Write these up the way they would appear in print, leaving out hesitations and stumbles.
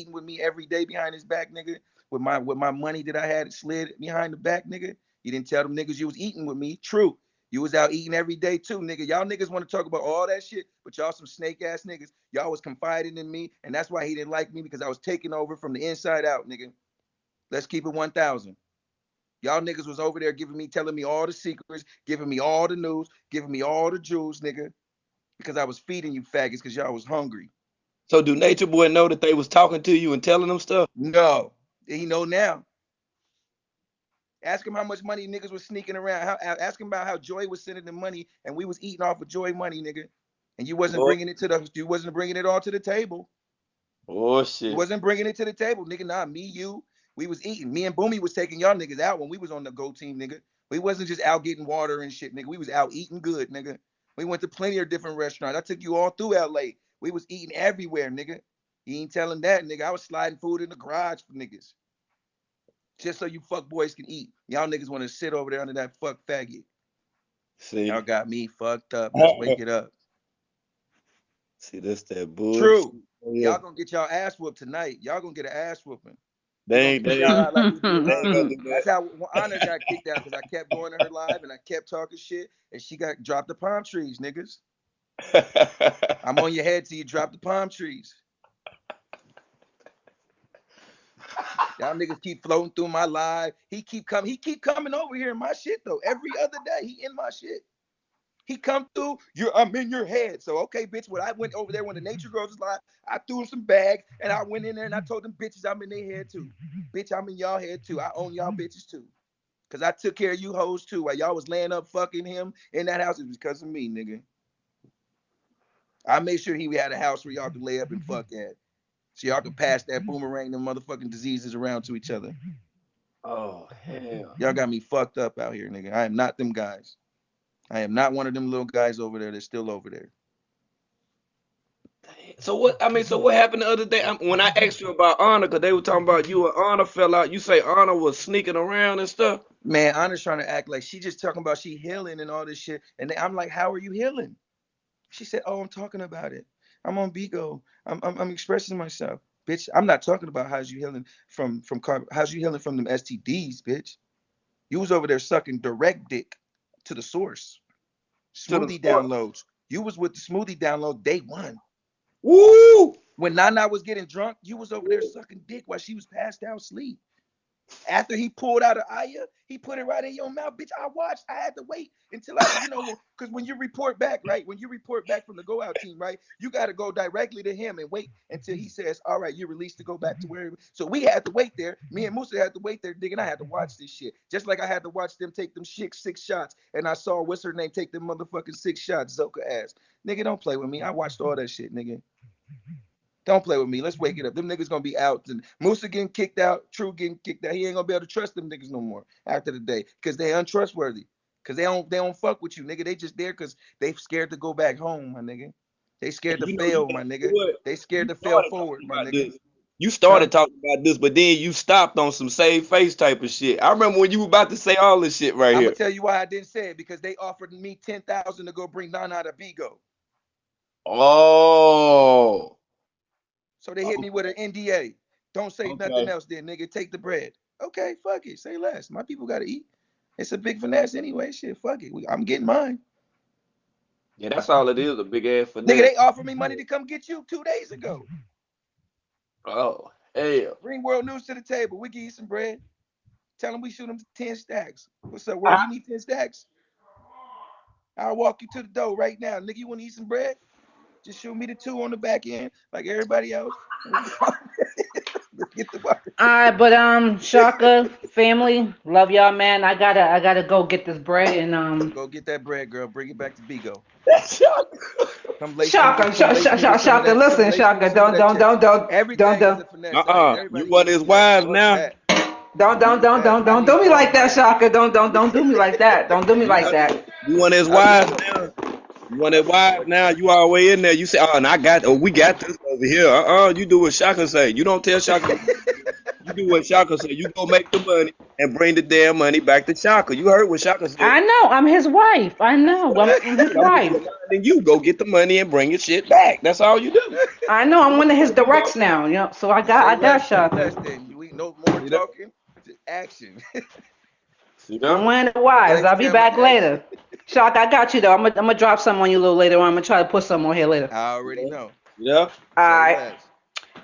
eating with me every day behind his back, nigga, with my money that I had slid behind the back, nigga. You didn't tell them niggas you was eating with me. True. You was out eating every day too, nigga. Y'all niggas want to talk about all that shit, but y'all some snake ass niggas. Y'all was confiding in me, and that's why he didn't like me, because I was taking over from the inside out, nigga. Let's keep it 1,000. Y'all niggas was over there telling me all the secrets, giving me all the news, giving me all the jewels, nigga, because I was feeding you faggots because y'all was hungry. So do NatureBoy know that they was talking to you and telling them stuff? No. He know now. Ask him how much money niggas was sneaking around. Ask him about how Joy was sending the money and we was eating off of Joy money, nigga. And you wasn't bringing it all to the table. Oh shit. You wasn't bringing it to the table, nigga. Nah, me, you, we was eating. Me and Boomy was taking y'all niggas out when we was on the Go team, nigga. We wasn't just out getting water and shit, nigga. We was out eating good, nigga. We went to plenty of different restaurants. I took you all through LA. We was eating everywhere, nigga. You ain't telling that, nigga. I was sliding food in the garage for niggas. Just so you fuck boys can eat. Y'all niggas want to sit over there under that fuck faggot. See, y'all got me fucked up. Let's wake it up. See, that's that bullshit. True. Y'all gonna get y'all ass whooped tonight. Y'all gonna get an ass whooping. They ain't like that's how Honor got kicked out, because I kept going to her live and I kept talking shit, and she got dropped the palm trees, niggas. I'm on your head till you drop the palm trees. Y'all niggas keep floating through my live. He keep coming over here in my shit though. Every other day he in my shit. He come through. I'm in your head. So okay, bitch. When I went over there when the Nature Girls was live, I threw them some bags and I went in there and I told them bitches I'm in their head too. Bitch, I'm in y'all head too. I own y'all bitches too. Cause I took care of you hoes too. While y'all was laying up fucking him in that house, it was because of me, nigga. I made sure he had a house where y'all could lay up and fuck at. So y'all can pass that boomerang, them motherfucking diseases around to each other. Oh, hell. Y'all got me fucked up out here, nigga. I am not them guys. I am not one of them little guys over there that's still over there. So what? I mean, so what happened the other day when I asked you about Honor? Because they were talking about you and Honor fell out. You say Honor was sneaking around and stuff. Man, Honor's trying to act like she just talking about she healing and all this shit. And I'm like, how are you healing? She said, oh, I'm talking about it. I'm on Bigo. I'm expressing myself. Bitch, I'm not talking about how's you healing from how's you healing from them STDs, bitch. You was over there sucking direct dick to the source. Smoothie downloads. You was with the smoothie download day one. Woo! When Nana was getting drunk, you was over there sucking dick while she was passed out asleep. After he pulled out of Iyah, he put it right in your mouth. Bitch, I watched. I had to wait until because when you report back, right? When you report back from the go out team, right? You got to go directly to him and wait until he says, all right, you're released to go back to where. So we had to wait there. Me and Musa had to wait there, nigga, and I had to watch this shit. Just like I had to watch them take them six shots. And I saw, what's her name, take them motherfucking 6 shots, Zoca ass. Nigga, don't play with me. I watched all that shit, nigga. Don't play with me. Let's wake it up. Them niggas gonna be out. And Musa getting kicked out. True getting kicked out. He ain't gonna be able to trust them niggas no more after the day, because they untrustworthy. Because they don't fuck with you, nigga. They just there because they scared to go back home, my nigga. They scared to fail, my nigga. They scared to fail forward, my nigga. You started talking about this, but then you stopped on some save face type of shit. I remember when you were about to say all this shit right here. I'm gonna tell you why I didn't say it, because they offered me 10,000 to go bring Nana to Bigo. Oh. So they hit me with an NDA. Don't say nothing else then, nigga. Take the bread. Okay, fuck it. Say less. My people got to eat. It's a big finesse anyway. Shit, fuck it. I'm getting mine. Yeah, that's all it is, a big ass finesse. Nigga, they offered me money to come get you 2 days ago. Oh, hell. Bring World News to the table. We give you some bread. Tell them we shoot them 10 stacks. What's up, World? You need 10 stacks? I'll walk you to the door right now. Nigga, you want to eat some bread? Just shoot me the 2 on the back end, like everybody else. Let's get the water. All right, but Shaka family, love y'all, man. I gotta go get this bread and Go get that bread, girl. Bring it back to Bigo. Shaka, Shaka, listen, Shaka, don't. Everything is a finesse. You want his wives now? Don't do me like that, Shaka. Don't do me like that. Don't do me like that. You want his wives now? You want his wives now? You all the way in there. You say, we got this over here. You do what Shaka say. You don't tell Shaka. You do what Shaka say. You go make the money and bring the damn money back to Shaka. You heard what Shaka said. I know. I'm his wife. I know. I'm his wife. Then you go get the money and bring your shit back. That's all you do. I know I'm one of his directs now, you know. So I Say got less, say Shaka. less. Then we no more See that? talking. Just action. See I'm that? one of the wives. Lights, I'll be camera, back action. later. Shaka, I got you though. I'm gonna drop some on you a little later on. I'm gonna try to put some on here later. I already Yeah. know. Yeah. All Say right, less.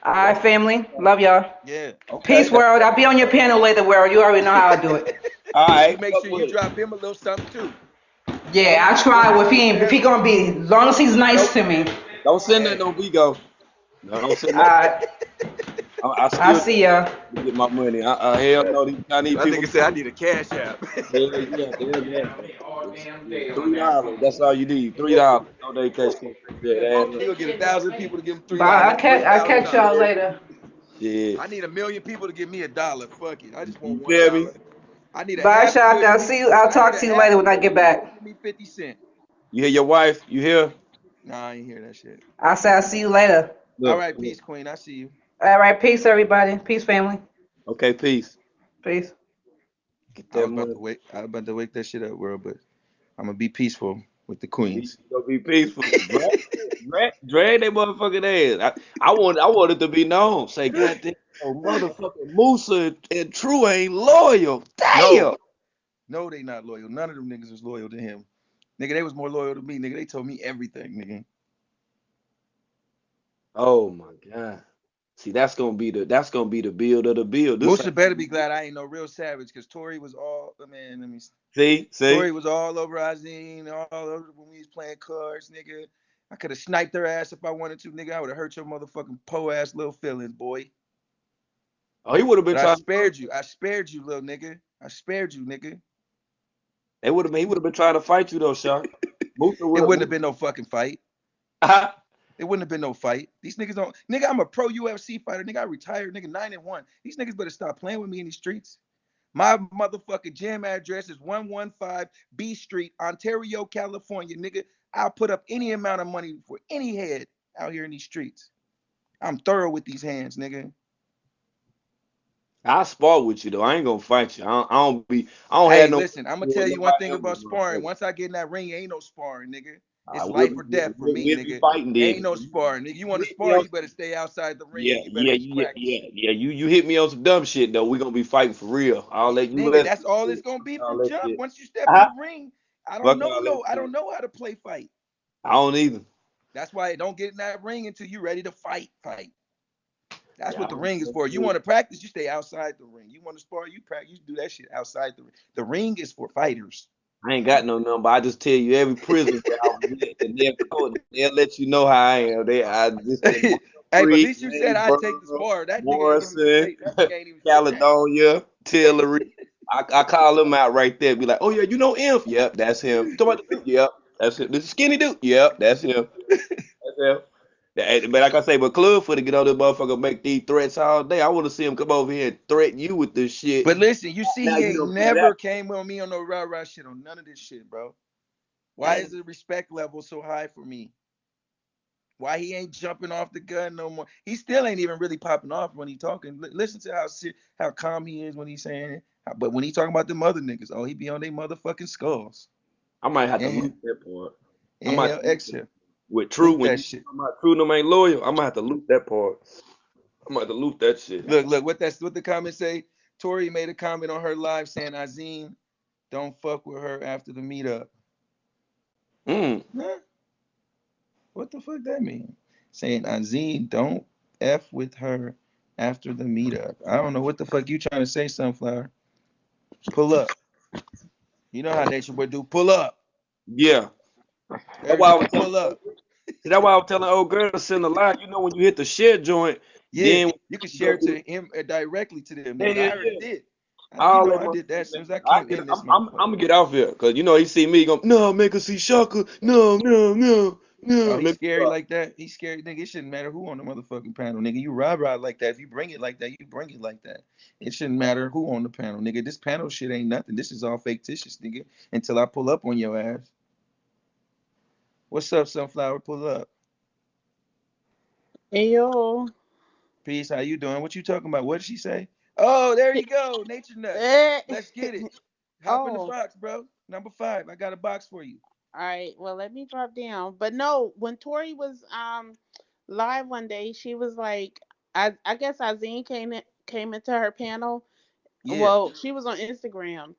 all right, family. Love y'all. Yeah. Peace, Okay. world. I'll be on your panel later, world. You already know how I do it. All You right. make Fuck sure you with it. drop him a little something too. Yeah, He I'll be doing try his if own he panel. gonna be, as long as he's nice Nope. to me. Don't send that Hey. no Vigo. No, don't send All that. right, I I'll still see y'all. get my money. Hell no, these Chinese I think people. it said I need a cash app. Yeah, yeah, they're there. Yeah, $3. That's all you need. $3. No, they catch that. Yeah, that. He gonna get 1,000 people to give him Bye. $3. That's three I'll thousand catch dollars. y'all later. Shit. I need 1,000,000 people to give me $1. Fuck it. I just want You one feel me? dollar. I need a Bye, half a Shaka. million I'll see you. people. I'll I need talk a to you half later a when I million get people to back. give me 50 cents. You hear your wife? You hear? Nah, I ain't hear that shit. I say I'll see you later. All Look, right, look. peace, queen. I see you. All right, peace, everybody. Peace, family. Okay, peace. Peace. Get I that was about money. to wake. I was about to wake that shit up, world. But I'm gonna be peaceful with the You queens. gonna be peaceful. Drag that motherfucking ass. I wanted to be known. Say, God damn, motherfucking Musa and True ain't loyal. No, Damn. no, they not loyal. None of them niggas was loyal to him. Nigga, they was more loyal to me. Nigga, they told me everything. Nigga. Oh my God. See, that's gonna be the build of the build. This Musa ain't better be glad I ain't no real savage, cause Tory was all man. Let me. see. Tory was all over Azine, all over when we was playing cards, nigga. I could have sniped their ass if I wanted to, nigga. I would have hurt your motherfucking po ass little feelings, boy. Oh, he would have been But I trying. spared you. I spared you, little nigga. I spared you, nigga. He would have been trying to fight you though, Shark. Musa It would wouldn't have. have been no fucking fight. It wouldn't have been no fight. These niggas don't. Nigga, I'm a pro UFC fighter. Nigga, I retired. Nigga, 9-1. These niggas better stop playing with me in these streets. My motherfucking gym address is 115 B Street, Ontario, California. Nigga, I'll put up any amount of money for any head out here in these streets. I'm thorough with these hands, nigga. I spar with you though. I ain't gonna fight you. I don't have Hey, no listen, I'm gonna with tell you one nobody thing else, about sparring. motherfucker. Once I get in that ring, ain't no sparring, nigga. It's We'll, life or we'll, death for we'll me, we'll be nigga. fighting Ain't then. no You sparring, nigga. You want to hit me spar, on you better stay outside the ring yeah, and you better yeah, be yeah, yeah, practicing. yeah. You hit me on some dumb shit though. We gonna be fighting for real. I'll let you Nigga, let that's all it's gonna be all from that jump. shit. Once you step in Uh-huh. the ring, Fuck all that I shit. don't know how to play fight. I don't either. That's why I don't get in that ring until you ready to fight. Fight. That's Yeah, what I the don't ring is know. for. You want to practice, you stay outside the ring. You want to spar, you practice, you do that shit outside the ring. The ring is for fighters. I ain't got no number. I just tell you every prison where I was at, and they'll let you know how I am. I just said Hey, but at Creek, least you said I'd take the Haysboro, spar. That nigga ain't even Morrison, say that. Nigga ain't even say that. Caledonia, Tillery. I call them out right there. Be like, oh yeah, you know Inf? Yep, that's him. You talking about the dude? Yep, that's him. This skinny dude? Yep, that's him. That's him. But like I say, but Club for to get on this motherfucker make these threats all day. I want to see him come over here and threaten you with this shit. But listen, you see, Now he you ain't don't figure it never came on me on no rah shit on none of this shit, bro. Why out. is the respect level so high for me? Why he ain't jumping off the gun no more? He still ain't even really popping off when he talking. Listen to how calm he is when he's saying it. But when he talking about them other niggas, oh, he be on their motherfucking skulls. I might have to Inhale, loop that part. I might have inhale, to loop that. exhale. With True, Loop when that you shit. talking about True them ain't loyal, I might have to loop that part. I might have to loop that shit. Look, what the comments say. Tori made a comment on her live saying Azine don't fuck with her after the meetup. Mm. Huh? What the fuck that mean? Saying Azine don't F with her after the meetup. I don't know what the fuck you trying to say, Sunflower. Pull up. You know how NatureBoy do. Pull up. Yeah. That's why I Everybody was telling pull up. see, that's why I was telling old girl to send a line. You know when you hit the share joint, Yeah, then you can you share go it do to him directly to them yeah, niggas. yeah, I already yeah. did. You All know that I did that as motherfucker. soon as I I came get in this I'm motherfucker. gonna get off here. Cause you know he see me go, no, make us see Shaka. No, no, no, Oh, no. he's Let me scary stop. like that. He's scary, nigga. It shouldn't matter who on the motherfucking panel, nigga. You rah like that. If you bring it like that, you bring it like that. It shouldn't matter who on the panel, nigga. This panel shit ain't nothing. This is all fictitious, nigga. Until I pull up on your ass. What's up, Sunflower? Pull up. Hey yo. Peace. How you doing? What you talking about? What did she say? Oh, there you go. Nature nuts. Eh. Let's get it. Hop in the Oh, box, bro. Number 5. I got a box for you. all right. Well, let me drop down. But no, when Tori was live one day. She was like, I guess Azine came into her panel. Yeah. Well, she was on Instagram,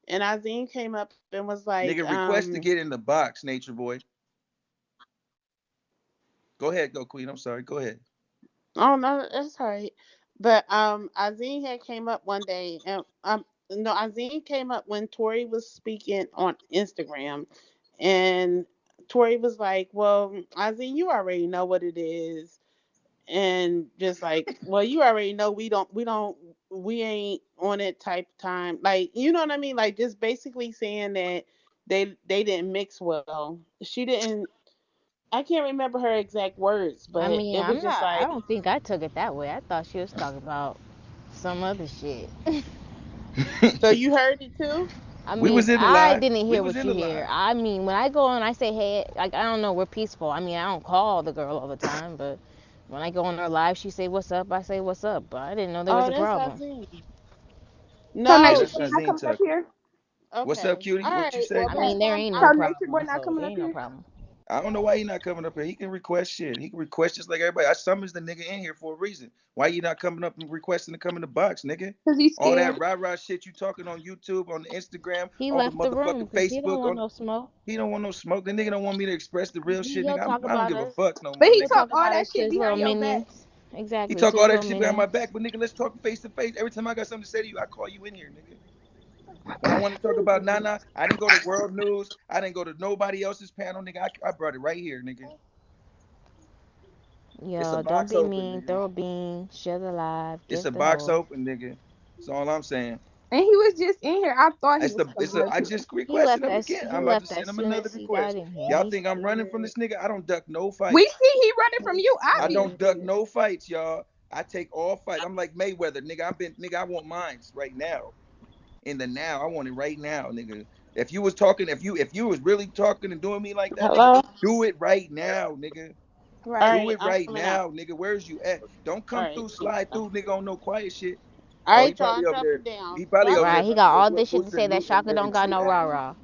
and Azine came up and was like, Nigga, request to get in the box, Nature Boy. Go ahead, go Queen. I'm sorry. Go ahead. oh no, that's all right. But Azine had came up one day, and no, Azine came up when Tori was speaking on Instagram, and Tori was like, "Well, Azine, you already know what it is," and just like, "Well, you already know we ain't on it type time." Like, you know what I mean? Like, just basically saying that they didn't mix well. She didn't. I can't remember her exact words, I but mean, it was just I like, don't think I took it that way. I thought she was talking about some other shit. so you heard it too? I We mean, was in the I live. didn't We hear was what in you the hear. live. I mean, when I go on, I say, hey, like, I don't know, we're peaceful. I mean, I don't call the girl all the time, but when I go on her live, she say, what's up? I say, what's up? But I didn't know there was Oh, a that's problem. Azine. So Yeah, No, Nature that's Boy she. not Nazine coming up talking. here. What's up, Okay. cutie? All What you right. say, Well, I girl? mean, there Pastor, ain't So no Nature Boy problem, not so coming there up ain't no here. problem. I don't know why he not coming up here. He can request shit. He can request just like everybody. I summons the nigga in here for a reason. Why you not coming up and requesting to come in the box, nigga? Cause he's All scared. that rah-rah shit you talking on YouTube, on the Instagram, He on the left the room motherfucking because he don't Facebook, want on no smoke. he don't want no smoke. The nigga don't want me to express the real shit, He'll nigga. talk I don't about give a us. fuck no But more, he He'll nigga. talk talk all about that us to shit his little behind your back. minions. He Exactly, talk to his all that little shit behind my minions. back, but nigga, let's talk face to face. Every time I got something to say to you, I call you in here, nigga. When I want to talk about Nana, I didn't go to World News. I didn't go to nobody else's panel, nigga. I brought it right here, nigga. It's a Yo, don't box be open, mean. nigga. Throw a bean. Share the live. It's Get a the box hoes. open, nigga. That's all I'm saying. And he was just in here. I thought he was It's coming a up I here. just He requested left him as again. he I'm about to left send as him soon another as he got request. in here. Y'all He's think I'm running from scared. this nigga? I don't duck no We fights. see he running from you, I don't obviously. duck no fights, y'all. I take all fights. I'm like Mayweather, nigga. Nigga, I want mines right now. In the now. I want it right now, nigga. If you was talking, if you was really talking and doing me like that, nigga, Hello. do it right now, nigga. All Right. Do right, it I'm right coming out. now, nigga. Where's you at? Don't All come right. through, slide through, nigga, on no quiet shit. All Oh, he right, y'all. probably I'm over there. dropping down. He probably Drop over me. there Right, he got all this shit to say boosting that Shaka don't and got no true rah acting. rah.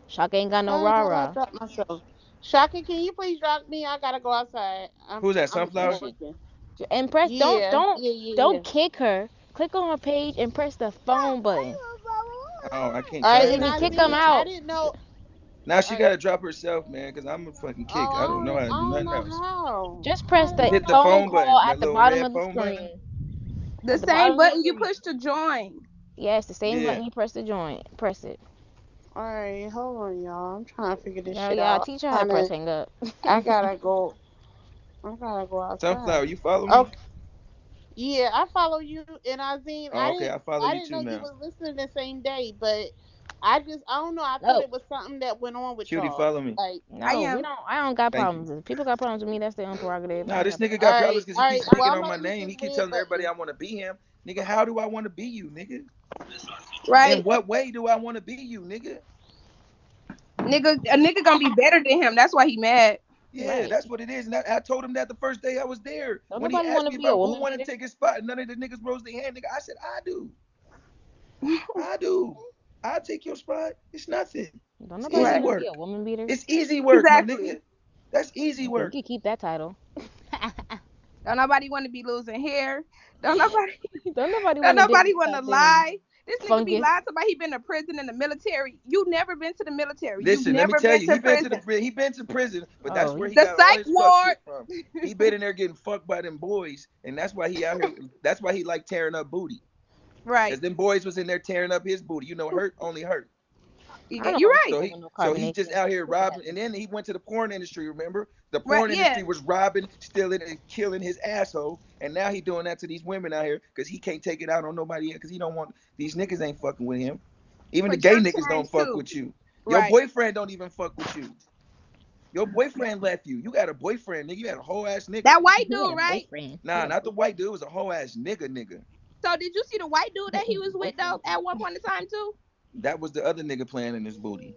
Shaka ain't got no Oh rah God, I rah. dropped myself. Shaka, can you please drop me? I gotta go outside. Who's that? I'm That Sunflower? shit. working. And press Yeah, yeah, yeah, yeah. don't kick her. Click on her page and press the phone button. Oh, I can't All right, Cause turn if and you that I kick shit, them seen. bro. I out, didn't know. Now All she right. gotta drop herself, man, because I'm a fucking kick. I don't know how to I do don't nothing know else. how. just press How the the Just hell hit the I phone phone do call button, at that the little bottom red of the phone button. screen. The At the same bottom of the button you screen. push to join. Yes, the same Yeah. button you press to join. Press it. that? All right, hold on, y'all. I'm trying to figure this Yeah, shit yeah. out. Teach her how to press hang up. I gotta go. I gotta go Sunflower, outside. you follow me? Okay. Yeah, I follow you, and I seen. Oh, okay, I follow I you didn't too know you now. was listening the same day, but I don't know. I thought No, it was something that went on with Cutie, y'all. follow me. Like, I no, we am. don't. I don't got Thank you. problems. If people got problems with me, that's their own prerogative. I Nah, ain't this got nigga problems. got problems because all he right. keeps Well, speaking I'm on gonna my use name. this He keeps red telling everybody button. I want to be him. Nigga, how do I want to be you, nigga? In Right. what way do I want to be you, nigga? A nigga gonna be better than him. That's why he mad. Yeah, Right. that's what it is. And I told him that the first day I was there. Don't When he nobody asked want to me be a about who woman wanted beater. to take his spot, and none of the niggas rose their hand, nigga. I said, I do. I do. I'll take your spot. It's nothing. Don't It's nobody easy Right. want to be a work. woman beater. It's easy work, my Exactly. nigga. That's easy Okay, you work. can keep that title. Don't nobody want to be losing hair. Don't nobody. Don't nobody Don't want to nobody dig want to goddamn lie. This nigga be fungus. lying to somebody he been to prison in the military. You never been to the military. You've Listen, let me never tell been you, to prison. he been to prison, but that's Oh, where he The got all psych his fuck ward. shit from. He been in there getting fucked by them boys, and that's why he out here. That's why he like tearing up booty, cause Right. them boys was in there tearing up his booty. Hurt only hurt. I don't You're want right. to with no So he's just carbonation. out here Look at that. robbing, and then he went to the porn industry. Remember, the Right. porn Yeah. industry was robbing, stealing, and killing his asshole, and now he doing that to these women out here because he can't take it out on nobody because he don't want these niggas ain't fucking with him. Even the But gay you're niggas don't changed fuck too. with you. Your Right. boyfriend don't even fuck with you. Your boyfriend left you. You got a boyfriend, nigga. You had a whole ass nigga. That white He had dude, a right? boyfriend. He Nah, had a not the white boyfriend. dude. It was a whole ass nigga. So did you see the white dude that he was with Boyfriend. though at one point in time too? That was the other nigga playing in his booty.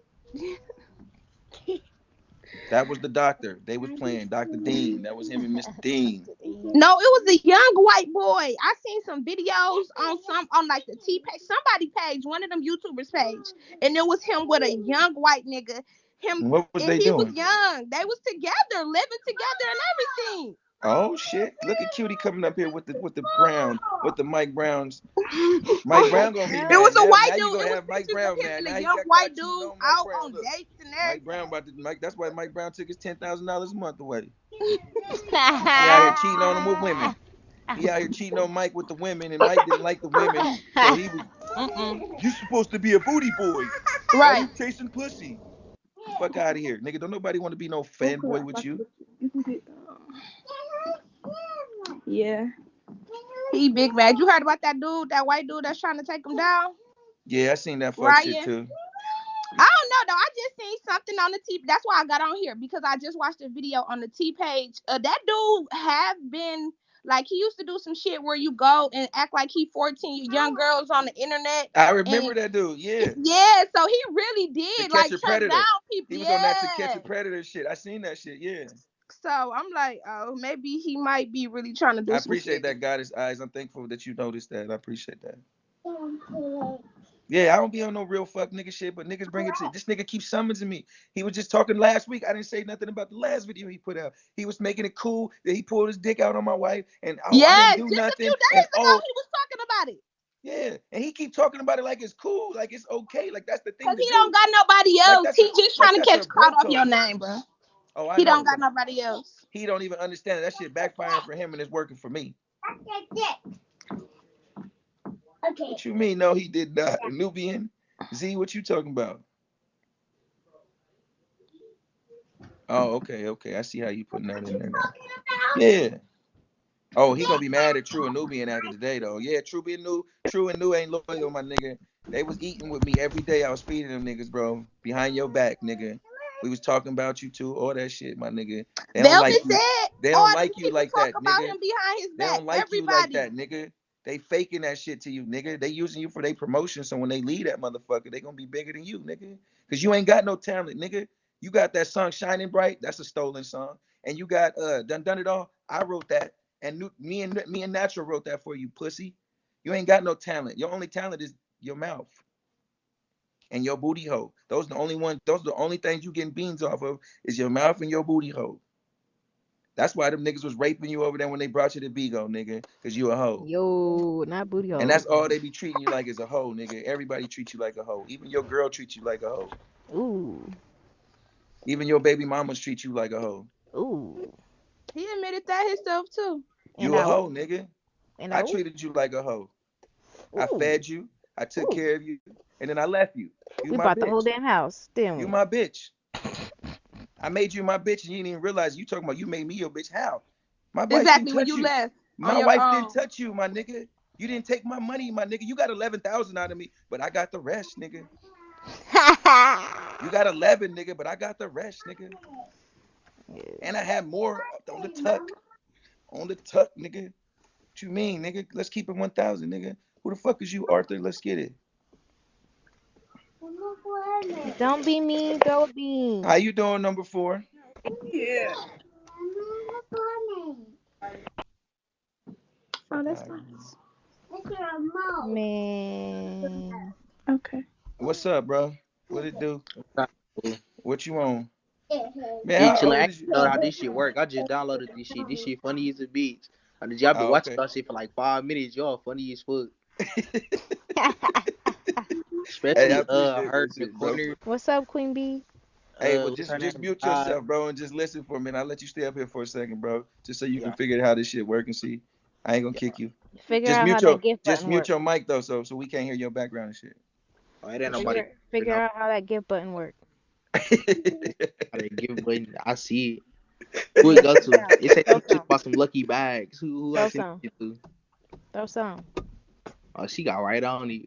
That was the doctor. They was playing Dr. Dean. That was him and Mr. Dean. No, it was a young white boy. I seen some videos on like the T page, somebody page, one of them YouTubers page, and it was him with a young white nigga. Him And what was and they he was doing? young. They was together, living together and everything. Oh shit! Look at Cutie coming up here with the Brown, with the Mike Browns. Mike Brown gonna be It mad was a now. white Now you dude. gonna It was have Mike pictures of Brown him mad. and Now a he young got white caught dude cheating on Mike out Brown. on Look, dates and Mike Brown everything. about to Mike. That's why Mike Brown took his $10,000 a month away. He out here cheating on him with women. He out here cheating on Mike with the women, and Mike didn't like the women, so he was. You supposed to be a booty boy. Why Right. you chasing pussy? Fuck out of here, nigga. Don't nobody want to be no fanboy with you. Yeah. He big mad. You heard about that dude, that white dude that's trying to take him down? Yeah, I seen that fuck shit Ryan? too. I don't know though. I just seen something on the T. That's why I got on here, because I just watched a video on the T page. That dude have been like, he used to do some shit where you go and act like he 14 young girls on the internet. I remember And that dude. Yeah, yeah, so he really To did Catch like a track Predator. down people. He was on that To Catch Yeah. a Predator shit. I seen that shit. Yeah. So I'm like, oh, maybe he might be really trying to do I some appreciate shit. that, Goddess Eyes. I'm thankful that you noticed that. I appreciate that. Yeah, I don't be on no real fuck nigga shit, but niggas bring it to this nigga keeps summoning me. He was just talking last week. I didn't say nothing about the last video he put out. He was making it cool that he pulled his dick out on my wife, and oh, I Yes, didn't do just a few nothing, days and ago oh, he was talking about it. yeah, and he keep talking about it like it's cool, like it's okay, like that's the thing Cause to he don't do. got nobody Like else. He just like trying to that's a catch clout bro off your code. name, bro. Oh, I He don't know, got but nobody else. he don't even understand that shit backfiring for him and it's working for me. Okay. What you mean? No, he did not. Nubian Z, what you talking about? Oh, okay. I see how you putting that in there now. Yeah. Oh, he gonna be mad at True and Nubian after today though. Yeah, True and New ain't loyal, my nigga. They was eating with me every day. I was feeding them niggas, bro. Behind your back, nigga. We was talking about you too, all that shit, my nigga. They don't Velvet like you. said They all don't them like you people like talk that, about nigga. him behind his They back. don't like you like Everybody. that, nigga. They faking that shit to you, nigga. They using you for their promotion, so when they leave that motherfucker, they gonna be bigger than you, nigga. Cause you ain't got no talent, nigga. You got that song Shining Bright, that's a stolen song. And you got Done It All. I wrote that. And me and Natural wrote that for you, pussy. You ain't got no talent. Your only talent is your mouth and your booty hole. Those are the only one. Those are the only things you getting beans off of is your mouth and your booty hole. That's why them niggas was raping you over there when they brought you to Bigo, nigga, cause you a hoe. Yo, not booty And hole. that's all they be treating you like is a hoe, nigga. Everybody treats you like a hoe. Even your girl treats you like a hoe. Ooh, Even your baby mamas treat you like a hoe. ooh. He admitted that himself too. And You a I, hoe, nigga. and I I, treated you like a hoe. I ooh, fed you. I took ooh. care of you. And then I left you. You We my bought the whole bitch. damn house, didn't You we? my bitch. I made you my bitch and you didn't even realize you talking about you made me your bitch. How? My wife didn't Exactly, when touch you you. left on My your wife didn't own. touch you, my nigga. You didn't take my money, my nigga. You got 11,000 out of me, but I got the rest, nigga. You got 11, nigga, but I got the rest, nigga. And I had more on the tuck. On the tuck, nigga. What you mean, nigga? Let's keep it 1,000, nigga. Who the fuck is you, Arthur? Let's get it. Don't be mean, throw a How bean. you doing, number 4? Yeah. Oh, Fuck that's out of here. nice. Man. Okay. What's up, bro? What it do? What you on? Man, Shit, how chillin'. I old ain't is you? know how this shit work. I just downloaded this shit. This shit funny as a bitch. Y'all been Oh, watching okay. that shit for like 5 minutes. Y'all funny as fuck. Hey, I Especially appreciate her that in the shit, bro. corner. What's up, Queen Bee? Hey, well, What's her just name? mute yourself, bro, and just listen for a minute. I'll let you stay up here for a second, bro, just so you can Yeah, figure out how this shit work and see. I ain't gonna yeah. kick you. Figure Just out how mute that your gift just button mute work. your mic though, so we can't hear your background and shit. Oh, it ain't For nobody. sure. Figure out how that gift button work. How they give button. I see it. Who it go to? Some. It say Throw some shit some. about some lucky bags. Who I Throw sent some. it to? Throw some. Oh, she got right on it.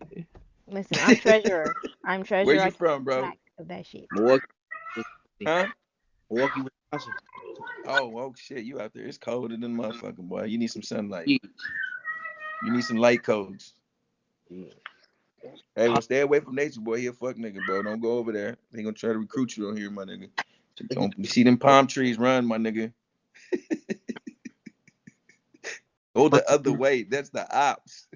Listen, I'm treasurer. I'm Where treasurer. I you keep from, bro? track of that shit. Milwaukee, Huh? Milwaukee, Wisconsin. Oh shit, you out there? It's colder than motherfucking boy. You need some sunlight. Yeah. You need some light codes. Yeah. Hey, well, stay away from NatureBoy. He a fuck nigga, bro. Don't go over there. They gonna try to recruit you on here, my nigga. Don't you see them palm trees run, my nigga. Go the other way. That's the ops.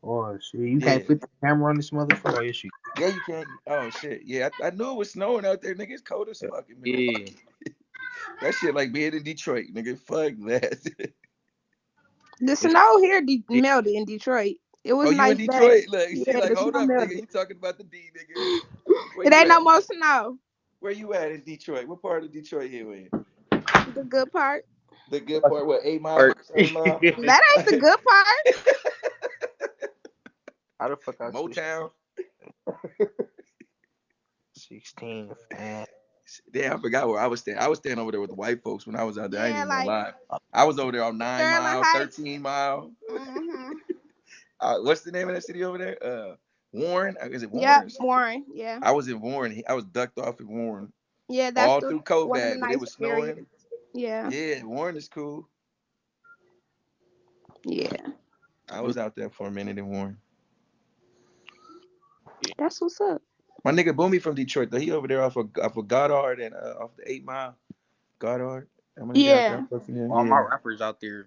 Oh shit! You Yeah. can't put the camera on this motherfucker. Oh, yes, you. Yeah, you can. Oh shit. Yeah, I knew it was snowing out there, nigga. It's cold as fuck in Yeah. Milwaukee. That shit like being in Detroit, nigga. Fuck that. The snow here melted in Detroit. It was Oh, you in nice day. Detroit? Look, she Yeah, like, the hold snow up, nigga. melted. You talking about the D, nigga. Where It you ain't no at? more snow. Where you at in Detroit? What part of Detroit you in? The good part. The good part, what, 8 Mile, Or 7 Mile? That ain't the good part. how the fuck I switch Motown. 16, man? Damn, I forgot where I was staying. I was staying over there with the white folks when I was out there. I ain't Yeah, even gonna like lie. I was over there on 9 Sterling Mile, Heights. 13 Mile. Mm-hmm. What's the name of that city over there? Warren? Is it Warren? Yep, Warren. Yeah. I was in Warren. I was ducked off in Warren Yeah, that's all through one of the COVID, but it nice was areas. snowing. Yeah. Yeah, Warren is cool. Yeah. I was out there for a minute in Warren. That's what's up. My nigga Boomy from Detroit, though. He over there off of Goddard and off the 8 Mile. Goddard. I'm gonna get out there. Yeah. For him. All my Yeah. rappers out there.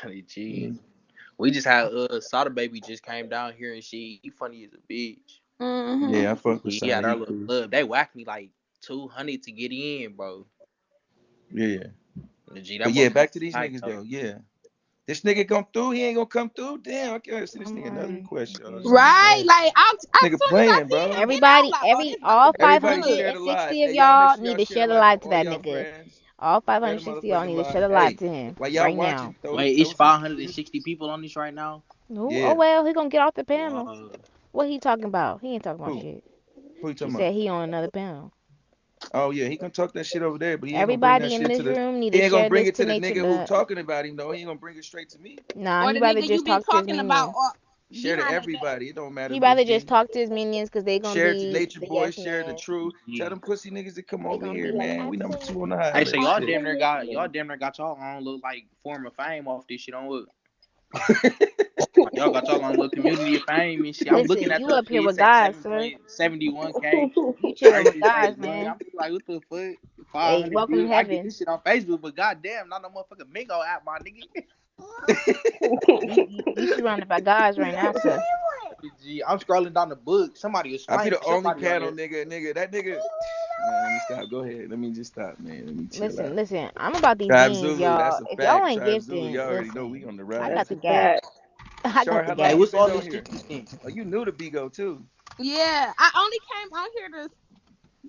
Yeah. Gee. We just had Sada Baby just came down here and she he funny as a bitch. Mm-hmm. Yeah, I fuck with He Sada. had our He little cool. club. They whacked me like 200 to get in, bro. Yeah. Gee, that But yeah, motherfucker back to these tight niggas though. though. Yeah. This nigga come through, he ain't gonna come through. Damn, I can't see this nigga another request, y'all. This nigga Right. crazy. Like as Nigga soon as I playing, see bro. him get out, like, oh, this about to All be Everybody good. share the live. 560 of Hey, y'all make y'all sure need y'all to share share the the live with live to all that y'all nigga. friends. All Share the 560 of y'all motherfucking need to live. share the live Hey, to him while y'all right watching, now. Wait, it's throw some 560 people on this right now? Oh, Yeah. oh well, he gonna get off the panel. Wow. What he talking about? He ain't talking about Who? shit. Who you He talking about? said he on another panel. Oh yeah, he gonna talk that shit over there, but he ain't gonna bring that Everybody in shit to this the. room need He to ain't gonna share bring this it to to the nature. nigga who talking about him though. He ain't gonna bring it straight to me. Nah, Or he the rather nigga you just be talk to his talking about minions. Share to behind their back. everybody. It don't matter, He Miss rather just G. talk to his minions because they gonna Share it to be Nature the Boy. yes Share the man. truth. Tell Yeah. them pussy niggas to come They over gonna here, be like, man. I We number said, 2 on the Hey, highlight so I y'all shit. damn near got said. y'all damn near got y'all own little like form of fame off this shit on what? Like, y'all got y'all own little community of fame and shit. I'm looking Listen, at you the up here shit. It with say guys, sir. 7.71K. You chilling with Versus say guys, one. man. I'm like, what the fuck? Hey, 500 welcome to views. I get heaven. this shit on Facebook, but goddamn, not no motherfucking Mingo app, my nigga. You surrounded by guys right now, sir. Gee, I'm scrolling down the book. Somebody is I be slaying the only somebody on panel there. nigga. That nigga. Man, let me stop. Go ahead. Let me just stop, man. Let me chill out. Listen. I'm about these Tribe beans, Zulu, y'all. that's a If y'all fact. ain't Tribe Zulu, gifting, y'all already know we listen. on the I rise. got That's the a gas. fact. I Char, got the how long Hey, you gas. what's been all on this here? 50 Oh, you new to Bigo too. Yeah, I only came on here to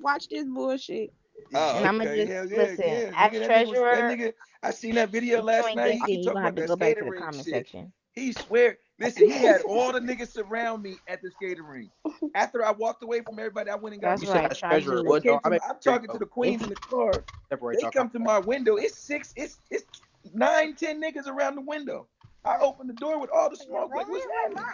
watch this bullshit. And Oh, I'm gonna okay. just Hell yeah, listen. yeah. As Nigga, that treasurer, nigga, I seen that video if you last ain't night. He gifting, keep you talking gonna have about to that go back skating to the ring comment shit. section. He swear, listen, he had all the niggas surround me at the skating ring. After I walked away from everybody, I went and got That's You my said right, shit. that's Tribe treasurer. They Zulu. What came though? I to mean, I'm here you talking to go. the It's queens in the car. Separate They y'all. come to my window. It's 9, 10 niggas around the window. I opened the door with all the smoke. Like, what's happening?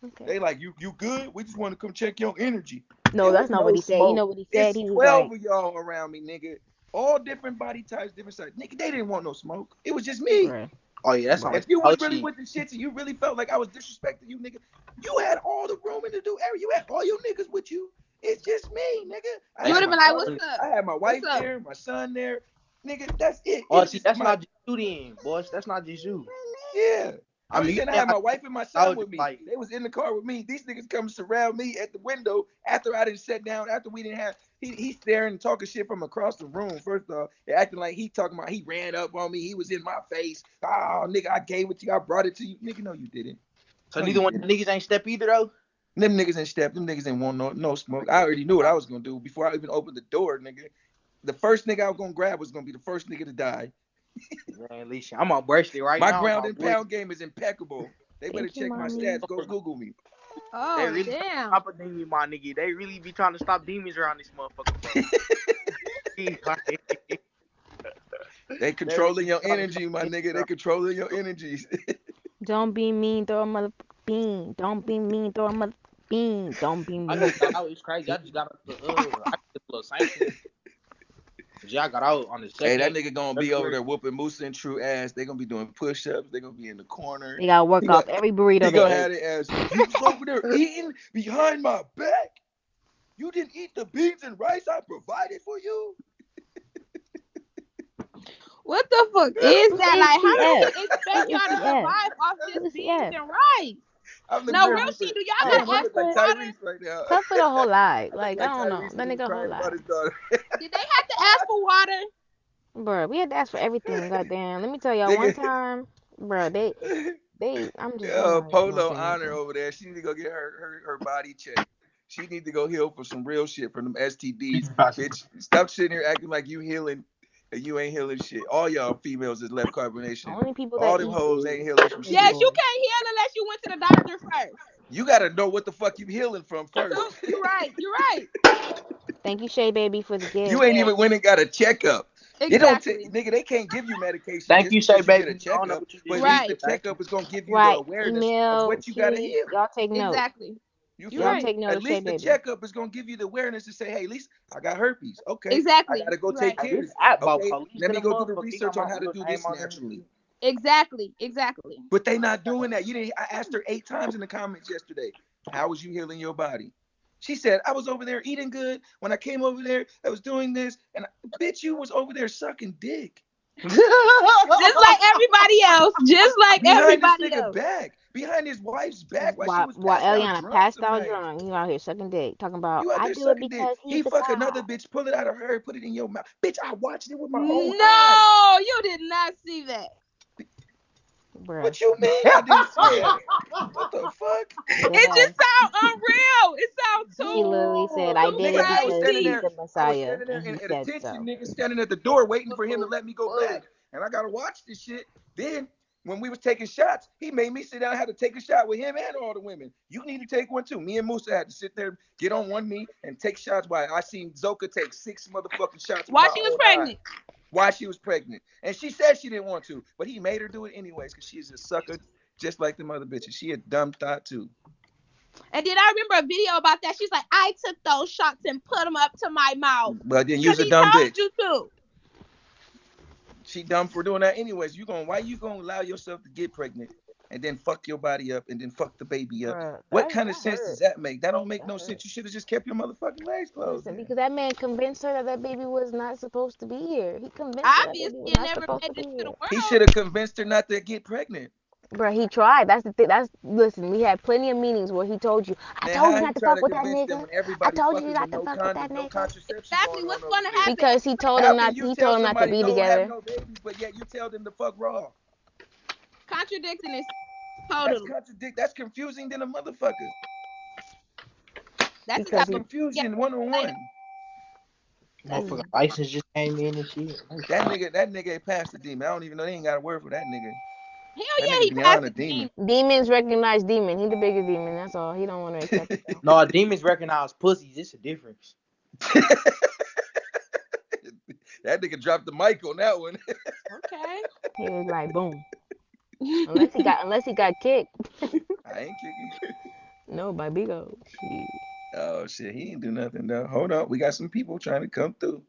okay. They like, you good? We just want to come check your energy. No, It that's was not what no he said. You smoke. know what he said? It's He was 12 like, of y'all around me, nigga. All different body types, different sizes. Nigga, they didn't want no smoke. It was just me. bruh. Oh yeah, that's If on you was really Hochi. with the shits and you really felt like I was disrespecting you, nigga, you had all the room in the do area. You had all your niggas with you. It's just me, nigga. I You That's would had have my been like, "What's daughter, up? I had my What's wife up?" there, my son there. Nigga, that's it. It oh was see, just that's my not just you then, boys. That's not just you. yeah. I I'm mean, just you saying I damn had my wife and my son out with me. like They was in the car with me. These niggas come surround me at the window after I didn't sit down, after we didn't have he's staring and talking shit from across the room. First off, acting like he talking about he ran up on me, he was in my face. Oh nigga, I gave it to you, I brought it to you. Nigga, no, you didn't. so No, you neither one of didn't. the niggas ain't step either though. Them niggas ain't step, them niggas ain't want no smoke. I already knew what I was gonna do before I even opened the door, nigga. The first nigga I was gonna grab was gonna be the first nigga to die. Man, listen, I'm on bracelet right My now, ground my and boy. pound game is impeccable. They better Thank you, check my mommy. stats. Go Google me. They Oh really trying to damn! stop a demon, my nigga. They really be trying to stop demons around this motherfucker, bro. They They really controlling be your trying to stop energy, my demons nigga. They around. controlling your energies. Don't be mean, throw a mother bean. Don't be mean, throw a mother bean. Don't be I just mean. got out. It's crazy. I just got out the I did a little sanction. Yeah, I got out on the Hey, second that nigga gonna be over February. there whooping Musa and True ass. They gonna be doing push-ups. They gonna be in the corner. They gotta He work gonna off every he burrito they gonna ate. have it as you was over there eating behind my back. You didn't eat the beans and rice I provided for you. What the fuck is Who that? is Like, how do CF? he expect Who is y'all to CF? survive off Who just is beans CF? and rice? I'm looking No, at real Musa. shit. Do y'all Man, gotta Damn, I ask look for like water? Tyrese right now. Cut for the whole lie. I look Like, I like don't know. Tyrese That when he was nigga whole crying about lie. his daughter. Did they have to ask for water? Bruh, we had to ask for everything. Goddamn. Let me tell y'all, one Nigga. time, bruh, I'm not even gonna Polo say Honor nothing. over there. She need to go get her body checked. She need to go heal for some real shit from them STDs. Bitch, stop sitting here acting like you healing and you ain't healing shit. All y'all females is left The carbonation. only people that All them eat hoes is ain't healing from Baby shit. Yes, you boy. can't heal unless you went to the doctor first. You gotta know what the fuck you healing from first. So you're right. You're right. Thank you, Shay Baby, for the You gift. ain't even went and got a checkup. It don't Exactly. nigga, they can't give you medication Thank just you, Shay because you get a Baby. I don't know checkup, what you but did at least either. the Right. Thank you. checkup is gonna give you the Right. awareness of Email, what you gotta kids, heal. y'all take note. Exactly. You You're feel Y'all right. me? take note At of Shay least the Baby. checkup is gonna give you the awareness to say, hey, at least I got herpes. Okay, I Exactly. gotta go You're take right. Hey, care of this this. app about Okay, police let than me a go do the motherfucker. He got research my on how to little do name this on there and naturally. shit. Exactly. Exactly. But they not doing that. You didn't. I asked her 8 times in the comments yesterday, how was you healing your body? She said, I was over there eating good. When I came over there, I was doing this. And bitch, you was over there sucking dick. Just like everybody else. Just like Behind this everybody nigga else. back. Behind his wife's back while she While was while passed out Eliana drunk passed some out nights. drunk, you out here sucking dick, talking about You out I there do it sucking dick. because He he's the fuck another guy. bitch, pull it out of her, put it in your mouth. Bitch, I watched it with my own eyes. No, you did not see that. Bruh. What you mean I didn't see that? What the fuck? Dead It just ass. sounds unreal. It sounds She literally said, I too did Nigga, it I was because standing he's crazy. there. the I was Messiah standing there and he at said attention, so. nigga, standing at the door waiting for him to let me go back. And I gotta watch this shit. Then when we was taking shots, he made me sit down. I had to take a shot with him and all the women. You need to take one too. Me and Musa had to sit there, get on one knee, and take shots. While I seen Zoca take 6 motherfucking shots with While my she was own eyes. pregnant. While she was pregnant, and she said she didn't want to, but he made her do it anyways because she's a sucker, just like the mother bitches. She a dumb thought too. And then I remember a video about that. She's like, I took those shots and put them up to my mouth. But then Because you's a he dumb told bitch. you to. She dumb for doing that anyways. Why you gonna allow yourself to get pregnant and then fuck your body up and then fuck the baby up? Bruh, What that kind of that sense does hurt. that make? That don't make That no hurt. sense. You should have just kept your motherfucking legs closed Listen, then. because that man convinced her that that baby was not supposed to be here. He convinced her that Obviously, baby was it not never supposed made to be it to the here. He world. should have convinced her not to get pregnant. Bruh, he tried. That's the thing. Listen, we had plenty of meetings where he told you, I Man, told how you he not to trying fuck to with that convince them nigga. when I everybody told you fucking with not to no fuck with condom, that no nigga. contraception Exactly going on what's over going to there? happen. Because he told How him can not you he tell told him not to somebody be no have together. no babies, but yet you tell them to fuck raw? Contradicting is That's totally. contradict. That's confusing than a motherfucker. That's Because That's exactly he what confusion one on later. one. Motherfucker license just came in and shit. That nigga ain't past the demon. I don't even know they ain't got a word for that nigga. Hell That yeah, nigga he passed beyond the a demon. demon. demons recognize demon. He the biggest demon. That's all. He don't want to accept it though. No, demons recognize pussies. It's a difference. That nigga dropped the mic on that one. Okay. He was like, boom. Unless he got kicked. I ain't kicking. No, by Bigo. Shit. Oh shit, he ain't do nothing though. Hold on, we got some people trying to come through.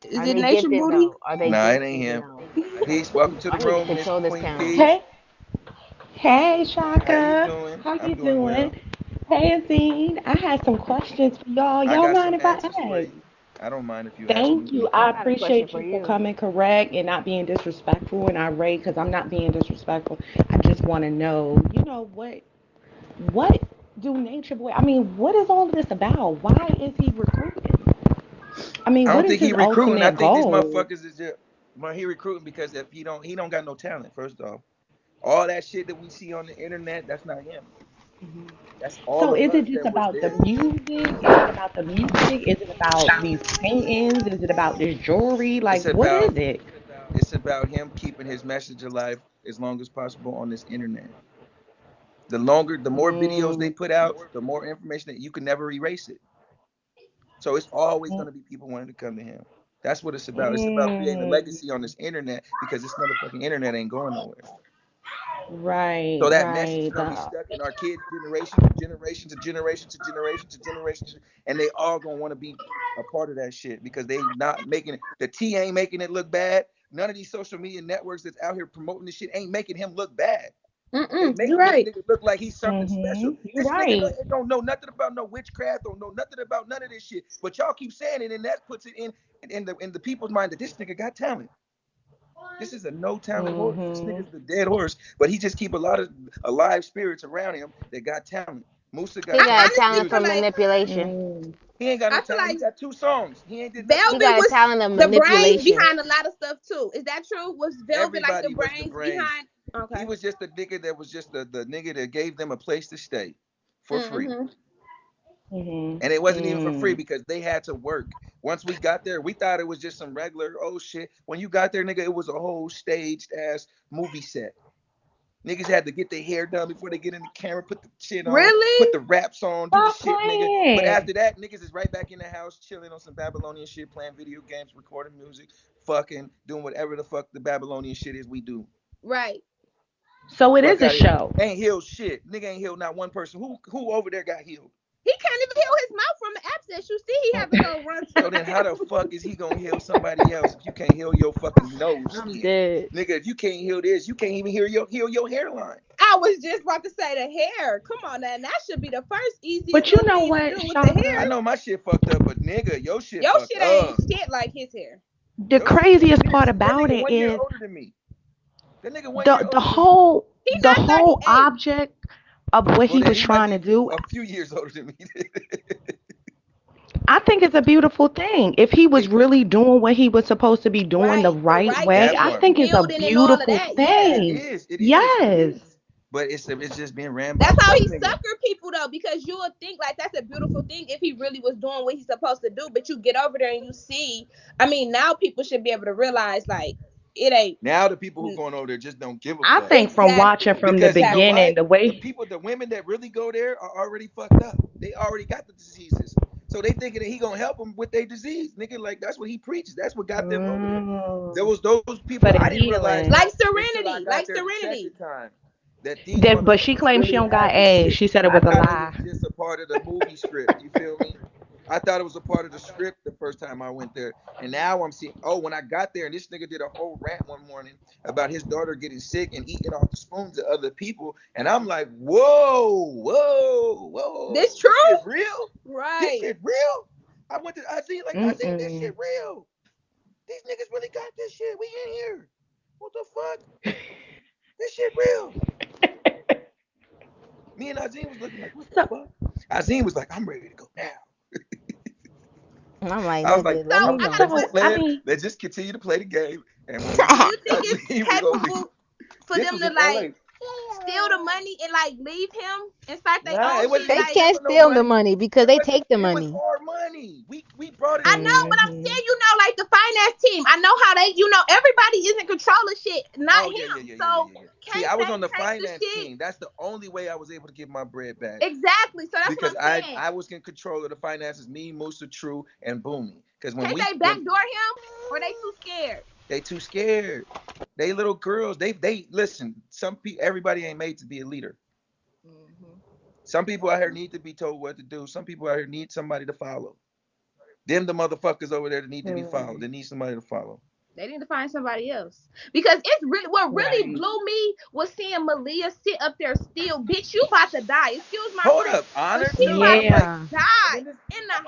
Is Are it they Nature gifted Booty? though? Are they Nah, it ain't gifted? him. No. Peace. Welcome to the I need to room, Miss control this Queen camera. Peace. Hey, hey, How you Shaka. doing? How I'm you doing doing? well. Hey, Azine. I had some questions for y'all. I Y'all got mind some if I answers for ask? you. I don't mind if you ask me. Thank you. I I got a question appreciate for you for you. coming correct and not being disrespectful and irate because I'm not being disrespectful. I just want to know, what do Nature Boy? I mean, what is all of this about? Why is he recruiting? I mean, I what don't is think he his recruiting. I ultimate think these goal? motherfuckers is just well, he recruiting because if he don't got no talent. First off, all that shit that we see on the internet, that's not him. That's all So of is it us just that was about the there. music? Is it about the music? Is it about these paintings? Is it about this jewelry? It's Like, what about is it? him keeping his message alive as long as possible on this internet. The more videos they Mm, put out, the more information that you can never erase it. So it's always going to be people wanting to come to him. That's what it's about. It's about creating a Mm, legacy on this internet because this motherfucking internet ain't going nowhere. right, So that message is right. gonna be stuck in our kids' generation to generation to generation to generation to generation, and they all gonna want to be a part of that shit because they not making it. The T ain't making it look bad. None of these social media networks that's out here promoting this shit ain't making him look bad. They You're making this right. nigga look like he's something special. You're This nigga right. don't know nothing about no witchcraft, don't know nothing about none of this shit. But y'all keep saying it, and that puts it in the people's mind that this nigga got talent. This is a no talent horse. This Mm-hmm. nigga's the dead horse, but he just keep a lot of alive spirits around him that got talent. Musa He got got a tons of honestly talent feel for music. like manipulation. He ain't got no I feel talent. He like got 2 songs. He ain't did nothing. He Velvet got a was talent of the brains manipulation. behind a lot of stuff too. Is that true? Was Velvet like the Everybody was the brains brains. behind? He Okay. was just the nigga that was just the nigga that gave them a place to stay for free. Mm-hmm. And it wasn't even for free because they had to work. Once we got there, we thought it was just some regular, oh shit. When you got there, nigga, it was a whole staged ass movie set. Niggas had to get their hair done before they get in the camera, put the shit on, put Really? the raps on, do the Stop shit, nigga. But playing. after that, niggas is right back in the house, chilling on some Babylonian shit, playing video games, recording music, fucking, doing whatever the fuck the Babylonian shit is we do. Right. So it Fuck is a out of here. show. Ain't healed shit. Nigga ain't healed not one person. Who over there got healed? He can't even heal his mouth from the abscess. You see, he having to run So then how the fuck is he gonna heal somebody else if you can't heal your fucking nose I'm skin? dead. Nigga, if you can't heal this, you can't even heal your hairline. I was just about to say the hair. Come on, now. That should be the first easiest But you little know thing to what, do with the I hair. Shaka? know my shit fucked up, but nigga, your shit Your fucked shit ain't up. shit like his hair. The Your shit fucked. craziest part That about nigga it 1 year is older than me. That nigga 1 year the older than me. whole He the not whole 38. object of what Well, he then was he might trying be to do. a few years older than me. I think it's a beautiful thing. If he was really doing what he was supposed to be doing the Right. The right right way, That I shit, part. think it's a building and all of beautiful that. Yeah. It thing. is. It is. It Yes. is. But it's just being ran by That's how fuck he niggas. sucker people though, because you would think like that's a beautiful thing if he really was doing what he's supposed to do. But you get over there and you see. I mean, now people should be able to realize like it ain't Now the people who going over there just don't give a I fuck. think from watching exactly, from the Because you know exactly. why? beginning, the way The women that really go there are already fucked up. They already got the diseases. So they thinking that he gonna help them with their disease. Nigga, like that's what he preaches. That's what got them over there. There mm, was those people, for the I didn't realize healing. that Like until I Serenity, got like there the Serenity. second time. That these But she motherfuckers claims she really don't got had the AIDS. shit. She said it I was a thought it was lie. just a part of the movie script. You feel me? I thought it was a part of the script the first time I went there. And now I'm seeing, oh, when I got there, and this nigga did a whole rant one morning about his daughter getting sick and eating off the spoons of other people. And I'm like, whoa, whoa, whoa. This true? This shit real? This Right. shit real? I seen this Mm-mm. shit real. These niggas really got this shit. We in here. What the fuck? This shit real. Me and Azim was looking like, what the So, fuck? Azim was like, I'm ready to go now. I'm like, I was like, nigga, let So me I know. got a let's just so question. I play it. mean, Let's just continue to play the game. And when we Do get you think it's Azim, we're gonna leave. capable for This them was to in like LA. steal the money and like leave him and start their Nah, own it wasn't shit? They even Like can't stealing no steal the money. money because they take the It was money. our money. We brought it I in know, there. but I'm hmm saying, like the finance team. I know how they, everybody is in control of shit, not Oh yeah, yeah, him. yeah, yeah, So yeah, yeah. See, can't I was they on the take the finance shit? team. That's the only way I was able to get my bread back. Exactly. So that's what Because I'm saying. I was in control of the finances, me, Musa, True, and Boomy. Because Can't they backdoor him, or they too scared? they too scared, they little girls. They listen. Some people, everybody ain't made to be a leader. Mm-hmm. Some people out here need to be told what to do. Some people out here need somebody to follow. Them the motherfuckers over there that need to be followed. They need somebody to follow. They need to find somebody else because it's really what really right. blew me was seeing Malia sit up there still. Bitch, you about to die. Excuse my Hold French, up, but Honor she too. about I'm like, to Yeah. and die then this in the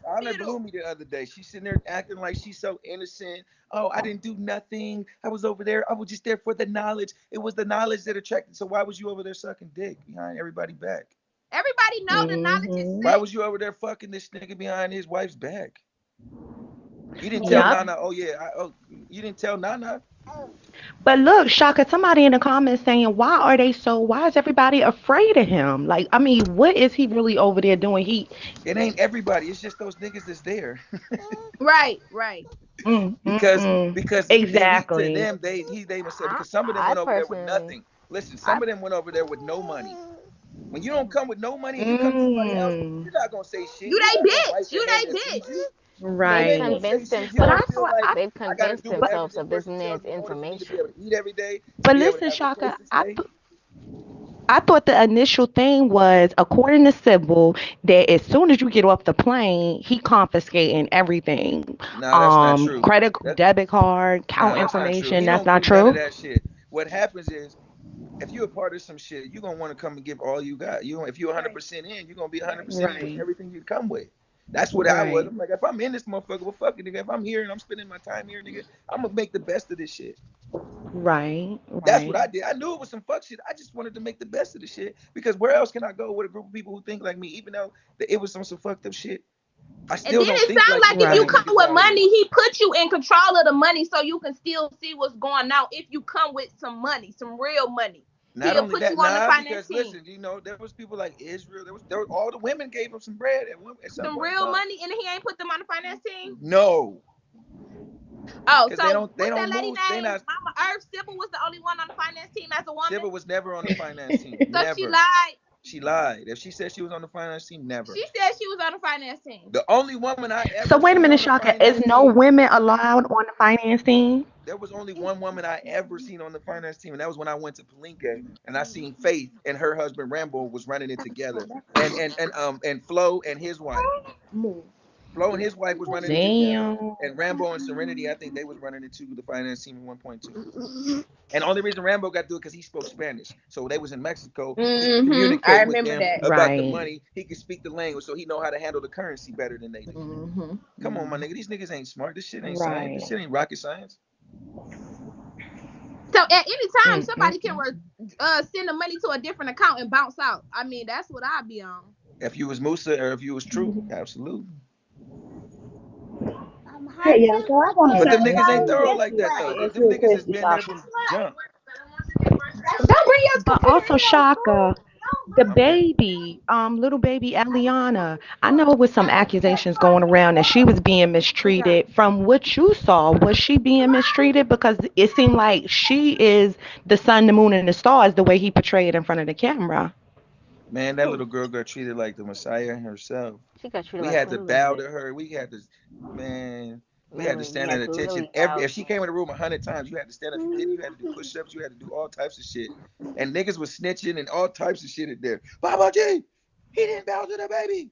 Honor blew hospital. me the other day. She's sitting there acting like she's so innocent. Oh, I didn't do nothing. I was over there. I was just there for the knowledge. It was the knowledge that attracted. So why was you over there sucking dick behind everybody back? Everybody know the knowledge is hmm Why sex. was you over there fucking this nigga behind his wife's back? You didn't tell Yup. Nana. Oh yeah. You didn't tell Nana. But look, Shaka, somebody in the comments saying, why is everybody afraid of him? Like, I mean, what is he really over there doing? It ain't everybody. It's just those niggas that's there. Right, right. because he to Exactly. them they must say I, because some of them I went over there with personally, nothing. Listen, I some of them went over there with no money. When you don't come with no money and you come to somebody else, Mm, you're not gonna say shit. You You're they not gonna bitch. wipe You the hand they that feeds bitch. you. You they've ain't right. gonna say convinced shit. You're But gonna I themselves. feel thought like I They've I gotta convinced do but whatever themselves this of this person man's tells me in order for me to be information. able to eat every day, to but be able to listen, have a place Shaka, to stay. I thought the initial thing was, according to Sybil, that as soon as you get off the plane, he confiscating everything, No, that's not true. credit, That debit card, no, count that's not true. information. He That's don't not do none of true. that shit. What happens is if you're a part of some shit, you're gonna want to come and give all you got. If you're Right, 100% in, you're gonna be right. 100% in with Right. everything you come with. That's what I was. Right. I'm like, if I'm in this motherfucker, well, fuck it, nigga. If I'm here and I'm spending my time here, nigga, I'm gonna make the best of this shit. Right, That's what right. I did. I knew it was some fuck shit. I just wanted to make the best of the shit because where else can I go with a group of people who think like me? Even though it was some fucked up shit, I And still then don't it think sounds like like these if you other Right. come niggas with out here. money, he put you in control of the money so you can still see what's going on. If you come with some money, some real money, Not he'll only put you that, on the nah, finance because team. listen, there was people like Israel. There was all the women gave him some bread at some Some point in real time. money, and he ain't put them on the finance team. No, Oh, because so they what's that don't lady move. They name? not. Mama Earth Sybil was the only one on the finance team as a woman. Sybil was never on the finance team. So she Never. lied. She lied. If she said she was on the finance team, never. She said she was on the finance team. The only woman I So ever wait a seen minute, on the Shaka. finance Is no team, women allowed on the finance team? there was only one woman I ever seen on the finance team, and that was when I went to Palenque and I seen Faith and her husband Rambo was running it together, and Flo and his wife. Flo and his wife was running it together, Damn. and Rambo and Serenity, I think they was running it too, the finance team at one point too. And the only reason Rambo got to do it because he spoke Spanish. So they was in Mexico. He could I communicate with remember them that. about the Right. money. He could speak the language, so he know how to handle the currency better than they do. Come on, my nigga. These niggas ain't smart. This shit ain't science. This Right. shit ain't rocket science. So at any time, somebody can Mm-mm. send the money to a different account and bounce out. I mean, that's what I'd be on. If you was Musa or if you was True, absolutely. Hey, y'all. So I want to But talk them to niggas ain't y'all. thorough Just like that though. ask Them you a niggas has question, been there Shaka. from jump. Don't bring your But computer also in your Shaka, school. the My bad. baby, little baby Eliana. I know with some accusations going around that she was being mistreated. From what you saw, was she being mistreated? Because it seemed like she is the sun, the moon, and the stars the way he portrayed in front of the camera. Man, that little girl got treated like the Messiah herself. She got treated We like had to Queen bow to Elizabeth. her. Man, we had to Literally, you stand at had to attention. literally bow If to she her. came in the room 100 times, you had to stand. If you didn't, you had to do push-ups. You had to do all types of shit. And niggas was snitching and all types of shit in there. Baba G, he didn't bow to the baby.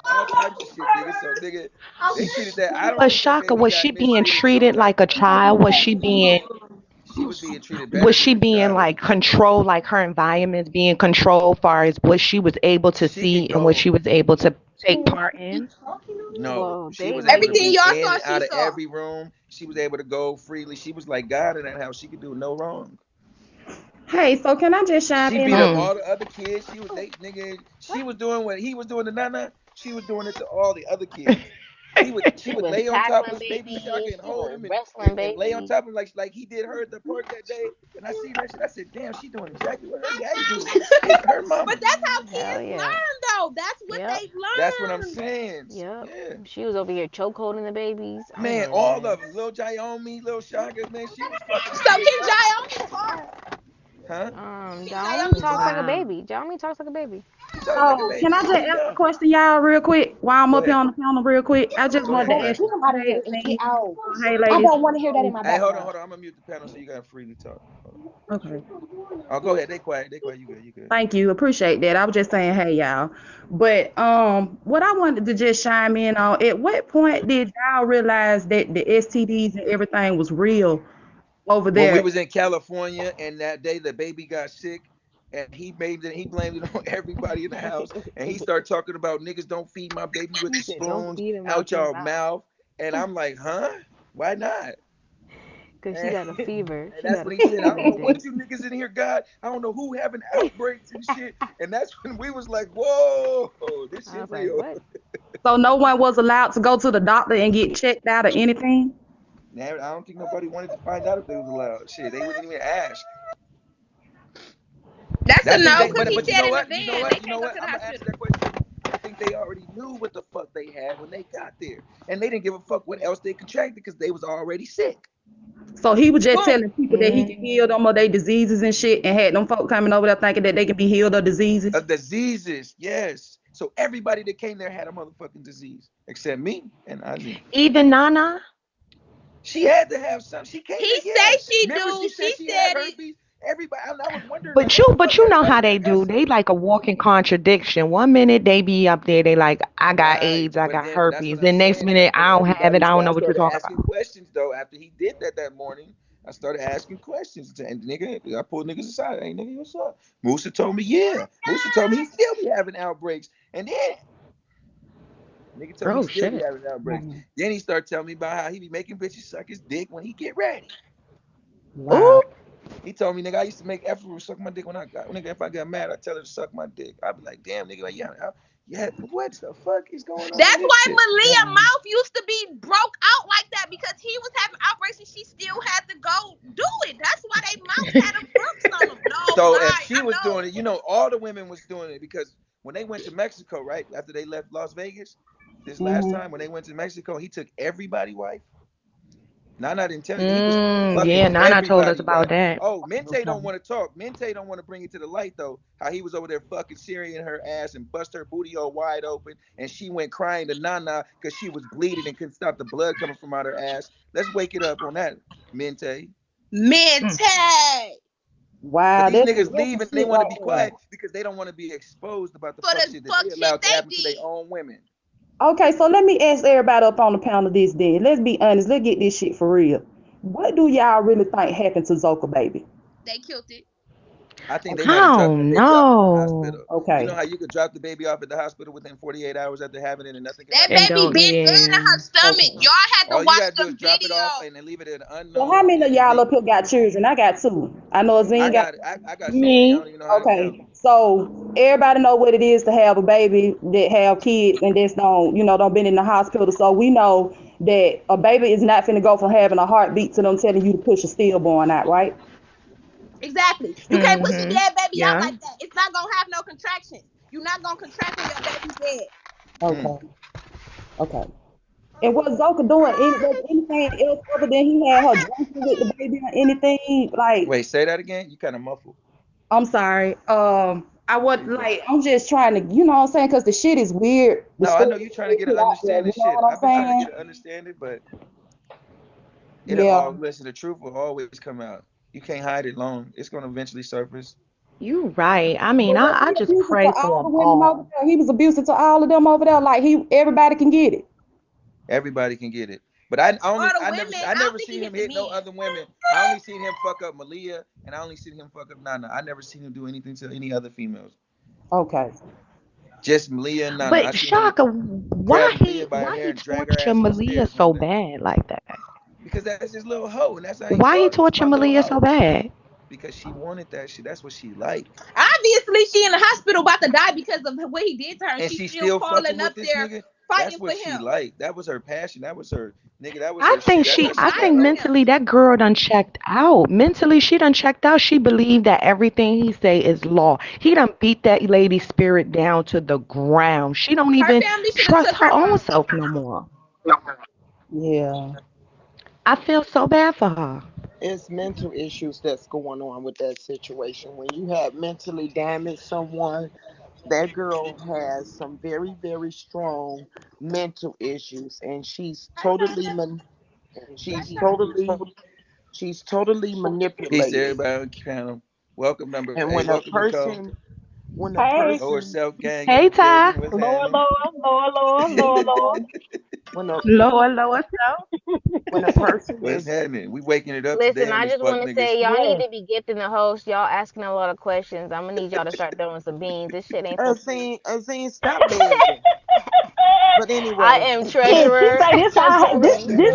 All types of shit, nigga. So, nigga, they treated that. I don't But think that Shaka, baby was got she being mistreated so treated much. like a child? She was being treated Was better than she a being child. like controlled, like her environment being controlled, far as what she was able to She could see and what go. she was able to take part in? No, Well, she was able to baby. Everything be y'all in saw, and she out of saw. every room. She was able to go freely. She was like God in that house. She could do no wrong. Hey, so can I just chime She in beat on? up Mm. all the other kids. She was they nigga. She was doing what he was doing to Nana. She was doing it to all the other kids. She She would was lay on top tackling of baby Shaka babies. and She hold was him wrestling and lay on babies. top of him like he did her at the park that day. And I seen that shit. I said, damn, she doing exactly what her daddy do to her But mama. that's how Hell kids yeah. learn, though. That's what Yep. they That's what I'm learn. saying. Yep. Yeah. She was over here choke holding the babies. Oh Man, my all of god. them. Lil Jyomi, Lil Shaka, man, she was fucking the So kids can up. Jyomi talk? Huh? Can Xiaomi Jyomi talks like a talk? Wow. baby. Xiaomi talks like a baby. She talks like a So can baby. I She just too ask a young. question, y'all, real quick, while I'm Go up here ahead. on the panel, real quick? I just Go wanted ahead, to Crash. ask Get him out of here hey, and get ladies. out. Hey, I ladies. don't want to hear that in my Hey, hold on, background. hold on. I'm gonna mute the panel so you got freely talk. Hold on. Okay. Oh, go ahead. They quiet. They quiet. You good. You good. Thank you. Appreciate that. I was just saying, hey, y'all. But what I wanted to just chime in on, at what point did y'all realize that the STDs and everything was real over When we there? was in California and that day the baby got sick and he blamed it on everybody in the house and he started talking about niggas don't feed my baby with He the said, "Don't spoons feed him out out your y'all mouth, mouth. And I'm like, huh? Why not? cause she And, got a fever. and She that's got a when he said, I fever don't know that day." what you niggas in here got. I don't know who having outbreaks and shit. And that's when we was like, whoa, this I shit was like, real. "What?" So no one was allowed to go to the doctor and get checked out or anything? Now, I don't think nobody wanted to find out if they was allowed. Shit, they wouldn't even ask. That's I a think no, they, because he but you said know in the what? You know van they what? You know can't go what? to the I'm gonna answer hospital. that question. I think they already knew what the fuck they had when they got there, and they didn't give a fuck what else they contracted because they was already sick. So he was just Boom. telling people that he could heal Mm. them of their diseases and shit, and had them folk coming over there thinking that they could be healed of diseases. Of diseases, yes. So everybody that came there had a motherfucking disease except me and Azim. Even Nana? She had to have some. She came He there, say yeah. she Remember, do. she She said she had said it. herpes. Everybody, I was wondering, like, But what you the but fuck? you know how Everybody they got that do. They shit. like a walking contradiction. One minute they be up there, they like, I got Right, AIDS, I but got then that's herpes. what I'm The next saying. And minute, and I don't have it, I don't I know what you're started talking asking about. questions though. After he did that morning, I started asking questions. And nigga, I pulled niggas aside. Hey, nigga, what's up? Musa told me, yeah. Musa told me he still be having outbreaks. And then nigga told me he Oh still be shit. having outbreaks. Then he started telling me about how he be making bitches suck his dick when he get ready. Wow. He told me, nigga, I used to make effort to suck my dick when nigga, if I got mad, I tell her to suck my dick. I'd be like, damn, nigga, like, yeah, what the fuck is going on That's with this why shit? Malia mouth used to be broke out like that because he was having outbreaks and she still had to go do it. That's why they mouth had a bumps on them. No So if lie, she I was know. doing it, all the women was doing it because when they went to Mexico, right after they left Las Vegas, this last Mhm. time when they went to Mexico, he took everybody wife. Nana didn't tell you. He was fucking Yeah, Nana told us everybody, about wife. that. Oh, Mente Okay. don't want to talk. Mente don't want to bring it to the light though. How he was over there fucking Syrian her ass and bust her booty all wide open, and she went crying to Nana because she was bleeding and couldn't stop the blood coming from out her ass. Let's wake it up on that, Mente. Mm. Mente But Wow, these that's niggas some leave and they shit want to right be there. quiet because they don't want to be exposed about the for fuck the shit that fuck they shit allowed to they happen to their did. own women. Okay, so let me ask everybody up on the panel this then. Let's be honest. Let's get this shit for real. What do y'all really think happened to Zoka baby? They killed it. I think they I might have dropped the don't baby off at the know. hospital. You know Okay. how you could drop the baby off at the hospital within 48 hours after having it and nothing can That happen And to it? baby don't, been in yeah. her stomach. Okay. Y'all had to All you watch gotta do the is drop it off video. and then leave it at an So how unknown many of and y'all leave. up here got children? I got two. I know Zine got. I got so many I Me. don't even know how to count. Okay, so everybody know what it is to have a baby that have kids and that's don't been in the hospital. So we know that a baby is not finna go from having a heartbeat to them telling you to push a stillborn out, right? Exactly. You can't push a Mm-hmm. dead baby out Yeah. like that. It's not gonna have no contractions. You're not gonna contract when your baby dead. Mm. Okay, okay. And was Zoka doing anything else other than he had her drinking with the baby or anything? Like, Wait, say that again. You kind of muffled. I'm sorry. I There would you go. like. I'm just trying to, what I'm saying, because the shit is weird. The No, I story know you trying to they get an put out there. understanding You know shit. what I'm I've been trying to saying? get an understanding, but it'll Yeah. all listen. The truth will always come out. You can't hide it long. It's gonna eventually surface. You right. I But mean, was I he just abusive to pray all for the them women over all. there? He was abusive to all of them over there. Like everybody can get it. Everybody can get it. But All the women, I I don't never think he seen him hit the hit no men. other women. I only seen him fuck up Malia, and I only seen him fuck up Nana. I never seen him do anything to any other females. Okay. Just Malia and Nana. I But seen him Shaka, grab Malia by her why hair he and drag her torture ass Malia upstairs one so day. bad like that? Because that's his little hoe, and that's how he Why he fuck. That's torture my little Malia so hoe. bad? Because she wanted that shit. That's what she liked. Obviously, she in the hospital about to die because of what he did to her, and And she's she still still fucking calling with up this there nigga. That's fighting for what she him. liked. That was her passion. That was her nigga. That was her shit. That's how She she I got think fighting for over. him. mentally that girl done checked out. Mentally she done checked out. She believed that everything he say is law. He done beat that lady's spirit down to the ground. She don't Her even family should have trust took her her own phone. self no more. Yeah. I feel so bad for her. It's mental issues that's going on with that situation. When you have mentally damaged someone, that girl has some very, very strong mental issues, and she's totally, she's totally Peace to manipulated. everybody on the panel. Welcome number And hey, welcome Nicole. when a Hey. Lower person, Self Gang in Hey the Ty. building. What's Lower, happening? lower, lower, lower, lower, lower. when a Lower self. when a person What's is, happening? We waking it up Listen, today on I these just fuck want to niggas. say y'all need Yes. to be gifting the host. Y'all asking a lot of questions. I'm gonna need y'all to start throwing some beans. This shit ain't for free. stop begging. But I anyway, am Shit, she treasurer say this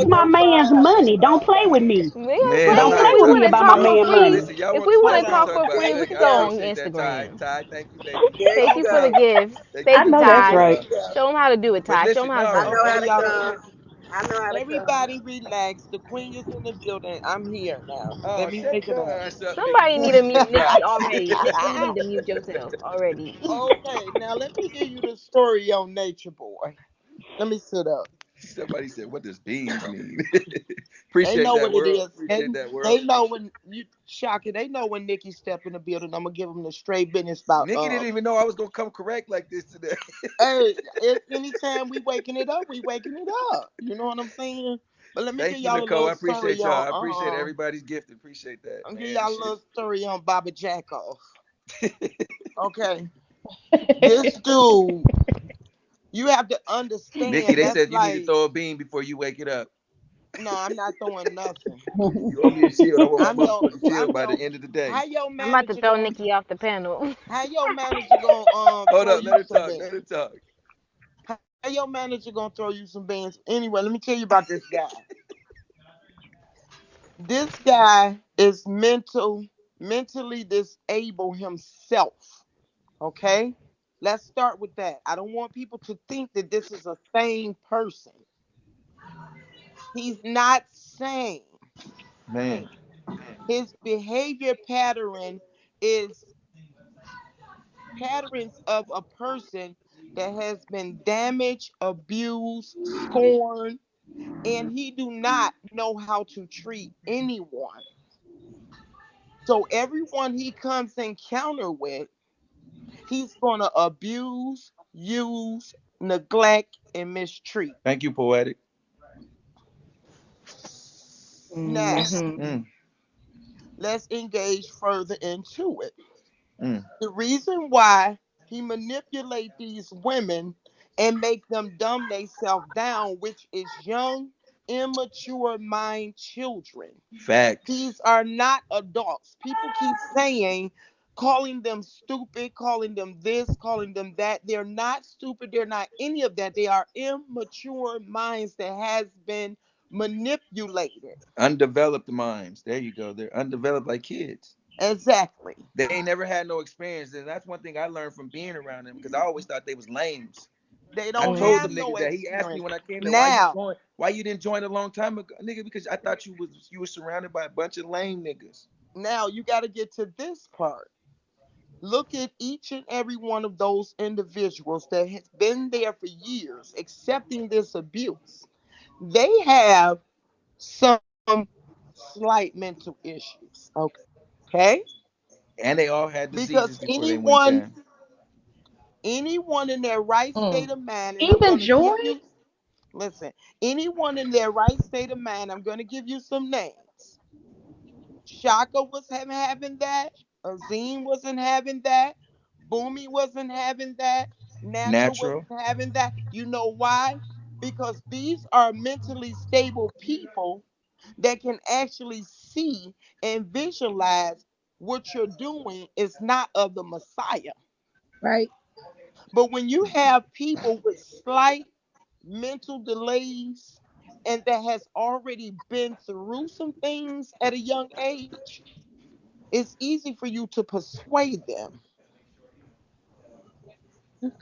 ain't my no man's fraud. money. Don't play with me. We don't Man, play. I'm Don't not If play we with talking. me want to about my talk Hold for on. man free, money. Listen, y'all if want we some want Hold to questions? talk Talk on. for about it. free, There we you Thank can I go go. on appreciate that, Ty. Instagram. Ty, thank you, baby. There Thank you you for the go. gifts. Thank Thank I you, know you. that's Ty. There right. you go. Show them how to do it, But Ty. Show them listen, how to no, do I it. know how Okay, to y'all. come. Everybody relax. The queen is in the building. I'm here now. oh, Let me shut make it your up. ass up, Nikki. Somebody Before need to you mute get Nikki dropped. already. Nikki, you need to mute yourself already. Okay, now let me give you the story on Nature Boy. Let me sit up. Somebody said, "What does beans mean?" They Appreciate know that, what it world. is. Appreciate that, world. They know when you Shaka. They know when Nikki step in the building. I'm gonna give them the straight business about Nikki didn't even know I was gonna come correct like this today. Hey, anytime we waking it up, we waking it up. You know what I'm saying? But let me give Thank you, y'all a Nicole. little I appreciate story y'all. I on appreciate everybody's gift. Appreciate that, I'll give man. y'all This a shit. little story on Baba Jackoff. Okay. This dude, you have to Nikki, understand they that's said you need to like, throw a bean before you wake it up. no, I'm not throwing nothing. You owe me a shield. I want my I'm your motherfucking shield I'm by the your end of the day. how your I'm about to manager throw going Nikki off the panel. how your manager gonna Hold throw up, let you her some talk. beans? Let her talk. How your manager gonna throw you some beans? Anyway, let me tell you about this guy. This guy is mentally disabled himself. Okay? Let's start with that. I don't want people to think that this is a sane person. He's not sane. Man. His behavior pattern is patterns of a person that has been damaged, abused, scorned, and he do not know how to treat anyone. So everyone he comes encounter with, he's gonna abuse, use, neglect, and mistreat. Thank you, poetic. Now, Mm-hmm. Mm, let's engage further into it. mm. The reason why he manipulate these women and make them dumb themselves down, which is young, immature mind children. Facts. These are not adults. People keep saying, calling them stupid, calling them this, calling them that. They're not stupid. They're not any of that. They are immature minds that has been manipulated. Undeveloped minds. There you go. They're undeveloped like kids. Exactly. They ain't never had no experience, and that's one thing I learned from being around them because I always thought they was lames. They I don't told have them Mm-hmm. no niggas that. He asked me experience. when I came there, Now, why you didn't join a long time ago, nigga? Because I thought you were surrounded by a bunch of lame niggas. now you got to get to this part. Look at each and every one of those individuals that has been there for years accepting this abuse. They have some slight mental issues. Okay? And they all had diseases Because before they went anyone down. anyone in their right Mm. state of mind, and I'm Even going to Joy? give you, listen, anyone in their right state of mind, I'm going to give you some names. Shaka was having that. Azim wasn't having that. Boomy wasn't having that. Natural Natural. wasn't having that. You know why? Because these are mentally stable people that can actually see and visualize what you're doing is not of the Messiah. Right. But when you have people with slight mental delays and that has already been through some things at a young age, it's easy for you to persuade them.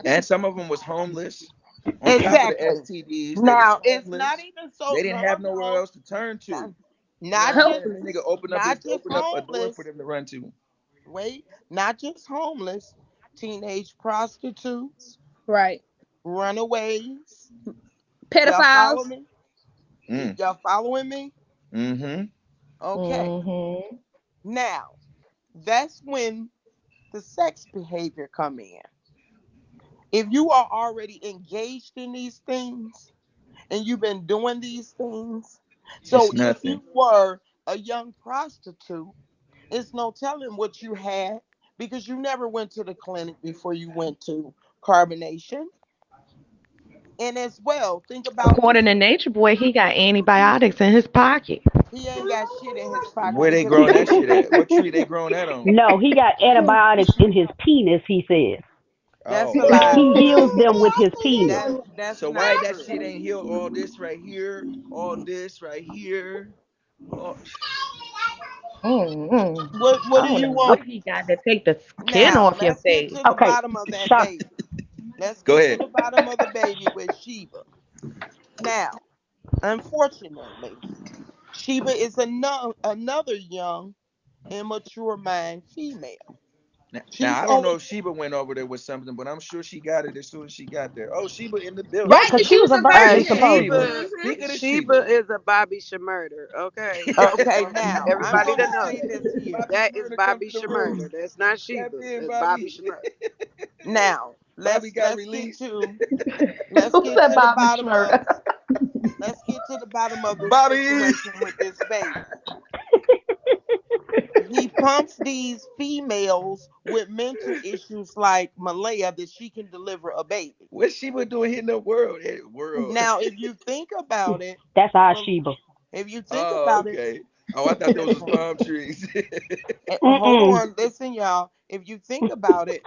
And Okay. some of them was homeless. On top of the Exactly. STDs, they was Now, it's not homeless. even They so, didn't hold have nowhere on. else to turn Not, to. You know what not I'm just saying? This nigga Hopeless. opened up a door for homeless. them to run to. Wait, not just homeless, teenage prostitutes, Right. runaways. Y'all follow Pedophiles. me? Mm. Y'all following me? Mm-hmm. Okay. Mm-hmm. Now, that's when the sex behavior come in. If you are already engaged in these things and you've been doing these things, It's so if nothing. you were a young prostitute, it's no telling what you had because you never went to the clinic before you went to carbonation. And as well, think about According this. to Nature Boy, he got antibiotics in his pocket. He ain't got shit in his pocket Where they because growing that shit at? What tree they growing that on? No, he got antibiotics in his penis, he says. that's Oh, a okay. lie. He heals them with his penis. That's So why not that true. shit ain't healed? All this right here, all this right here. Oh, Mm-hmm. What I do don't you know want? what he got to take the skin Now, off your let's get face. to the Okay, bottom of that shock. baby. Let's go get to ahead. the bottom of the baby with Sheba. Now, unfortunately, Sheba is another young, immature mind female. Now She's I don't know only if Sheba went over there with something, but I'm sure she got it as soon as she got there. Oh, Sheba in the Right, building. Right, because she she was was a a virgin, Speaking of virgin. Sheba, supposedly. speaking of Sheba Sheba, is a Bobby Shmurder. Okay, okay. Now, I'm everybody gonna to know say that. this here. Bobby That is Shmurda come Bobby to the room. Shmurder. That's not Tap Sheba. in, That's Bobby Bobby. Shmurder. Now, Bobby let's got let's get released. to let's Who get said to the Bobby bottom of Shmurda? let's get to the bottom of this Bobby. situation with this baby. He pumps these females with mental issues like Malia that she can deliver a baby. What's Sheba doing here in the world? Hey, world. Now, if you think about it, That's our Mal- Sheba. if you think Oh, about it, okay. Oh, I thought those was listen. palm trees. Hold Mm-mm. on, listen, y'all. If you think about it,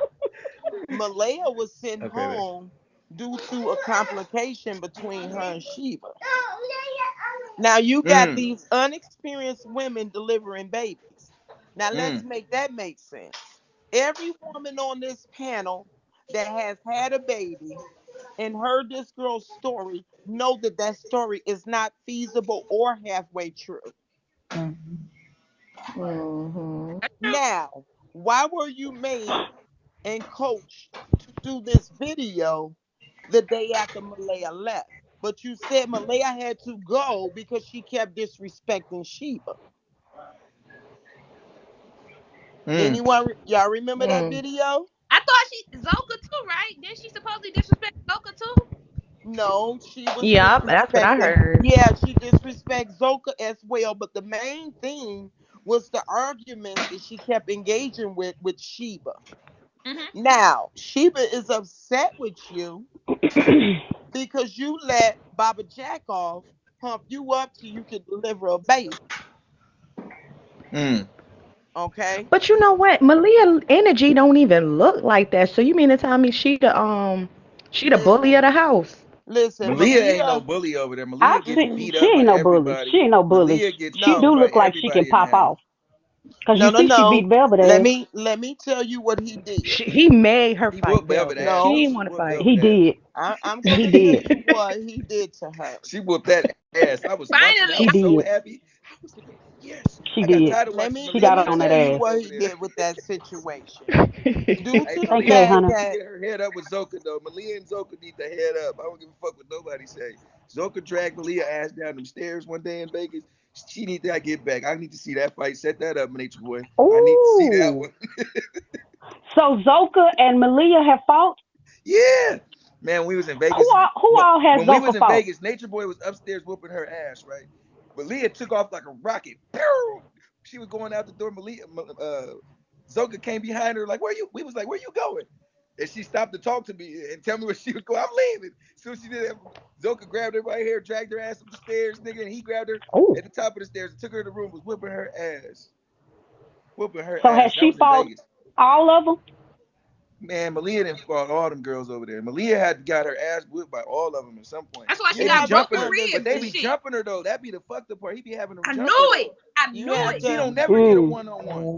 Malaya was sent Okay, man. home due to a complication between her and Sheba. Now you got Mm, these unexperienced women delivering babies. Now let's mm, make that make sense. Every woman on this panel that has had a baby and heard this girl's story know that that story is not feasible or halfway true. Mm-hmm. That's true. Now, why were you made and coached to do this video the day after Malaya left? But you said Malaya had to go because she kept disrespecting Sheba. mm, Anyone, y'all remember that Mm. video? I thought she Zoka too, right? Didn't she supposedly disrespect Zoka too? No, she was Yep, that's what I disrespecting. heard. Yeah, she disrespects Zoka as well. But the main thing was the arguments that she kept engaging with Sheba. Mhm. Now, Sheba is upset with you because you let Baba Jackoff pump you up so you could deliver a baby. mm. Okay. But you know what? Malia energy don't even look like that. So you mean to tell me she the bully of Listen, the house? listen, Malia ain't no Malia. bully over there. Malia I gets see. beat She up ain't by no bully. She everybody. ain't no bully. Malia gets She No, beat do by look like she can everybody in the pop house. off. Cause you no, no, see she beat no. Velvet Let ass. me let me tell you what he did. He made her He fight whooped Velvet Velvet. ass She though. No, didn't She want to whooped fight. He Velvet ass. did. I'm He gonna tell did. you what he did to her. She whooped that ass. I was watching. I She Finally. was so did. happy. I was like, yes. She I got did. tired of Let watching me She Malia let got me get on her that tell you ass whooped ass. what over he there. did with that situation. Due Hey, to the Thank you, Malia fact Hunter. needs to that get her head up with Zoka though. Malia and Zoka need to head up. I don't give a fuck what nobody say. Zoka dragged Malia ass down them stairs one day in Vegas. She need to get back. I need to see that fight. Set that up, NatureBoy. I need to see that Ooh. one. So Zoka and Malia have fought. Yeah. Man, we was in Vegas. Who all has When we was Zoka in fought? Vegas, Nature Boy was upstairs whooping her ass, right? Malia took off like a rocket. Pew! She was going out the door. Malia, Zoka came behind her, like, where you? We was like, where you going? And she stopped to talk to me and tell me where she was going. I'm leaving. So she did that. Zoka grabbed her by here, dragged her ass up the stairs, nigga, and he grabbed her Oh. at the top of the stairs and took her to the room, was whooping her ass. Whooping her So has ass. That she was in fought Vegas. all of them? Man, Malia didn't fought all them girls over there. Malia had got her ass whipped by all of them at some point. That's why she They be you got have to jumping broken her, but ribs they and be understand. shit. jumping her though. That be the fucked up part. He be having them I jump her knew it. though. I You knew have it. She to don't never get a Mm. one on one.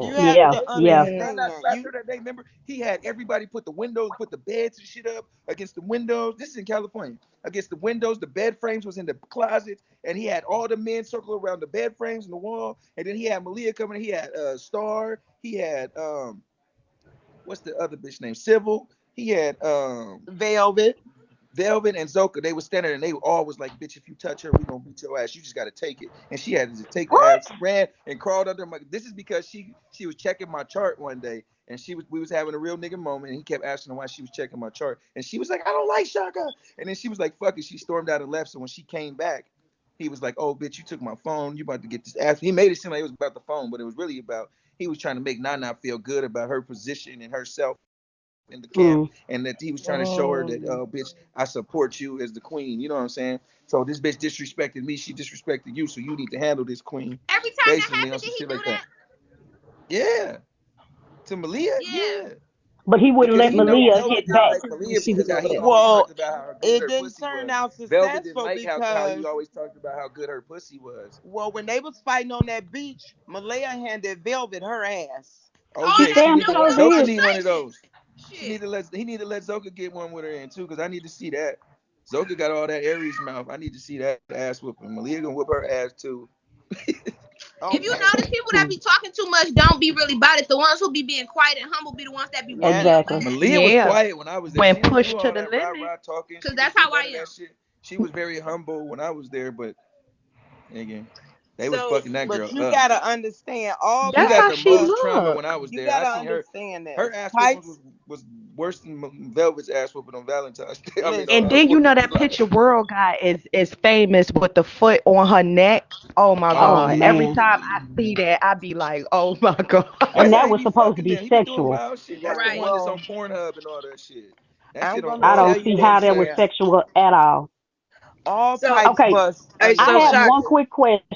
you have Yeah. to Yeah. When I not understand. slapped her that day, remember he had everybody put the windows, put the beds and shit up against the windows. This is in California. Against the windows, the bed frames was in the closets, and he had all the men circle around the bed frames and the wall. And then he had Malia coming. He had Star. He had what's the other bitch name? Civil. He had Velvet. Velvet and Zoka, they were standing and they all was like, bitch, if you touch her, we gonna beat your ass. You just gotta take it. And she had to take the ass. What? She ran and crawled under my this is because she was checking my chart one day and we was having a real nigga moment and he kept asking her why she was checking my chart. And she was like, I don't like Shaka. And then she was like, fuck it. She stormed out and left. So when she came back, he was like, oh bitch, you took my phone. You about to get this ass. He made it seem like it was about the phone, but it was really about he was trying to make Nana feel good about her position and herself in the camp, Mm. and that he was trying to show her that, Mm. oh, bitch, I support you as the queen. You know what I'm saying? So this bitch disrespected me. She disrespected you. So you need to handle this queen, Every time that basically on happened, some did he shit do like that. that? Yeah, to Malia, Yeah. yeah, But he wouldn't because let he know Malia Zoka hit didn't back like when Malia she was because how over he there. always Well, talked about how good it her didn't pussy turn was. out Velvet didn't successful like how he because always talked about how good her pussy was. when they was fighting on that beach, Malaya handed Velvet her ass. Oh Oh She yeah, yeah, she damn need to them sure let Zoka did. need one of demonstrations. those. She Shit. need to let he need to let Zoka get one with her in too, because I need to see that. Zoka got all that Aries mouth. I need to see that ass whooping. Malia gonna whoop her ass too. If you Okay. notice, people that be talking too much don't be really about it. The ones who be being quiet and humble be the ones that be whooping That your Exactly. ass. Malia was Yeah. quiet when I was there. When She didn't do pushed to all the that rah limit. rah talking. Cause She didn't that's do how none of I that am. shit. She was very humble when I was there, but again, they was So fucking that but girl you up. gotta understand all She That's got how types the she of most trauma when looked. I was you there. I gotta seen her. understand Her this. ass whoopings Types was worse than Velvet's ass whooping on Valentine's Day. I mean, And listen. on then you 4th know of that July. picture world guy is famous with the foot on her neck. Oh my Oh Oh god. yeah. Every man. time I see that, I be like, oh my That's And god. how that he was be supposed to fucking be them. He be doing sexual. wild shit. That's the Well, Right. one that's well, on Pornhub and all that shit. That I'm shit on gonna I all tell don't you see streaming how this that was sites. here. sexual at all. All so types Okay, must hey, I so have understand. one Shaka. quick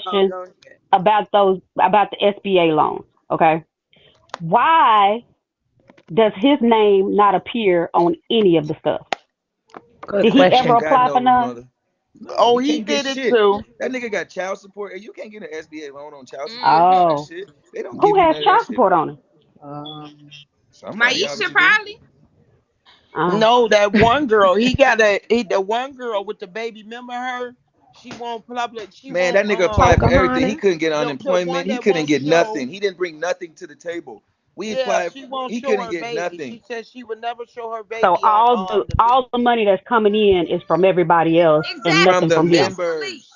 Oh, question go ahead. about the SBA loans. Okay, why does his name not appear on any of the stuff? Good Did he Man, ever question. God apply for knows, none? mother. No, Oh, he he can't get did it shit. too. That nigga got child support, and you can't get an SBA loan on child support. Mm-hmm. None of that Oh, shit. They don't who give you has none of that child shit. support on it? Somebody Maisha obviously do. probably. No, that one girl. The one girl with the baby. Remember her? She won't public. She Man, won't that nigga applied for everything. He Pocahontas. couldn't get the one unemployment. He that couldn't won't get show. nothing. He didn't bring nothing to the table. We Yeah, applied. she won't He show couldn't her get baby. nothing. She said she would never show her So baby on the video. all the money that's coming in is from everybody else and From nothing the Exactly. from him. Peacefully. members.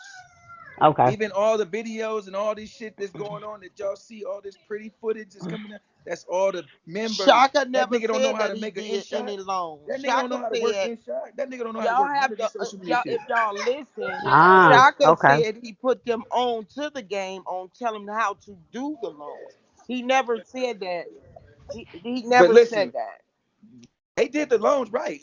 Okay. Even all the videos and all this shit that's going on that y'all see, all this pretty footage that's coming out, that's all the members. Shaka That never nigga don't know said how that to he make an did InShot. any loans. That nigga don't know Shaka how to work said InShot. That nigga don't know how to y'all work none have of to these social media y'all shit. if y'all listen. Ah, Shaka okay. said he put them on to the game on telling them how to do the loans. He never said that. He But never said listen, that. they did the loans right.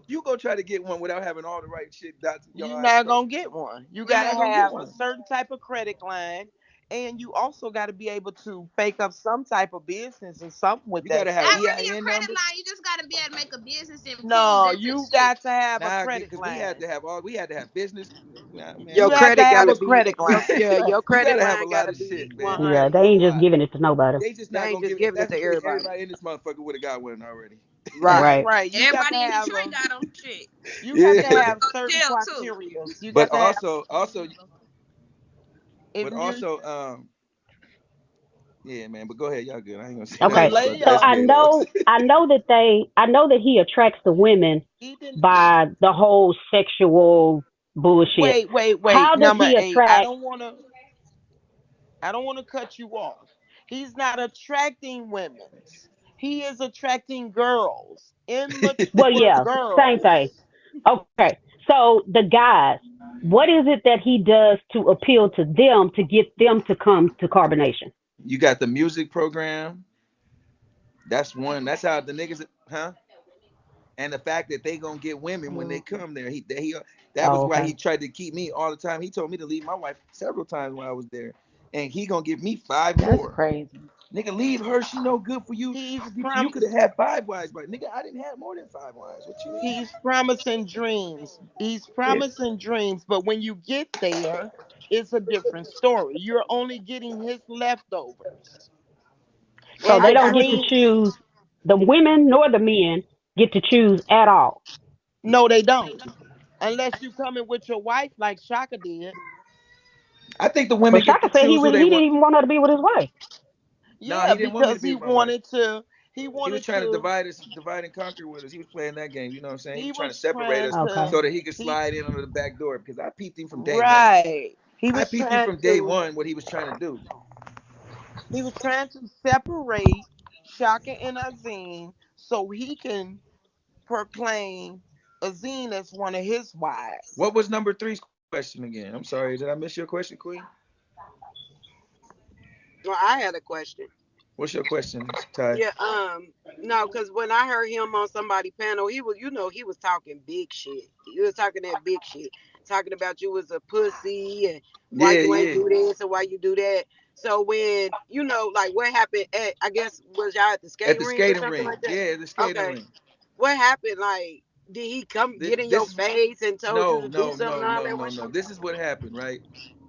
You go try to get one without having all the right shit dots in your You're eyes not crossed. gonna get one. You You're not gotta gonna get have a one. certain type of credit line, and you also got to be able to fake up some type of business or something with You that gotta have Not stuff. really a EIN credit numbers. line. You just gotta be able to make a business and prove No, that your you shit. got to have a Nah, credit because line. we had to have business. Nah, man, Your You look. have to credit have gotta a be credit your line. yeah, your You credit gotta have a line lot gotta of be shit, man. I Yeah, ain't they 100. gonna ain't just lie. giving it to nobody. They just They not ain't gonna just give it. If giving it that's to the case, everybody. everybody in this motherfucker would have got one already. Right. Right, Right. right. Everybody in Detroit got them. Shit. You got Yeah. to About to have go to certain jail too. criteria. You But got to have also, if but you also, yeah, man. But go ahead, y'all good. I ain't gonna say nothing Okay. else about the So Malaya, SBA loans. I know that he attracts the women he didn't. by the whole sexual bullshit. Wait. How does Number he eight. I attract? don't want to. I don't want to cut you off. He's not attracting women's. He is attracting girls, Well, immature yeah, same girls. thing. Okay. So the guys, what is it that he does to appeal to them to get them to come to carbonation? You got the music program. That's one. That's how the niggas, huh? And the fact that they gonna get women when they Mhm. come there. That Oh, was why okay. he tried to keep me all the time. He told me to leave my wife several times while I was there, and he gonna give me five That's more. crazy. Nigga, leave her. She no good for you. He's You prom- could have had five wives, but nigga, I didn't have more than five wives. What you mean? he's promising dreams. He's Yeah. promising dreams, but when you get there, it's a different story. You're only getting his leftovers. So And they the don't get to dream, choose. The women nor the men get to choose at all. no, they don't. Unless you come in with your wife like Shaka did. I think the But women get Shaka to said choose who they he didn't want. even want her to be with his wife. Nah, Yeah, he didn't want me to because be with my wife. he He was wanted trying to to divide and conquer with us. He was playing that game. You know what I'm saying? He he was trying to was separate trying us Okay. to so that he could he slide in under the back door. Because I peeped him from day one. right. I peeped him from day one what he was trying to do. He was trying to separate Shaka and Azine so he can proclaim Azine as one of his wives. What was number three's question again? I'm sorry, did I miss your question, Queen? Well, I had a question. What's your question, Ty? Yeah, no, because when I heard him on somebody panel, he was, he was talking big shit. He was talking that big shit, talking about you was a pussy and why Yeah, you ain't yeah. do this and why you do that. So when like what happened at, I guess was y'all at the At skating the rink or skating something ring. like that? Yeah, at the skating Okay, ring. what happened? Like, did he come This, get in this your is face and told you no, to do no, something no, and all no, that no, one no. time? This is what happened, right?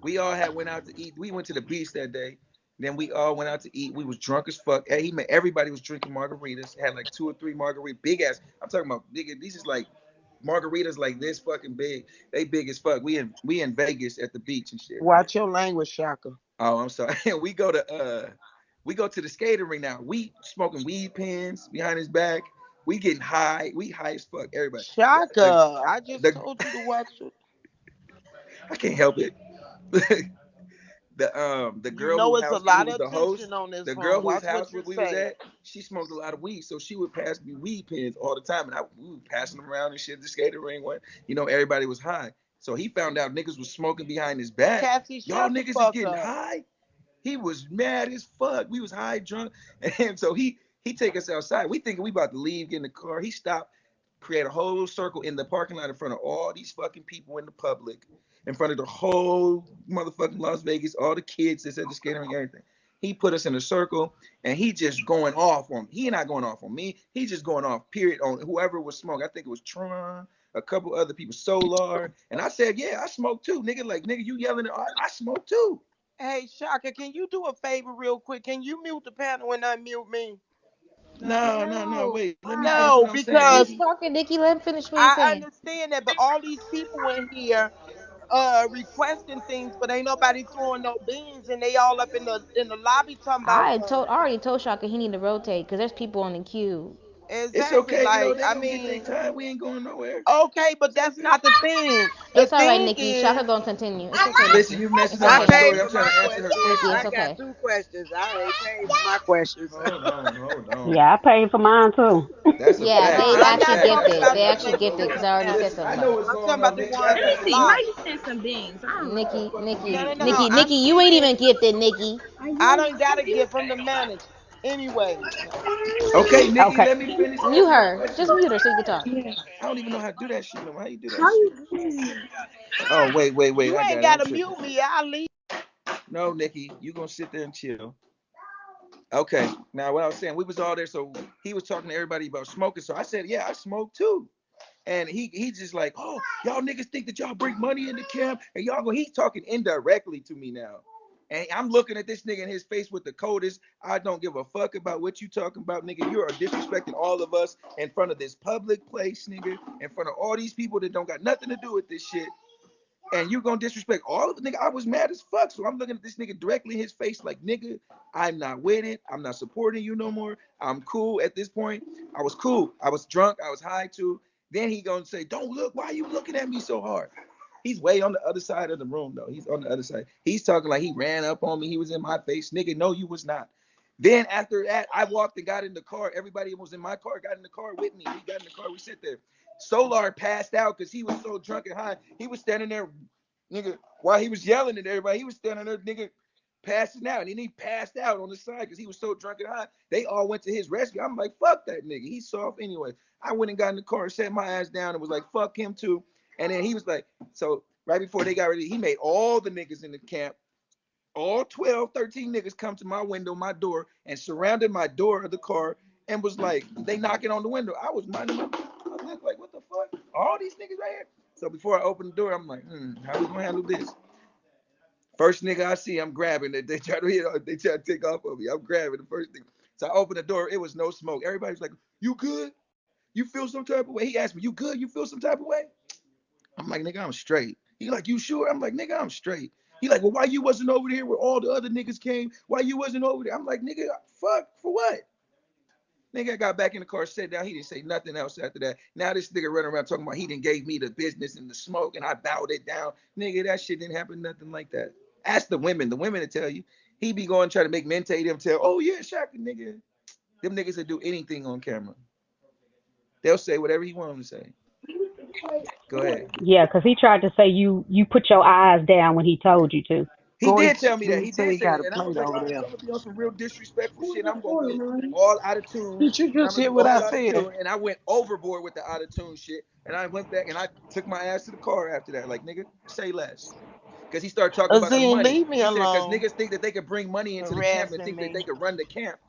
We all had went out to eat. We went to the beach that day. Then we all went out to eat. We was drunk as fuck. Everybody was drinking margaritas. Had like two or three margaritas, big ass. I'm talking about big. These is like margaritas like this fucking big. They big as fuck. We in Vegas at the beach and shit. Watch your language, Shaka. Oh, I'm sorry. We go to the skating ring now. We smoking weed pens behind his back. We getting high. We high as fuck. Everybody. The Shaka, I just the told you to watch it. I can't help it. The You girl know who it's a house who lot was of the host, attention on this the girl phone. whose Watch what house you we was say. at, she smoked a lot of weed, so she would pass me weed pens all the time, and we would passing them around and shit. The skating ring one, everybody was high. So he found out niggas was smoking behind his back. Cassie, Y'all shut the niggas is fuck getting up. high. He was mad as fuck. We was high drunk, and so he take us outside. We thinking we about to leave, get in the car. He stopped, create a whole circle in the parking lot in front of all these fucking people in the public, in front of the whole motherfucking Las Vegas, all the kids that's at the skating rink, everything. He put us in a circle, and he just He not going off on me. He just going off. Period on whoever was smoking. I think it was Tron a couple other people, Solar, and I said, yeah, I smoke too, nigga. Like, nigga, you yelling at I smoke too. Hey, Shaka, can you do a favor real quick? Can you mute the panel and unmute me? No, wait. Let me finish No, what I'm saying, because He's Nikki. talking, Nikki. Let him finish what he's I saying. understand that, but all these people in here requesting things, but ain't nobody throwing no beans, and they all up in the lobby talking about I already told Shaka he need to rotate because there's people on the queue. It's exactly. okay, Like, they I gonna get their mean, time. We ain't going nowhere. okay, but that's not the thing. The It's all right, thing Nikki. Shaka is, gonna continue. It's okay, Listen, Nikki. you It's messing up I my okay. paid story. I'm for trying my to answer her questions. Nikki, question. it's I got okay. 2 questions. I already paid for my questions. Hold on. Yeah, I paid for mine too. That's a Yeah, No, fact. they I'm That's a actually not fact. talking gifted. about They the actually ladies gifted in because the I already said panel. Listen, something I about know it. what's I'm talking going about on, the Nikki. I ones got in Let's the some. see. Might lobby. sent some beans. I don't know. Nikki, No. Nikki, I'm you ain't saying even gifted, Nikki. I don't got a gift from the manager. Anyway, Okay, Nikki, Okay. let me finish Mute answering your her. Just question. mute her so you can talk. I don't even know how to do that shit no more. How you do How that shit? you? Oh, wait. you I ain't got it. got I'm to tripping. mute me. I'll leave. No, Nikki, you gonna sit there and chill. Okay. Now, what I was saying, we was all there, so he was talking to everybody about smoking. So I said, yeah, I smoke too. And he just like, oh, y'all niggas think that y'all bring money in the camp, and y'all go. He's talking indirectly to me now, and I'm looking at this nigga in his face with the coldest. I don't give a fuck about what you talking about, nigga. You are disrespecting all of us in front of this public place, nigga, in front of all these people that don't got nothing to do with this shit. And you gonna disrespect all of it, nigga. I was mad as fuck. So I'm looking at this nigga directly in his face, like, nigga, I'm not with it. I'm not supporting you no more. I'm cool at this point. I was cool. I was drunk. I was high too. Then he gonna say, don't look. Why are you looking at me so hard? He's way on the other side of the room, though. He's on the other side. He's talking like he ran up on me. He was in my face. Nigga, no, you was not. Then after that, I walked and got in the car. Everybody was in my car, got in the car with me. We got in the car. We sit there. Solar passed out because he was so drunk and high. He was standing there, nigga, while he was yelling at everybody. He was standing there, nigga, passing out. And he passed out on the side because he was so drunk and high. They all went to his rescue. I'm like, fuck that nigga. He's soft anyway. I went and got in the car, sat my ass down, and was like, fuck him too. And then he was like, so right before they got ready, he made all the niggas in the camp, all 12, 13 niggas come to my window, my door, and surrounded my door of the car and was like, they knocking on the window. I was minding my business. I was like, what the fuck? All these niggas right here. So before I open the door, I'm like, how we gonna handle this? First nigga I see, I'm grabbing it. They try to take off of me. I'm grabbing the first thing. So I opened the door. It was no smoke. Everybody's like, you good? You feel some type of way? He asked me, you good? You feel some type of way? I'm like, nigga, I'm straight. He like, you sure? I'm like, nigga, I'm straight. He like, well, why you wasn't over there where all the other niggas came? Why you wasn't over there? I'm like, nigga, fuck, for what? Nigga, I got back in the car, sat down. He didn't say nothing else after that. Now this nigga running around talking about he didn't gave me the business and the smoke and I bowed it down. Nigga, that shit didn't happen, nothing like that. Ask the women. The women to tell you. He be going try to make men tell them, oh yeah, Shaka, nigga. Them niggas will do anything on camera. They'll say whatever he want them to say. Go ahead. Yeah, 'cause he tried to say you put your eyes down when he told you to. He Go did ahead. tell me that. He He say did he say got that. a And I was plate like, over all right, there. so I'm gonna be on some real disrespectful shit. I'm gonna get all out of tune. Did you And just I'm gonna hear do what I all out of said? tune. And I went overboard with the out of tune shit. And I went back and I took my ass to the car after that. Like, nigga, say less. Because he started talking about the Azine, money. leave me He said, because alone. niggas think that they could bring money into the camp and Harassing think that they me. could run the camp.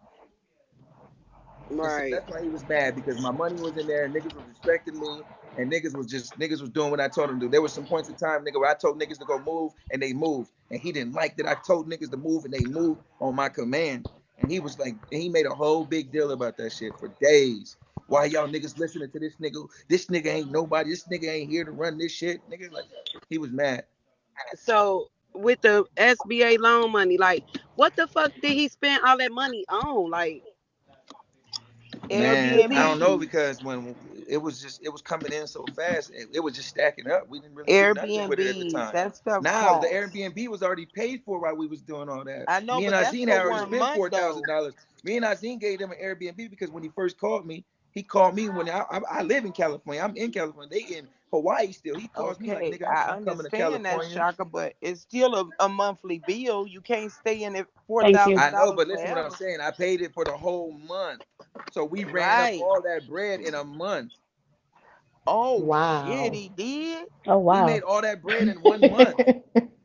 And so Right. that's why he was mad because my money was in there and niggas was respecting me and niggas was doing what I told them to do. There was some points in time, nigga, where I told niggas to go move and they moved. And he didn't like that I told niggas to move and they moved on my command. And he was like, he made a whole big deal about that shit for days. Why y'all niggas listening to this nigga? This nigga ain't nobody. This nigga ain't here to run this shit. Nigga, like, he was mad. So with the SBA loan money, like what the fuck did he spend all that money on? Like, Man, cause I don't he know Airbnb. because when it was coming in so fast, it was just stacking up. We didn't really do nothing with it at the Airbnbs. time. That stuff Now the costs. Airbnb was already paid for while we was doing all that. I know, Me and but that's Azine for had already one spent month though. $4,000. Me and Azine gave them an Airbnb because when he first called me, he called me when I live in California. I'm in California. They in Hawaii still. He calls me like, Okay, nigga, I I'm coming to understand that, California. Shaka, but it's still a monthly bill. You can't stay in it four Thank you. thousand I know, dollars but listen what I'm forever. saying. I paid it for the whole month. So we ran up Right. all that bread in a month. Oh shit, Wow. he did. Oh We wow. made all that bread in 1 month.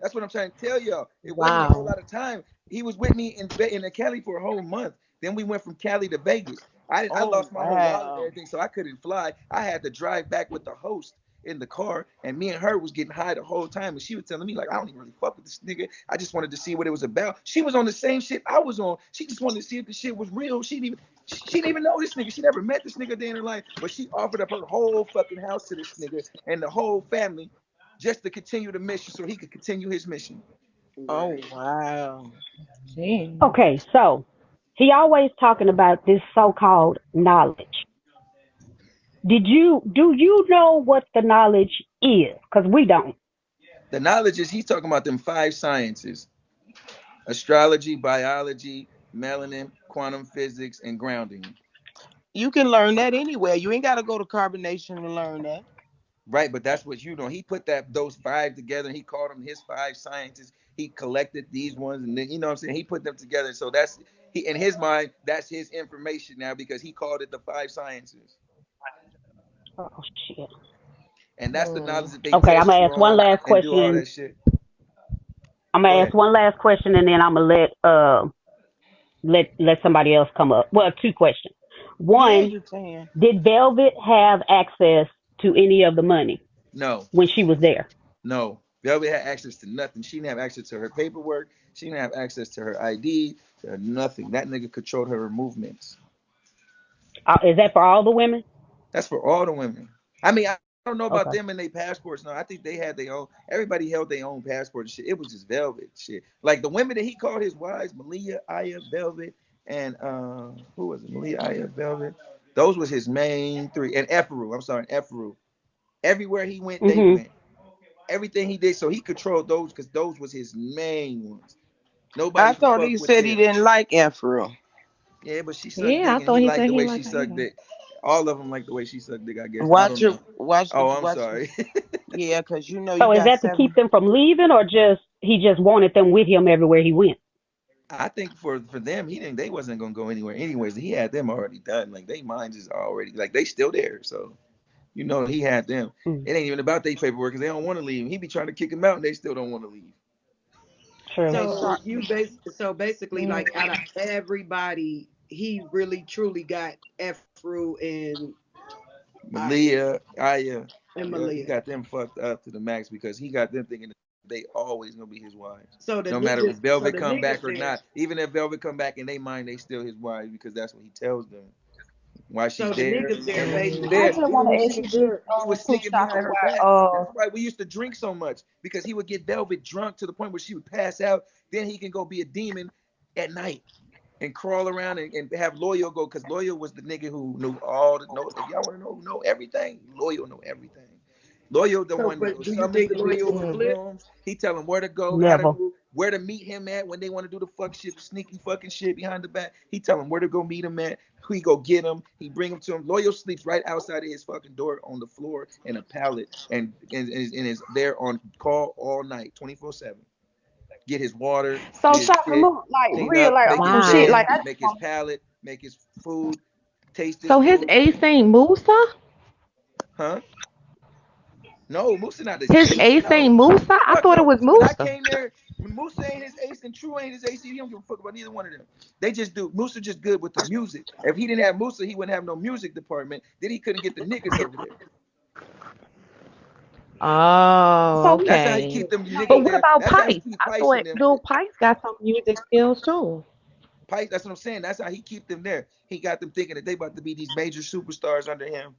That's what I'm trying to tell y'all. It wasn't a whole Wow. lot of time. He was with me in Cali for a whole month. Then we went from Cali to Vegas. I Oh lost my whole wallet and wow. everything, so I couldn't fly. I had to drive back with the host. in the car, and me and her was getting high the whole time, and she was telling me like, I don't even really fuck with this nigga. I just wanted to see what it was about. She was on the same shit I was on. She just wanted to see if the shit was real. She didn't even know this nigga. She never met this nigga day in her life, but she offered up her whole fucking house to this nigga and the whole family just to continue the mission so he could continue his mission. Oh Right. wow. Damn. Okay, so he always talking about this so-called knowledge. Do you know what the knowledge is? Because we don't. The knowledge is he's talking about them five sciences: astrology, biology, melanin, quantum physics, and grounding. You can learn that anywhere. You ain't gotta go to carbonation to learn that. Right, but that's what you know. He put those five together and he called them his five sciences. He collected these ones and then you know what I'm saying? He put them together. So that's he in his mind, that's his information now because he called it the five sciences. Oh shit. And that's the knowledge that they Okay, I'm test gonna you ask one on last and do all question. that shit. I'm Go gonna ask ahead. one last question, and then I'm gonna let somebody else come up. Well, two questions. Yeah, One, you can. did Velvet have access to any of the money No, when she was there? no. Velvet had access to nothing. She didn't have access to her paperwork. She didn't have access to her ID, to nothing. That nigga controlled her movements. Is that for all the women? That's for all the women. I mean, I don't know about Okay. them and their passports. No, I think they had their own. Everybody held their own passport and shit. It was just Velvet shit. Like the women that he called his wives, Malia, Iyah, Velvet, and who was it? Malia, Iyah, Velvet. Those was his main three. And Ephru. I'm sorry, Ephru. Everywhere he went, they Mhm. went. Everything he did, so he controlled those because those was his main ones. I Nobody could thought fuck he with said he them. didn't like Afro. Yeah, but she sucked Yeah, dick I and thought he he liked said the he way like she her sucked either. dick. All of them like the way she sucked dick, I guess. I Watch don't your know. watch the Oh, I'm watch the sorry. yeah, cause you know you So is got that to keep seven. them from leaving, or just he just wanted them with him everywhere he went? I think for them, he didn't. They wasn't gonna go anywhere anyways. He had them already done. Like they minds is already like they still there. So you know he had them. Mm, It ain't even about their paperwork because they don't want to leave. He be trying to kick them out and they still don't want to leave. true. They So start. so basically, Mm. like out of everybody, he really truly got Afro and Aya Malia, Aya, and yeah, he Malia. got them fucked up to the max because he got them thinking that they always gonna be his wives. So the No matter if niggas, so Velvet the come niggas back or said, not, even if Velvet come back in they mind, they still his wives because that's what he tells them. While so she's the there, niggas there and when he was I there, basically, just even want when to she ask you was this, there, he was too, sneaking Shaka, behind her back. why, That's why we used to drink so much because he would get Velvet drunk to the point where she would pass out. Then he can go be a demon at night and crawl around and have Loyal go because Loyal was the nigga who knew all the know. If y'all want to know everything, Loyal know everything. Loyal the so one that but will do you summons think the Loyal bitches in would the mm, flip? rooms. He tell them where to go, how to Never. move, where to meet him at when they want to do the fuck shit, the sneaky fucking shit behind the back. He tell them where to go meet him at. He go get him. He bring him to him. Loyal sleeps right outside of his fucking door on the floor in a pallet and is there on call all night, 24/7. Get his water, so get his Shaka, shit, look, like clean real, up, like make on his some shit, bed, like Wow. I just make his want. palate, make his food, taste his So his food. ace ain't Musa? Huh? No, Musa not his His ace. ace No. ain't Musa? I Fuck thought it no. was When I Musa. came there, when Musa ain't his ace and True ain't his ace, he don't give a fuck about neither one of them. They just do. Musa just good with the music. If he didn't have Musa, he wouldn't have no music department. Then he couldn't get the niggas over there. Oh, So That's how he okay. keep them But niggas what there. about That's how he Pice? keep I Pice thought in them. Lil Pice got some music skills too. Pice, that's what I'm saying. That's how he keep them there. He got them thinking that they about to be these major superstars under him.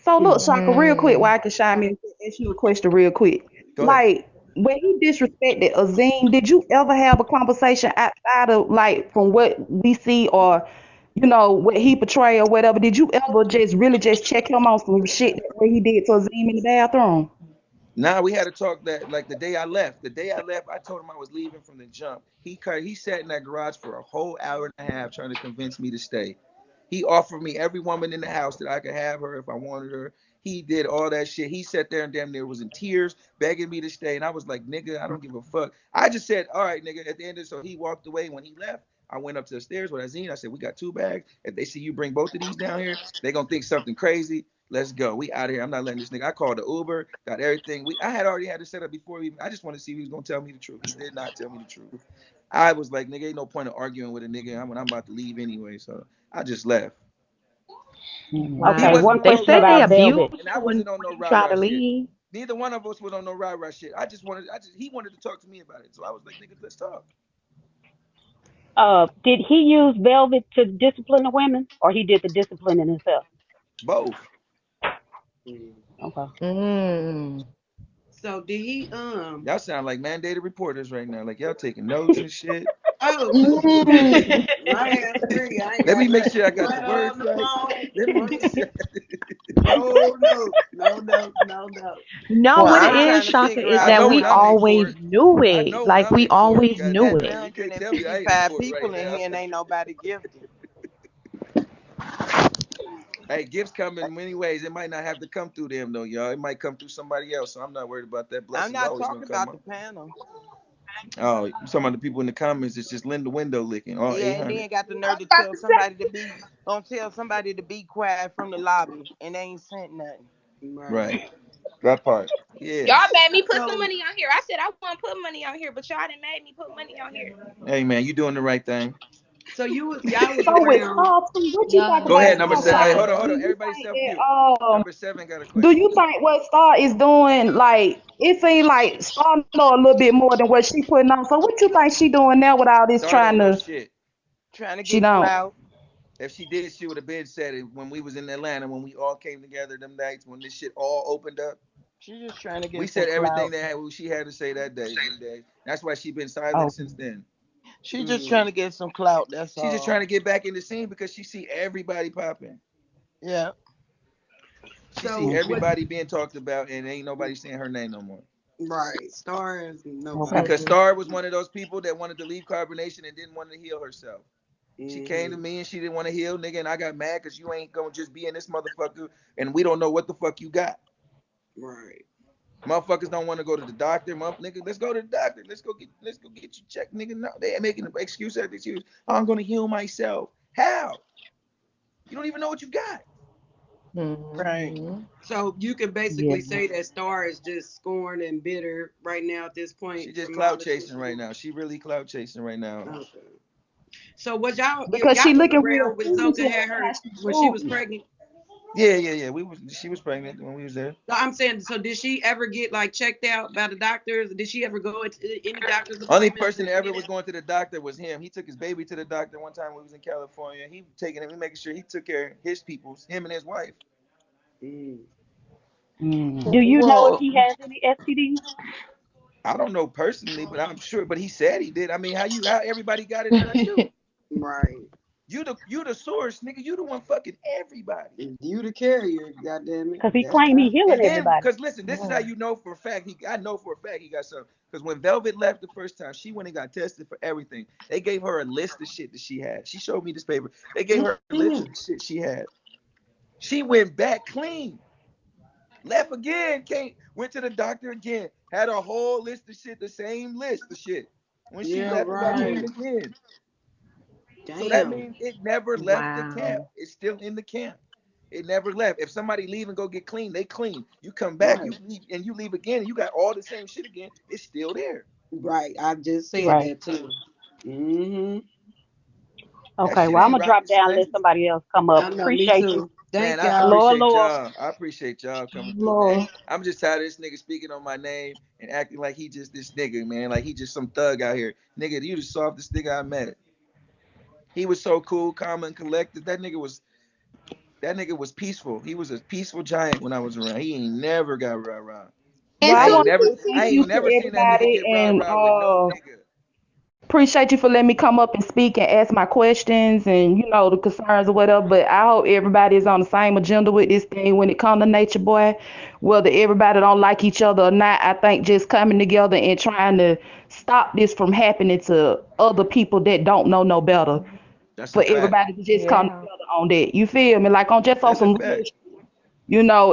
So Mm. look, Shaka, real quick, Mm. while I can chime in and ask you a question real quick. Go ahead. Like when he disrespected Azim, did you ever have a conversation outside of like from what we see or what he portray or whatever? Did you ever just really just check him on some shit that way he did to Azim in the bathroom? Now we had to talk that like the day I left. The day I left, I told him I was leaving from the jump. He sat in that garage for a whole hour and a half trying to convince me to stay. He offered me every woman in the house that I could have her if I wanted her. He did all that shit. He sat there and damn near was in tears, begging me to stay. And I was like, nigga, I don't give a fuck. I just said, all right, nigga. At the end of it, so he walked away. When he left, I went up to the stairs with Azine. I said, we got 2 bags. If they see you bring both of these down here, they gonna think something crazy. Let's go. We out of here. I'm not letting this nigga. I called the Uber, got everything. I had already had it set up before I just wanted to see if he was gonna tell me the truth. He did not tell me the truth. I was like, nigga, ain't no point of arguing with a nigga when I'm about to leave anyway. So I just left. Wow. Okay, He one wasn't They no question said rah they about rah shit, Velvet. abused and I you wasn't on when no you rah try to rah shit. leave. Neither one of us was on no rah rah shit. He wanted to talk to me about it, so I was like, nigga, let's talk. Did he use Velvet to discipline the women, or he did the disciplining himself? Both. Mm. Okay. Mm. So did he Y'all sound like mandated reporters right now. Like y'all taking notes and shit. oh Mm. my ass free. I ain't Let me got make nothing. sure I got the Right on words the right. phone. Let me make sure. No, no, no, no, no, no. No, Well, what it I'm Nah. is, trying to Shaka, figure is I out that know if we what I'm in always for. knew I it. know what Like I'm we in for. always God knew damn it's it. it. You can't tell me I ain't in 155 for it right people in now. here and ain't nobody gifted. Hey, gifts come in many ways. It might not have to come through them though, y'all. It might come through somebody else. So I'm not worried about that. I'm Blessings not always gonna talking come about the up. panel. Oh, some of the people in the comments, it's just Linda window licking. All Yeah, and 800. then got the I nerve was to about tell to say. somebody to be gonna tell somebody to be quiet from the lobby and they ain't sent nothing. Right. Right. That part. Yeah. Y'all made me put some So money on here. I said I wouldn't put money on here, but y'all done made me put money on here. Hey man, you doing the right thing. y'all was So with around. Star too, what you think Y'all Go about ahead, need number to Star, 7. Hey, Shaka? chill. hold Do on. you Everybody think self mute. that Number 7 got a do question. you think what Star is doing, like it seems like Star know a little bit more than what she putting on. So what you think she doing now with all this Star don't trying know to shit. Trying to she get don't. clout. If she did, she would have been said it when we was in Atlanta, when we all came together them nights, when this shit all opened up. She's just trying to We get some said everything clout. she had to say that day, them days. That's why she been silent Oh. since then. She's just trying Mm. to get some clout, that's She just trying all. to get back in the scene because she see everybody popping. Yeah. She see So what? everybody being talked about, and ain't nobody saying her name no more. Right. Stars. Nobody. Okay. Because Star was one of those people that wanted to leave carbonation and didn't want to heal herself. She came to Hmm. me and she didn't want to heal, nigga, and I got mad because you ain't gonna just be in this motherfucker and we don't know what the fuck you got. Right. Motherfuckers don't want to go to the doctor, nigga. Let's go to the doctor. Let's go get you checked, nigga. No, they making an excuse after excuse. I'm gonna heal myself. How? You don't even know what you got. Right. Mm-hmm. So you can Yeah. basically say that Star is just scorned and bitter right now at this She point just from all clout the shit chasing she's right doing. now. She really clout chasing right now. Okay. So was y'all Because y'all she was looking real around when Zoka foolish had how her she when she was moving. pregnant? Yeah. She was pregnant when we was there. No, I'm saying, so did she ever get like checked out by the doctors? Did she ever go into any doctor's Only appointments person or that any ever of was that? going to the doctor was him. He took his baby to the doctor one time when we was in California. He taking him, he making sure he took care of his people's, him and his wife. Mm. Do Mm. you know if Well, he has any STDs? I don't know personally, but I'm sure. But he said he did. I mean, how everybody got it and not you? Right. You the source, nigga. You the one fucking everybody. You the carrier, goddamn it. Because he That's claimed he fine. healing And then, everybody. cause listen, this is how you know for a fact. I know for a fact he got something. Cause when Velvet left the first time, she went and got tested for everything. They gave her a list of shit that she had. She showed me this paper. They gave her a list of Mm. shit she had. She went back clean. Left again, went to the doctor again. Had a whole list of shit, the same list of shit. When she Yeah, left, got right. clean again. So that Damn. means it never left the camp. Wow. It's still in the camp. It never left. If somebody leave and go get clean, they clean. You come back, you Right. leave, and you leave again, and you got all the same shit again. It's still there. Right. I just said Right. that too. Hmm. That Okay, shit well, I'm ain't going to drop rocket down and let science. somebody else come up. I know, me Appreciate you. too. Man, Thank I y'all. Lord, appreciate Lord. y'all. I appreciate y'all coming through, man. Lord. I'm just tired of this nigga speaking on my name and acting like he just this nigga, man. Like he just some thug out here. Nigga, you the softest nigga I met. He was so cool, calm, and collected. That nigga was peaceful. He was a peaceful giant when I was around. He ain't never got rah. Well, And I I ain't want see, to never say thank I you ain't to never seen that nigga everybody get and with no nigga. appreciate you for letting me come up and speak and ask my questions and the concerns or whatever. But I hope everybody is on the same agenda with this thing when it comes to Nature Boy. Whether everybody don't like each other or not, I think just coming together and trying to stop this from happening to other people that don't know no better. That's a For fact. everybody to just come Yeah. together on that. You feel me? Like on just on That's a some real fact. shit,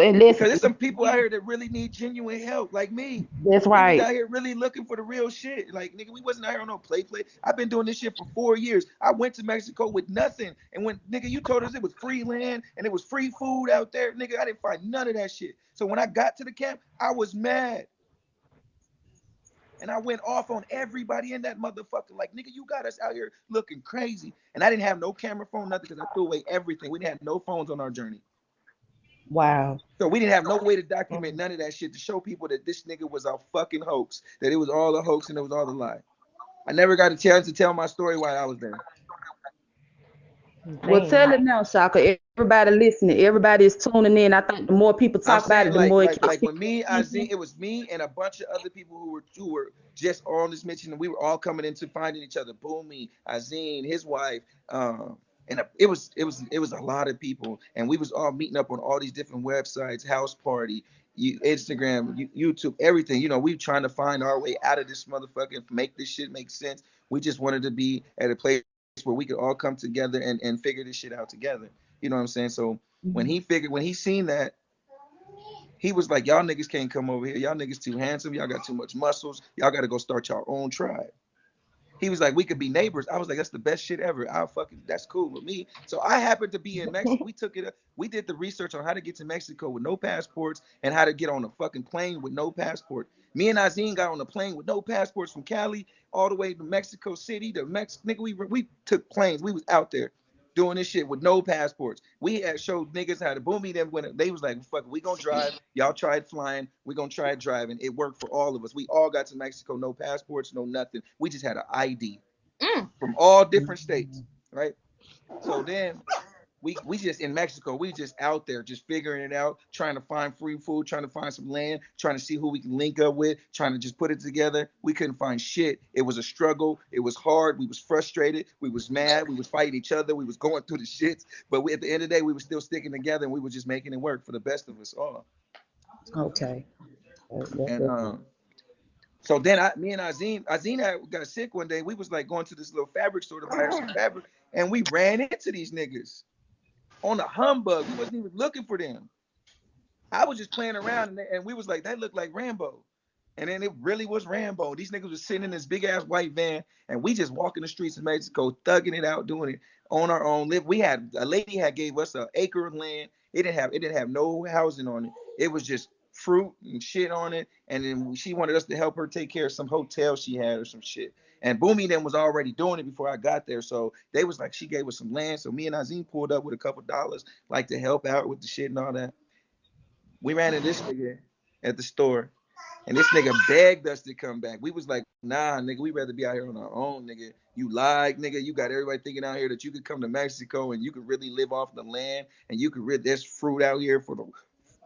and let's Because there's some people out here that really need genuine help, like me. that's We was right. out here really looking for the real shit. Like, nigga, we wasn't out here on no play. I've been doing this shit for 4 years. I went to Mexico with nothing. And when, nigga, you told us it was free land and it was free food out there, nigga, I didn't find none of that shit. So when I got to the camp, I was mad. And I went off on everybody in that motherfucker. Like, nigga, you got us out here looking crazy. And I didn't have no camera phone, nothing, because I threw away everything. We didn't have no phones on our journey. Wow. So we didn't have no way to document none of that shit to show people that this nigga was a fucking hoax, that it was all a hoax and it was all a lie. I never got a chance to tell my story while I was there. Well, tell Damn. it now, Shaka. Everybody listening. Everybody is tuning in. I think the more people I'm talk about saying it, the more it like gets when me, people's attention. it was me and a bunch of other people who were just on this mission, and we were all coming into finding each other. Boomy, Azine, his wife, and it was a lot of people, and we was all meeting up on all these different websites, House Party, Instagram, YouTube, everything. You know, we trying to find our way out of this motherfucker, make this shit make sense. We just wanted to be at a place where we could all come together and figure this shit out together. You know what I'm saying? So when he seen that, he was like, y'all niggas can't come over here. Y'all niggas too handsome. Y'all got too much muscles. Y'all got to go start your own tribe. He was like, we could be neighbors. I was like, that's the best shit ever. That's cool with me. So I happened to be in Mexico. We did the research on how to get to Mexico with no passports and how to get on a fucking plane with no passport. Me and Azine got on a plane with no passports from Cali all the way to Mexico City. Nigga, we took planes. We was out there doing this shit with no passports. We had showed niggas how to boomy them when they was like, fuck it, we gonna drive. Y'all tried flying. We gonna try driving. It worked for all of us. We all got to Mexico, no passports, no nothing. We just had an ID from all different states, right? So then we just in Mexico, we just out there just figuring it out, trying to find free food, trying to find some land, trying to see who we can link up with, trying to just put it together. We couldn't find shit. It was a struggle. It was hard. We was frustrated. We was mad. We was fighting each other. We was going through the shits. But at the end of the day, we were still sticking together, and we were just making it work for the best of us all. Okay. And so then me and Azine got sick one day. We was like going to this little fabric store to buy her some fabric, and we ran into these niggas on a humbug. We wasn't even looking for them. I was just playing around, and we was like, that looked like Rambo. And then it really was Rambo. These niggas was sitting in this big ass white van, and we just walking the streets of Mexico, thugging it out, doing it on our own. We had a lady had gave us an acre of land. It didn't have no housing on it. It was just fruit and shit on it. And then she wanted us to help her take care of some hotel she had or some shit. And Boomy then was already doing it before I got there. So they was like, she gave us some land. So me and Azine pulled up with a couple dollars, like to help out with the shit and all that. We ran into this nigga at the store, and this nigga begged us to come back. We was like, nah, nigga, we rather be out here on our own, nigga. You lied, nigga. You got everybody thinking out here that you could come to Mexico and you could really live off the land and you could there's fruit out here for the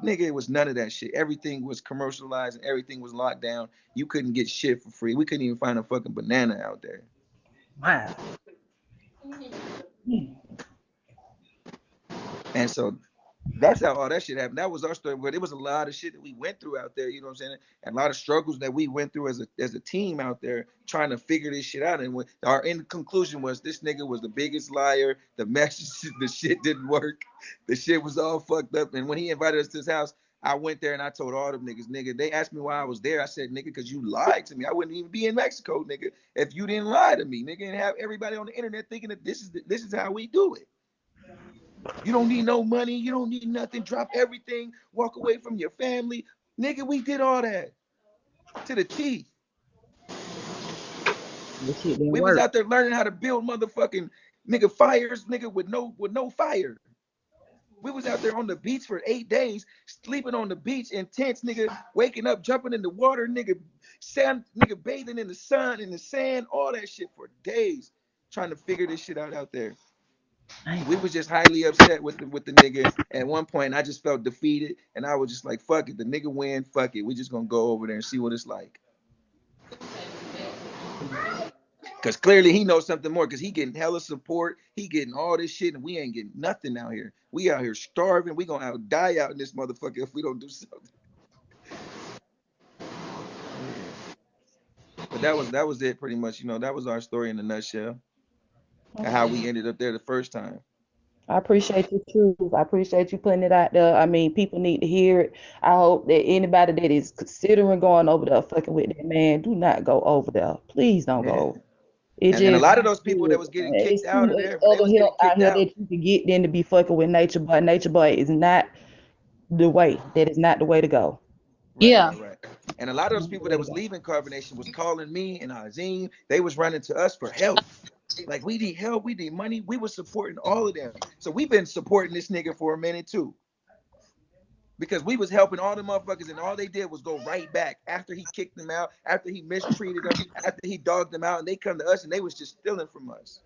nigga. It was none of that shit. Everything was commercialized and everything was locked down. You couldn't get shit for free. We couldn't even find a fucking banana out there. Wow. And so that's how all that shit happened. That was our story, but it was a lot of shit that we went through out there, you know what I'm saying? And a lot of struggles that we went through as a team out there trying to figure this shit out. And our end conclusion was this nigga was the biggest liar. The message, the shit didn't work. The shit was all fucked up. And when he invited us to his house, I went there and I told all them niggas, nigga, they asked me why I was there. I said, nigga, because you lied to me. I wouldn't even be in Mexico, nigga, if you didn't lie to me, nigga, and have everybody on the internet thinking that this is how we do it. You don't need no money. You don't need nothing. Drop everything. Walk away from your family. Nigga, we did all that to the T. This shit didn't We was work. out there learning how to build motherfucking nigga fires, nigga, with no fire. We was out there on the beach for 8 days, sleeping on the beach in tents, nigga, waking up, jumping in the water, nigga, bathing in the sun, in the sand, all that shit for days, trying to figure this shit out there. We was just highly upset with the nigga. At one point, I just felt defeated, and I was just like, "Fuck it, the nigga win. Fuck it, we just gonna go over there and see what it's like." Cause clearly he knows something more. Cause he getting hella support. He getting all this shit, and we ain't getting nothing out here. We out here starving. We gonna die out in this motherfucker if we don't do something. But that was it pretty much. You know, that was our story in a nutshell. And how we ended up there the first time. I appreciate your truth. I appreciate you putting it out there. I mean, people need to hear it. I hope that anybody that is considering going over there fucking with that man, do not go over there. Please don't Yeah. go. It And a just lot of those people that was getting it's kicked too out of much there, they other was getting help out kicked here out. that you can get than to be fucking with NatureBoy. NatureBoy is not the way. That is not the way to go. Right, Yeah. right, right. And a lot of those people that was leaving carbonation was calling me and Azim. They was running to us for help. Like, we need help, we need money. We were supporting all of them. So we've been supporting this nigga for a minute too. Because we was helping all the motherfuckers, and all they did was go right back after he kicked them out, after he mistreated them, after he dogged them out, and they come to us and they was just stealing from us.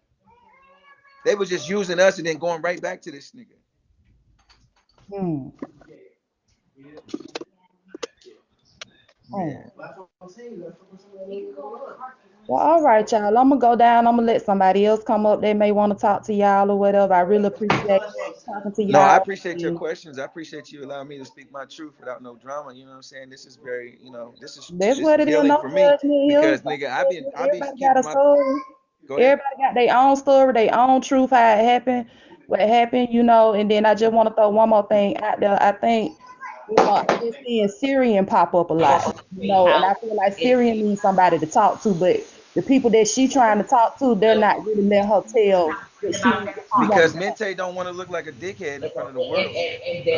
They was just using us and then going right back to this nigga. Hmm. Man. Well, all right, y'all. I'm gonna go down. I'm gonna let somebody else come up. They may want to talk to y'all or whatever. I really appreciate talking to No, I y'all. appreciate your And questions. I appreciate you allowing me to speak my truth without no drama. You know what I'm saying? This is very, that's this what is it is. healing No for me judgment here. because nigga, I be Everybody got keeping a my. story. Go ahead. Everybody got their own story, their own truth, how it happened, what happened, And then I just want to throw one more thing out there. I think, I've been seeing Syrian pop up a lot, and I feel like Syrian needs somebody to talk to, but the people that she trying to talk to, they're not really letting her tell what she wants Because to talk. Mente don't want to look like a dickhead in front of the world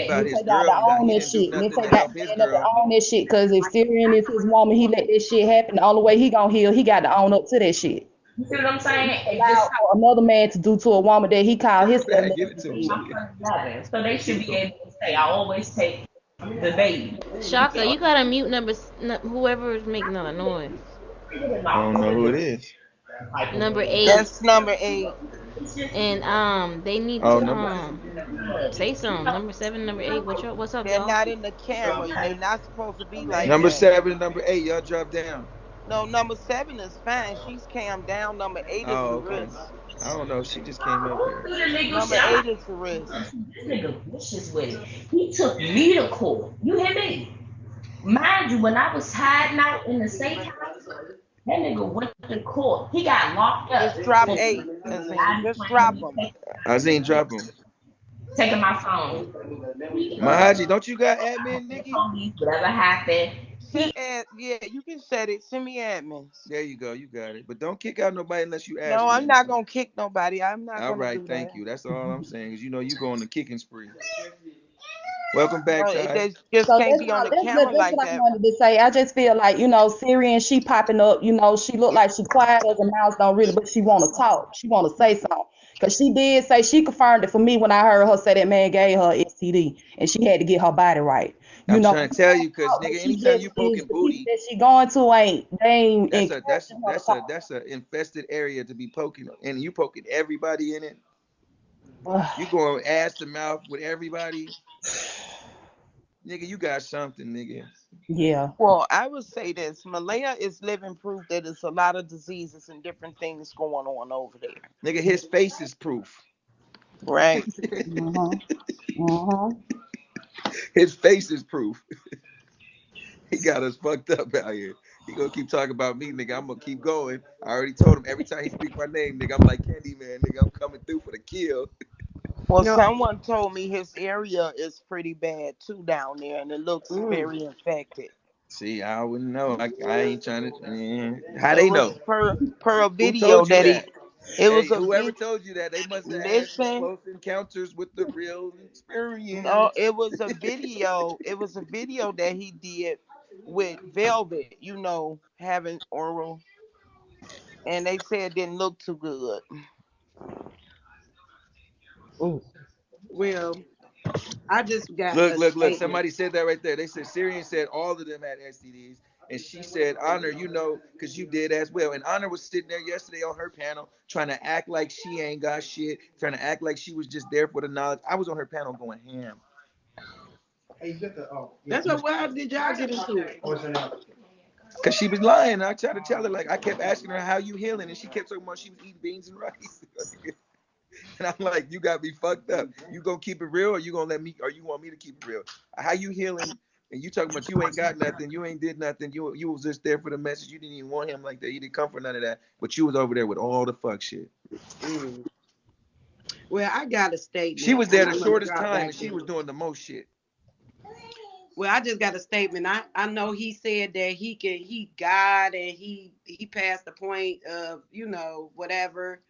about his Nite got girl to and how own he that didn't do shit. nothing to Nite got help to his man up and girl. own that shit, because if Syrian is his woman, he let that shit happen. The only way he gonna heal, he got to own up to that shit. You see what I'm saying? And just Allowed for another man to do to a woman that he called his Give love it to him, baby. Shaka. so they Give should it to be him. able to say, I always take the baby. Shaka, you gotta mute whoever is making all the noise. I don't know who it is. Number 8, That's number 8. and they need Oh, to number. say something. Number 7, number 8. What's up, They're y'all? not in the camera. They're not supposed to be like Number that. 7 and number 8, y'all drop down. No, number 7 is fine. She's calmed down. Number 8 is Oh, the okay. risk. I don't know. She just came up here. Number 8 is the risk. This nigga vicious with it. He took me to court. You hear me? Mind you, when I was hiding out in the safe house, that nigga went to court. He got locked up Just drop for 8, Azim. Just drop them. I seen drop him. taking my phone. He Mahaji, don't you got admin, Nikki? police, whatever happened. Send ad, yeah, you can set it. Send me admins. There you go. You got it. But don't kick out nobody unless you ask No, me. I'm not gonna kick nobody. I'm not All gonna right. do that. Thank you. That's all I'm saying. Because you go on the kicking spree. Welcome back, No, it Ty. they just So can't be on the camera that's like what I that. wanted to say. I just feel like, Syrian, she popping up, she look like she quiet as a mouse, don't really, but she want to talk. She want to say something. Because she did say, she confirmed it for me when I heard her say that man gave her STD and she had to get her body right. I'm She trying to tell want you, to because talk, but nigga, she anytime just you is, poking the people booty, that she going to they ain't that's a that's encouraging her to that's a talk. that's a infested area to be poking, and you poking everybody in it. You going ass to mouth with everybody, nigga. You got something, nigga. Yeah. Well, I would say this: Malaya is living proof that it's a lot of diseases and different things going on over there. Nigga, his face is proof. Right? Uh-huh. Uh-huh. His face is proof. He got us fucked up out here. He gonna keep talking about me, nigga. I'm gonna keep going. I already told him every time he speak my name, nigga, I'm like Candyman, nigga. I'm coming through for the kill. Well, No. someone told me his area is pretty bad too down there, and it looks Mm. very infected. See, I wouldn't know. I ain't trying to. How It they was know? per a Who video told you that he. that? It was Hey, a whoever vid. told you that, they must have had some Listen, close encounters with the real no, experience. it was a video. It was a video that he did with Velvet. Having oral, and they said it didn't look too good. Mm. Well, I just got Look, a look, look. statement. Somebody said that right there. They said Syrian said all of them had STDs. And she said, Honor, because you did as well. And Honor was sitting there yesterday on her panel trying to act like she ain't got shit, trying to act like she was just there for the knowledge. I was on her panel going ham. That's why did y'all get into it? Because she was lying. I tried to tell her, like, I kept asking her, how you healing? And she kept talking about she was eating beans and rice. And I'm like, you got me fucked up. You gonna keep it real, or you gonna let me, or you want me to keep it real? How you healing? And you talking about you ain't got nothing, you ain't did nothing, you was just there for the message. You didn't even want him like that. You didn't come for none of that. But you was over there with all the fuck shit. Mm. Well, I got a She statement, was and there the I'm gonna shortest drop time, back and she was in. doing the most shit. Well, I just got a statement. I know he said that he God and he passed the point of whatever.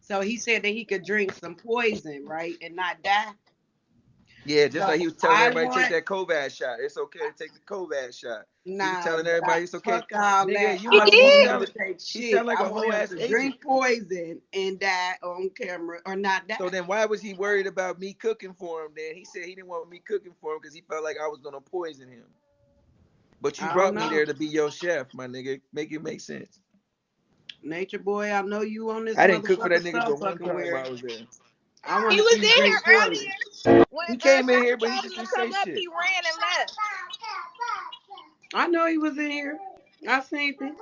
So he said that he could drink some poison, right, and not die. Yeah, just So like he was telling I everybody to take want that COVID shot. It's okay to take the COVID shot. He was nah, telling everybody it's okay. fuck all Nigga, that. you He I must don't he want did. him sound to like take he shit. sound like I a want whole him ass to agent. drink poison and die on camera or not die. So then why was he worried about me cooking for him then? He said he didn't want me cooking for him because he felt like I was gonna poison him. But you I don't brought me know. there to be your chef, my nigga. Make it make sense. Nature Boy, I know you on this I didn't cook for that motherfucker nigga so but one fucking time while weird. I was there. I want He to was see you in drink here poison. earlier when He came in Shaka here, but he told just him to didn't say come up. shit. He ran and left. I know he was in here. I seen it.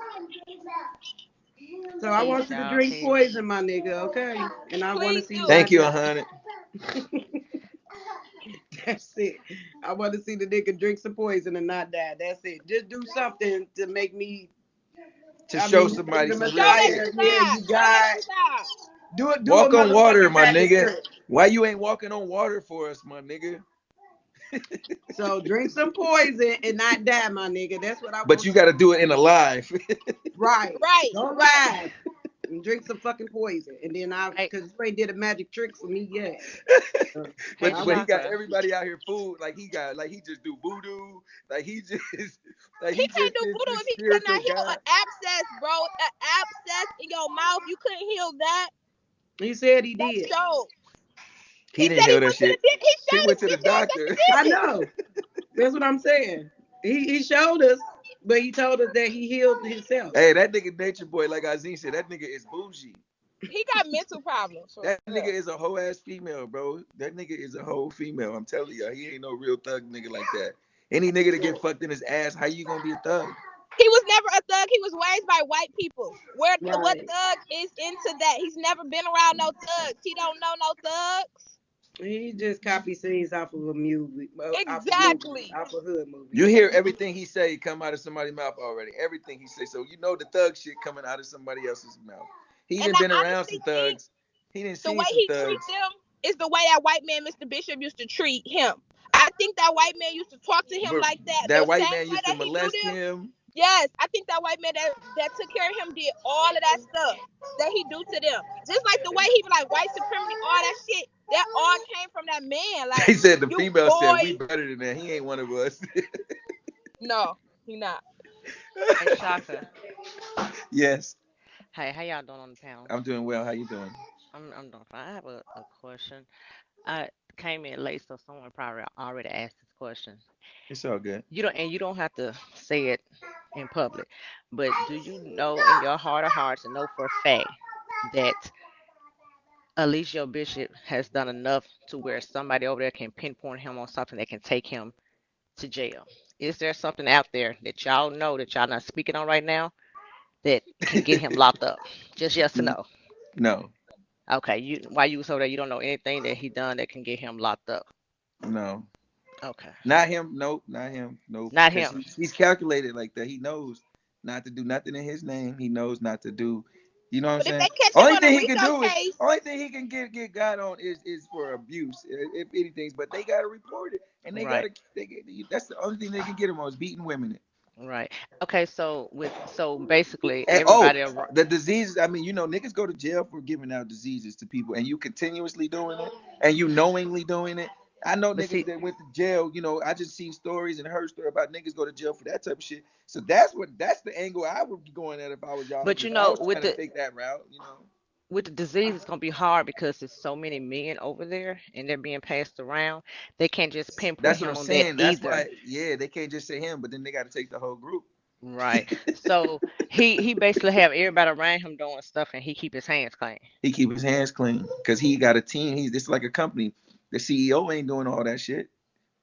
So I Peace, want you to y'all. drink Peace. poison, my nigga, okay? And I want to Please see you do. Thank not you, die. 100. That's it. I want to see the nigga drink some poison and not die. That's it. Just do something to make me. To I show mean, somebody the some Show real that shit. you Messiah. Yeah, died. you Show that got. you died. Do it. Do a Walk on water, motherfucking my magic nigga. trick. Why you ain't walking on water for us, my nigga? So drink some poison and not die, my nigga. That's what I But want you you got to to do it do. in a live. Right. Right, Go right. live and drink some fucking poison, and then Hey, cause you ain't did a magic trick for me yet. Uh, hey, But he got Shaka. everybody out here food like he just do voodoo, like he just like He he can't just do this, voodoo this if he could spiritual not heal guy. an abscess, bro. An abscess in your mouth. You couldn't heal that. he said he That did. showed. He He didn't said he hear that went to the shit. dip. He He showed went his to the bitch ass at the doctor. I dentist. know. That's what I'm saying. He showed us, but he told us that he healed himself. Hey, that nigga nature boy, like Azine said, that nigga is bougie. He got mental problems for That nigga real. is a whole ass female, bro. That nigga is a whole female. I'm telling you, he ain't no real thug nigga like that. Any nigga that get fucked in his ass, how you gonna be a thug? He was never a thug. He was raised by white people. What Right. thug is into that? He's never been around no thugs. He don't know no thugs. He just copy scenes off of a movie, Exactly. off a hood movie. You hear everything he say come out of somebody's mouth already. Everything he say, so you know the thug shit coming out of somebody else's mouth. He And done I been around honestly some think thugs. He didn't the see way some he treat thugs. them is the way that white man, Mr. Bishop, used to treat him. I think that white man used to talk to him But like that. The that white same man way used to that he do molest them. him. Yes, I think that white man that took care of him did all of that stuff that he do to them. Just like the way he be like white supremacy, all that shit. That all came from that man. He Like, said the you female said we boys. better than that. He ain't one of us. No, he not. Hey, Shaka. Yes, Hey, how y'all doing on the panel? I'm doing well. How you doing? I'm doing fine. I have a question. I came in late, so someone probably already asked this question. It's all good. You don't have to say it in public, but do you know in your heart of hearts and know for a fact that Alicia Bishop has done enough to where somebody over there can pinpoint him on something that can take him to jail? Is there something out there that y'all know that y'all not speaking on right now that can get him locked up? Just yes or N- no. no, Okay, you why you was over there? You don't know anything that he done that can get him locked up. no. Okay, Not him. Nope. Not him. Nope. not Because him. he's calculated like that. He knows not to do nothing in his name. He knows not to do. You know what I'm But if saying? they catch him Only on a thing he can RICO do is case, only thing he can get got on is for abuse, if anything. But they gotta report it, and they Right, gotta that's the only thing they can get him on is beating women. right. Okay, so basically And everybody the diseases. I mean, niggas go to jail for giving out diseases to people, and you continuously doing it, and you knowingly doing it. I know but niggas see that went to jail. I just seen stories and heard stories about niggas go to jail for that type of shit. So that's the angle I would be going at if I was y'all. but If I was trying with to the take that route. disease it's gonna be hard because there's so many men over there and they're being passed around. They can't just pinpoint That's what I'm him on that saying. That's either. why, yeah, they can't just say him, but then they got to take the whole group. Right. So he basically have everybody around him doing stuff and he keep his hands clean. He keep his hands clean because he got a team. It's like a company. The CEO ain't doing all that shit.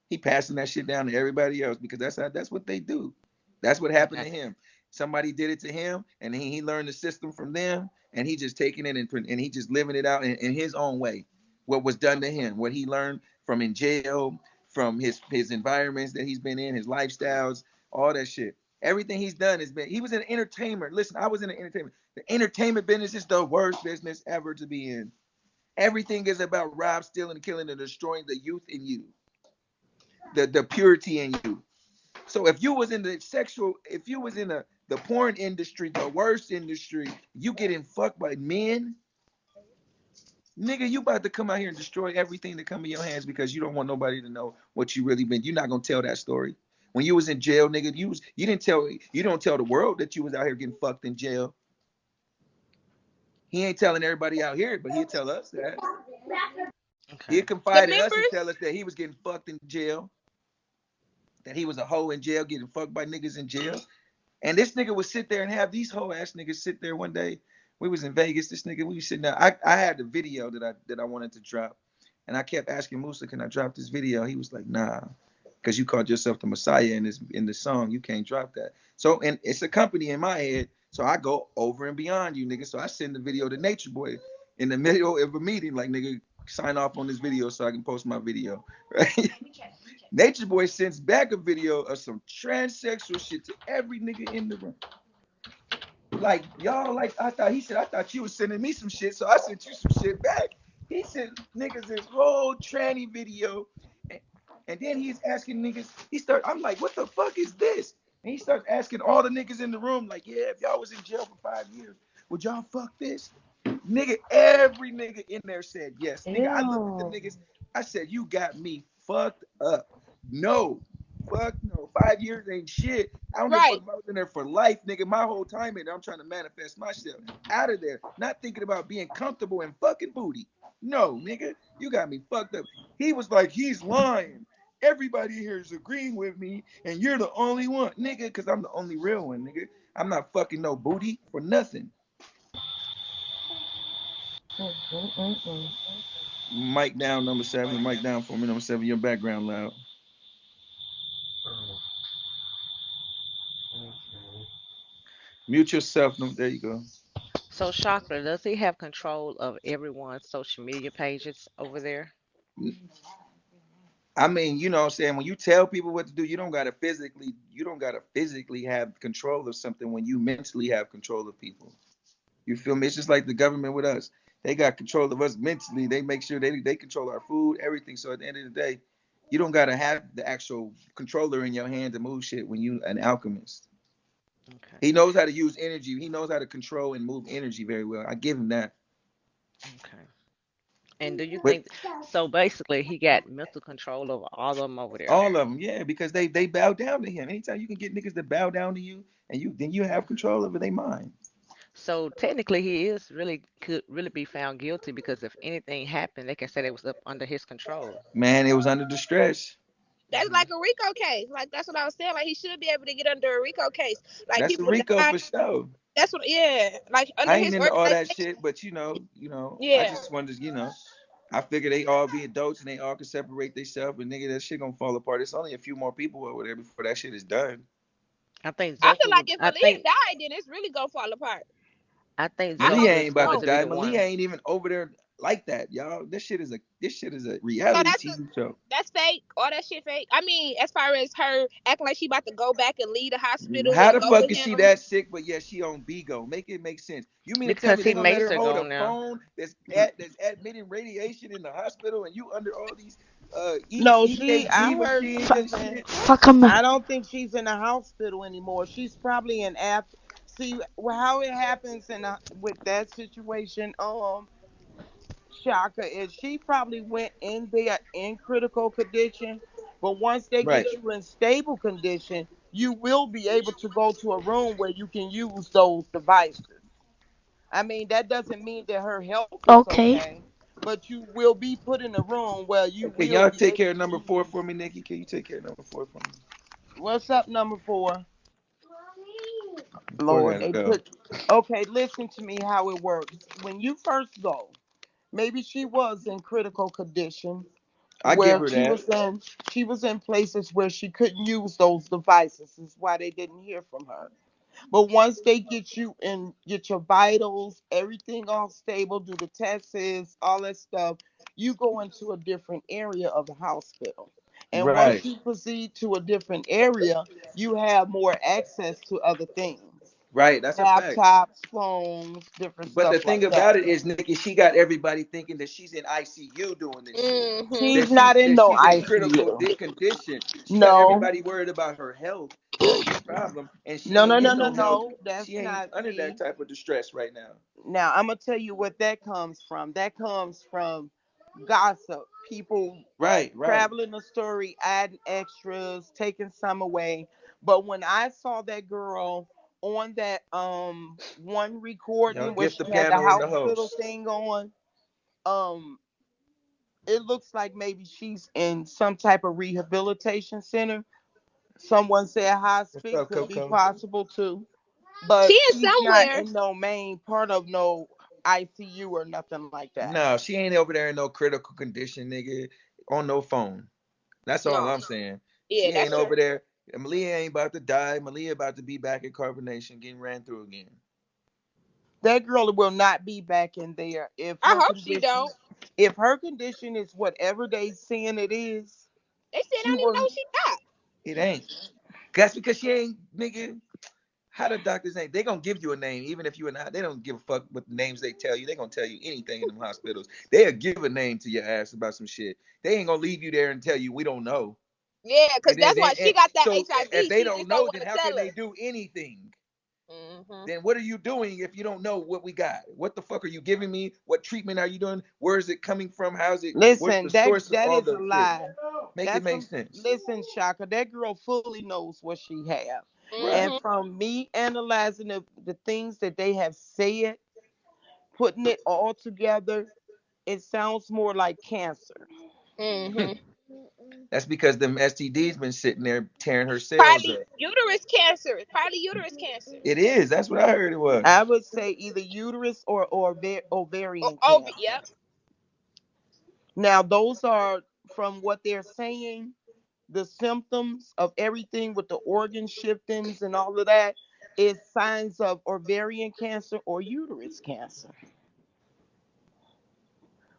He passing that shit down to everybody else because that's what they do. That's what happened Okay. to him. Somebody did it to him, and he learned the system from them, and he just taking it and he just living it out in his own way. What was done to him, what he learned from in jail, from his environments that he's been in, his lifestyles, all that shit. Everything he's done has been. He was an entertainer. Listen, I was in the entertainment. The entertainment business is the worst business ever to be in. Everything is about rob, stealing, killing, and destroying the youth in you, the purity in you. So if you was in the sexual, if you was in the porn industry, the worst industry, you getting fucked by men, Nigga, you about to come out here and destroy everything that come in your hands because you don't want nobody to know what you really been. You're not gonna tell that story. When you was in jail, nigga, you don't tell the world that you was out here getting fucked in jail. He ain't telling everybody out here, but he'll tell us that. He'll Okay. The confide in us and tell members, us that he was getting fucked in jail, that he was a hoe in jail, getting fucked by niggas in jail. And this nigga would sit there and have these hoe ass niggas sit there one day. We was in Vegas. This nigga, we was sitting there. I had the video that I wanted to drop, and I kept asking Musa, "Can I drop this video?" He was like, "Nah, because you called yourself the Messiah in the song. You can't drop that." So, and it's a company in my head. So I go over and beyond you, nigga. So I send the video to NatureBoy in the middle of a meeting, like, nigga, sign off on this video so I can post my video, right? NatureBoy sends back a video of some transsexual shit to every nigga in the room. Like, y'all, like, I thought you was sending me some shit, so I sent you some shit back. He sent niggas this whole tranny video, and then he's asking niggas, I'm like, what the fuck is this? And he starts asking all the niggas in the room, like, yeah, if y'all was in jail for 5 years, would y'all fuck this? Nigga, every nigga in there said yes. Nigga, I looked at the Ew. niggas, I said, you got me fucked up. No. Fuck no. 5 years ain't shit. I don't give a fuck right? if I was in there for life, nigga. My whole time in there, I'm trying to manifest myself out of there. Not thinking about being comfortable in fucking booty. No, nigga. You got me fucked up. He was like, he's lying. Everybody here is agreeing with me, and you're the only one. Nigga, because I'm the only real one, nigga. I'm not fucking no booty for nothing. Mm-mm-mm-mm. Mic down, number 7. Mic down for me, number 7. Your background loud. Mute yourself. There you go. So, Shaka, does he have control of everyone's social media pages over there? I mean, you know what I'm saying? When you tell people what to do, you don't gotta physically have control of something when you mentally have control of people. You feel me? It's just like the government with us. They got control of us mentally. They make sure they control our food, everything. So at the end of the day, you don't gotta have the actual controller in your hand to move shit when you an alchemist. Okay. He knows how to use energy. He knows how to control and move energy very well. I give him that. Okay. And do you But think so? Basically, he got mental control over all of them over there. all of them, yeah, because they bow down to him. Anytime you can get niggas to bow down to you, and you have control over their mind. So technically, he is really could really be found guilty because if anything happened, they can say it was up under his control. Man, it was under distress. That's Hmm. like a RICO case. Like that's what I was saying. Like he should be able to get under a RICO case. Like That's a people Rico die. for sure. That's what. Yeah. Like under I ain't his into all that organization. shit, but I Yeah. just wanted to, I figure they all be adults and they all can separate themselves, and nigga, that shit gonna fall apart. It's only a few more people over there before that shit is done. I think I feel Zoka like would. if Aaliyah died, then it's really gonna fall apart. I think I Malia Zoka hope is ain't about going to so. to be die. the Malia one. ain't even over there like that, y'all. This shit is a So reality that's TV show. that's fake. All that shit fake. I mean, as far as her acting like she about to go back and leave the hospital How and the go fuck with is she him. that sick, but yet she on Bigo? Make it make sense. You mean to tell Because me they he gonna let makes her her hold go a now. phone that's admitting radiation in the hospital, and you under all these No, I EKG heard machines and something. shit? Fuck him. I don't think she's in the hospital anymore. She's probably in after. See how it happens with that situation. Shaka is she probably went in there in critical condition, but once they Right, get you in stable condition, you will be able to go to a room where you can use those devices. I mean, that doesn't mean that her health is Okay. okay, but you will be put in a room where you can will y'all be take care able of to number 4 use. for me, Nikki? Can you take care of number 4 for me? What's up, number 4? Four Lord, gotta they go. put. Okay, listen to me how it works. When you first go, maybe she was in critical condition I give where her that. she was in places where she couldn't use those devices. Is why they didn't hear from her. But once they get you and get your vitals, everything all stable, do the tests, all that stuff, you go into a different area of the hospital. And once Right, you proceed to a different area, you have more access to other things. right. That's a fact. Laptops, phones, different But the stuff thing like that. about it is, Nikki, she got everybody thinking that she's in ICU doing this shit. Mm-hmm. She's not in That no she's in critical ICU. condition. She got No. everybody worried about her health. Like, problem, and she No, ain't no, no, in no, no. no. That's She ain't not. under See, that type of distress right now. now I'm gonna tell you what that comes from. That comes from gossip. People Right, right. traveling the story, adding extras, taking some away. But when I saw that girl on that one Y'all recording where gift she the had the panel and the hospital host. thing on, um, it looks like maybe she's in some type of rehabilitation center. Someone said What's hospice up, could be Coco? possible too, She but is she's not somewhere. in no main part of no ICU or nothing like that. No, she ain't over there in no critical condition, nigga. On no phone. That's all No. I'm saying. Yeah, She that's ain't true. over there. Malia ain't about to die. Malia about to be back in carbonation, getting ran through again. That girl will not be back in there I hope she don't. if her condition is whatever they saying it is. They said I She don't even know will. she died. It ain't. That's because she ain't, nigga. How the doctors ain't? They gonna give you a name, even if you and I. They don't give a fuck what the names they tell you. They gonna tell you anything in them hospitals. They'll give a name to your ass about some shit. They ain't gonna leave you there and tell you we don't know. Yeah, because And then, that's why she got that so HIV. if they She don't just don't know, want then to how tell can they us. do anything? Hmm. Then what are you doing if you don't know what we got? What the fuck are you giving me? What treatment are you doing? Where is it coming from? How's it? What's the Listen, that source of that all is the a shit? lie. Make it That's make some. sense. Listen, Shaka, that girl fully knows what she have, Right. and Hmm. from me analyzing the things that they have said, putting it all together, it sounds more like cancer. Hmm. That's because them STDs been sitting there tearing her cells Probably up. uterus cancer. Probably uterus cancer. It is. That's what I heard it was. I would say either uterus or ovarian Yep. cancer. Now, those are from what they're saying, the symptoms of everything with the organ shiftings and all of that is signs of ovarian cancer or uterus cancer.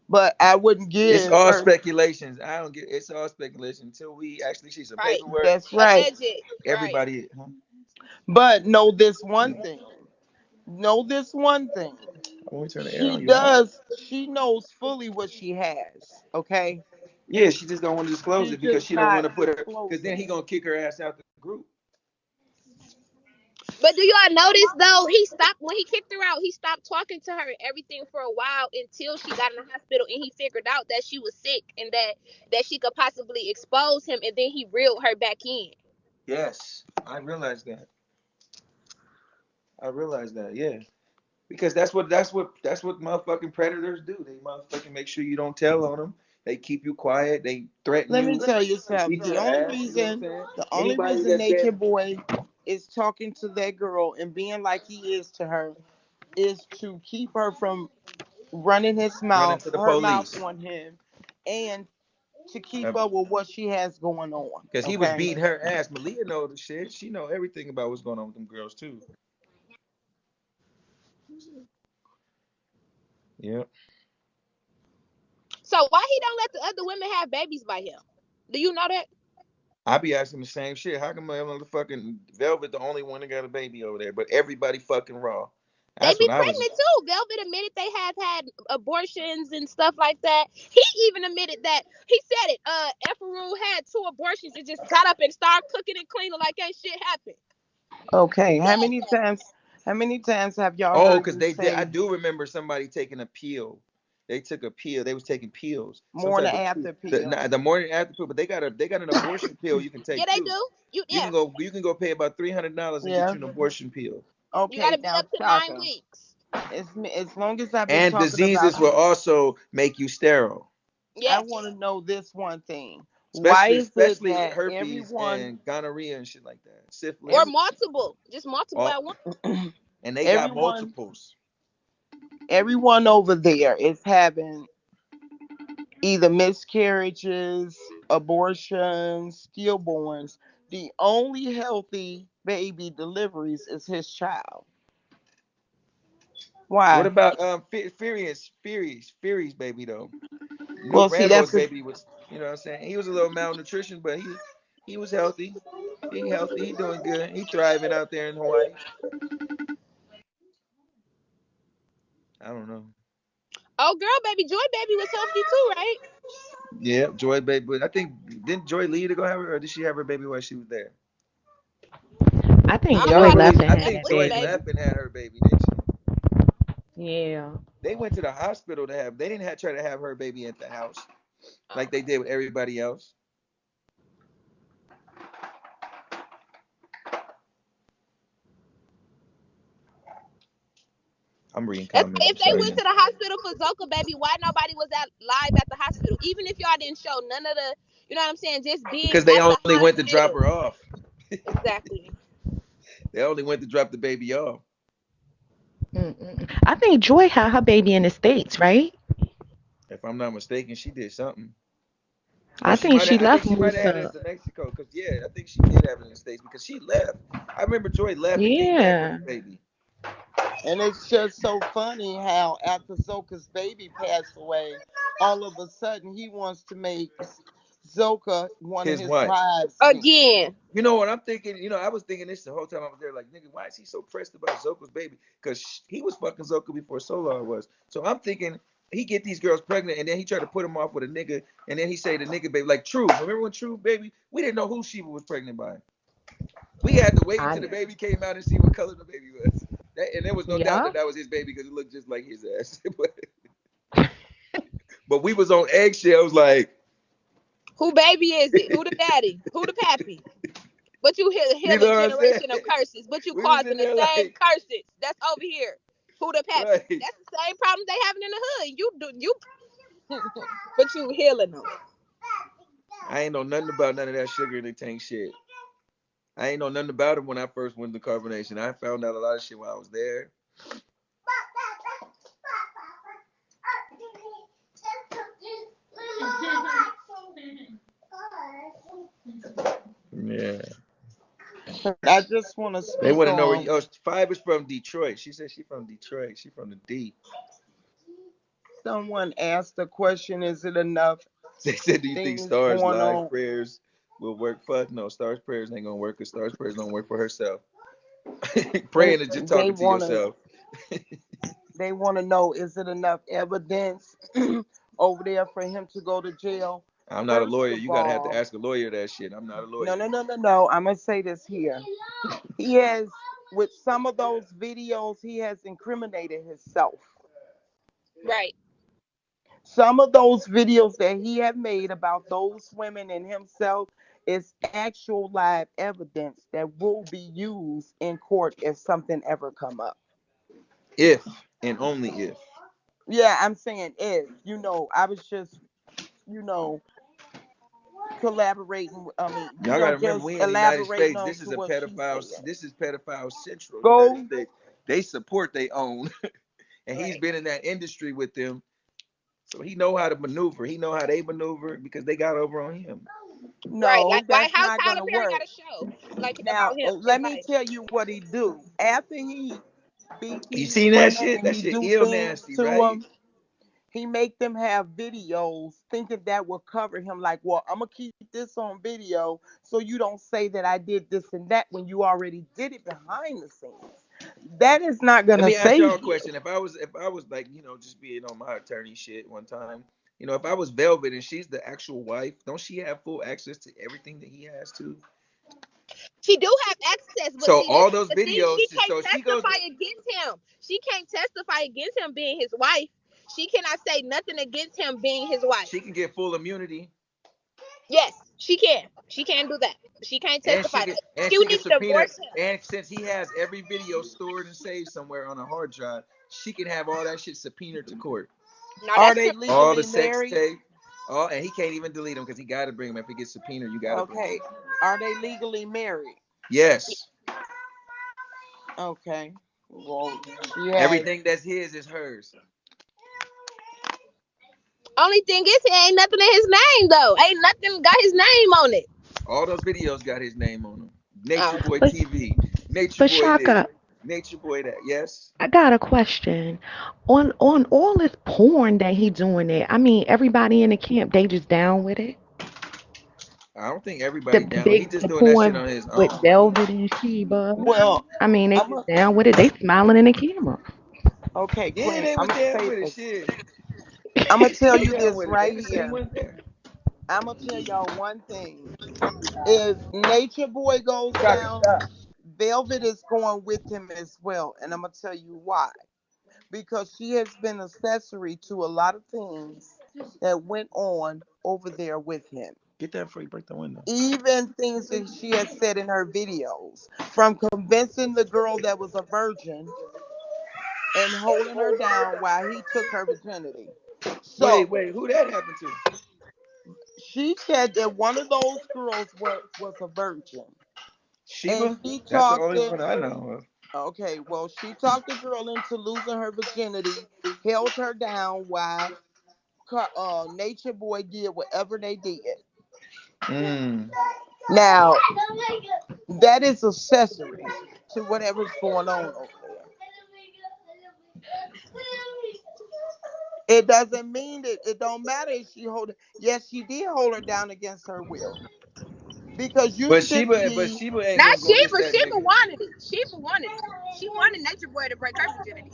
But I wouldn't It's give all her. speculations. I don't get. It's all speculation until we actually see some Right. paperwork. That's right. Alleged. Right. Everybody. Huh? But know this one thing. Know this one thing. When we turn the air She on, you hot? does. She knows fully what she has. Okay. Yeah, she just don't want to disclose She's it because just she don't want not to put her. Because then disclosing he it. gonna kick her ass out the group. But do y'all notice though? He stopped when he kicked her out. He stopped talking to her and everything for a while until she got in the hospital and he figured out that she was sick and that she could possibly expose him, and then he reeled her back in. Yes, I realized that. I realized that. Yeah, because that's what motherfucking predators do. They motherfucking make sure you don't tell on them. They keep you quiet. They threaten Let me you. tell you They something. beat your ass. You know what I'm saying? The only Anybody reason that's been Nature Boy is talking to that girl and being like he is to her is to keep her from running running to the her mouth police, on him, and to keep because up with what she has going on. he was Okay. beating her ass. Malia know the shit. She know everything about what's going on with them girls too. Yeah. So why he don't let the other women have babies by him? Do you know that? I be asking the same shit. How come motherfucking Velvet the only one that got a baby over there, but everybody fucking raw? They That's be what I was. pregnant too. Velvet admitted they have had abortions and stuff like that. He even admitted that he said it. Efferu had 2 abortions and just got up and started cooking and cleaning like ain't shit happened. Okay. He said that. How many times have y'all Oh, heard because me they did. I say do remember somebody taking a pill. They took a pill. They was taking pills, some morning type of after the, pill? nah, the morning after pill. But they got an abortion pill you can Yeah, take they too. do. You Yeah. can go pay about $300 and get Yeah. you an abortion pill. You Okay. gotta be Now, up to nine Chaka. weeks. As long as I've been And talking about diseases will this, also make you sterile, I Yes. want to know this one thing. Why especially is it especially that herpes everyone, and gonorrhea and shit like that, Or syphilis. every, multiple. Just multiple All at once. and they got everyone, multiples. everyone over there is having either miscarriages, abortions, stillborns? The only healthy baby deliveries is his child. What Why? about Furious baby though? New Well, see, Rambo's that's the baby was, you know what I'm saying? He was a little malnutrition, but he was healthy. He healthy. He doing good. He thriving out there in Hawaii. I don't know. Oh girl, baby, Joy baby was healthy too, right? Yeah, Joy baby. But I think didn't Joy leave to go have her, or did she have her baby while she was there? I think I Y'all don't Joy like really, left this and I had cat think that with the Joy baby. baby. left and had her baby, didn't she? Yeah. They went to the hospital to have. They didn't try to have her baby at the house like they did with everybody else. I'm reading That's comments. why I'm if they sorry, went y'all. to the hospital for Zoka baby, why nobody was at live at the hospital? Even if y'all didn't show none of the, you know what I'm saying, just being Because they at the only went to drop hospital. her off. Exactly. They only went to drop the baby off. Mm-mm. I think Joy had her baby in the States, right? If I'm not mistaken, she did something. Or I she think might have. she I think left she might have had it Musa. to Mexico. Cause yeah, I think she did have it in the States because she left. I remember Joy left and came back with Yeah. the baby. And it's just so funny how after Zoka's baby passed away, all of a sudden he wants to make Zoka one of His his wife. bridesmaids. Again. You know what I'm thinking? You know, I was thinking this the whole time I was there. Like, nigga, why is he so pressed about Zoka's baby? Because he was fucking Zoka before Solar was. So I'm thinking he get these girls pregnant and then he try to put them off with a nigga and then he say the nigga baby like True. Remember when True baby? We didn't know who Sheba was pregnant by. We had to wait I until the baby came out and see what color the baby was. And there was no doubt yeah. that that was his baby because it looked just like his ass. But we was on eggshells like, Who baby is it? Who the daddy? Who the pappy? But you you heal a know what I'm saying? generation of curses. But you We was causing in the there same like, curses. That's over here. Who the pappy? right. That's the same problem they having in the hood. You do you but you healing them. I ain't know nothing about none of that sugar in the tank shit. I ain't know nothing about it when I first went to carbonation. I found out a lot of shit while I was there. Yeah. I just want to They speak want to know where on you. Oh, Five is from Detroit. She said she from Detroit. She from the D. someone asked the question, is it enough They said, do you think things Stars going live on? prayers will work? Fuck no. Stars prayers ain't gonna work because Stars prayers don't work for herself. They Praying is just they talking to wanna yourself. they wanna know, is it enough evidence over there for him to go to jail? I'm not a First lawyer. of You gotta have to all, ask a lawyer that shit. I'm not a no, lawyer. no, no, no, no. I'm gonna say this here. He has, with some of those videos, he has incriminated himself. Right. Some of those videos that he have made about those women and himself is actual live evidence that will be used in court if something ever come up. If and only if. Yeah, I'm saying if, I was just, you know, collaborating. I mean, Y'all gotta remember, just we in the United elaborating States. on This is to a what she's pedophile. saying. This is pedophile central. United Go States. They support their own, and he's Right. been in that industry with them, so he know how to maneuver. He know how they maneuver because they got over on him. Right. No, Like why that's how not Tyler gonna Perry work. got a show like Now, about him, his let me life. tell you what he do. After he beat You these seen that women shit? and That he shit do ill things nasty, to right? them, he make them have videos thinking that will cover him. Like, well, I'm gonna keep this on video so you don't say that I did this and that when you already did it behind the scenes. That is not Let gonna me ask y'all a save you. question. If I was like, just being on my attorney shit one time, if I was Velvet and she's the actual wife, don't she have full access to everything that he has to? She do have access, but So see, this all is those the thing. videos, She can't so she goes, testify against him. She can't testify against him being his wife. She cannot say nothing against him being his wife. she can get full immunity, Yes, she can. She can do that. She can't and testify that. She she would can need to subpoena, divorce him. and since he has every video stored and saved somewhere on a hard drive, she can have all that shit subpoenaed to court. No, Are that's they criminal. All the legally sex married? tape, and he can't even delete them because he got to bring them. If he gets subpoenaed, you got to bring them. Okay. Are they legally married? Yes, Okay. Well, she has. everything that's his is hers. Only thing is, he ain't nothing in his name though. Ain't nothing got his name on it. All those videos got his name on them. Nature Oh, Boy But TV, Nature but Boy this, Shaka, Nature Boy that. Yes. I got a question. On all this porn that he doing there, I mean everybody in the camp, they just down with it. I don't think The everybody the down. He big just the doing that shit porn on his with own. Velvet and Sheba. Well, I mean they I'm just a, down with it. They smiling in the camera. okay, Yeah, Queen. they I'm was gonna down say with it. this. Shit, I'm gonna tell they you down this with it. They right the same here. ones there. I'm gonna tell y'all one thing. If Nature Boy goes Shaka, down, stop. Velvet is going with him as well, and I'm gonna tell you why. Because she has been accessory to a lot of things that went on over there with him. Get that before you break the window. Even things that she has said in her videos, from convincing the girl that was a virgin and holding her down while he took her virginity. Wait, So who that happened to? she said that one of those girls was a virgin. And Sheba? she That's the talked only it. one I know of. Okay, well, she talked the girl into losing her virginity, held her down while Nature Boy did whatever they did. Mm. Now, that is accessory to whatever's going on over there. It doesn't mean that it don't matter if she hold it. Yes, she did hold her down against her will. Because you shouldn't But be. Sheba ain't Not gonna go against Sheba. that Sheba nigga. wanted it. Sheba wanted it. She wanted Nature Boy to break her virginity.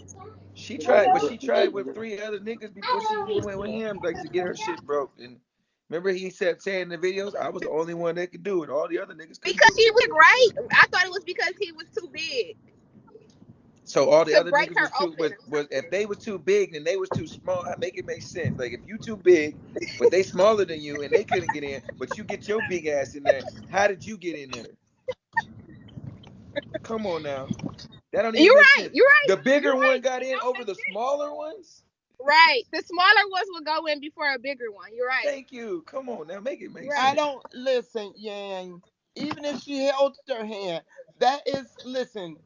She tried, but she tried with 3 other niggas before she even went with him, like to get her shit broke. And remember, he said saying in the videos, I was the only one that could do it. All the other niggas couldn't Because do he it. was right. I thought it was because he was too big So all the to other break niggas her was too open. was if they was too big and they was too small, make it make sense. Like if you too big, but they smaller than you and they couldn't get in, but you get your big ass in there. How did you get in there? Come on now. That don't even You're make right. sense. You're right. The You're bigger one right. got It in don't over make the sense. smaller ones? Right. The smaller ones will go in before a bigger one. You're right. Thank you. Come on now, make it make You're I right. sense. don't listen, Yang. Even if she held her hand, that is listen.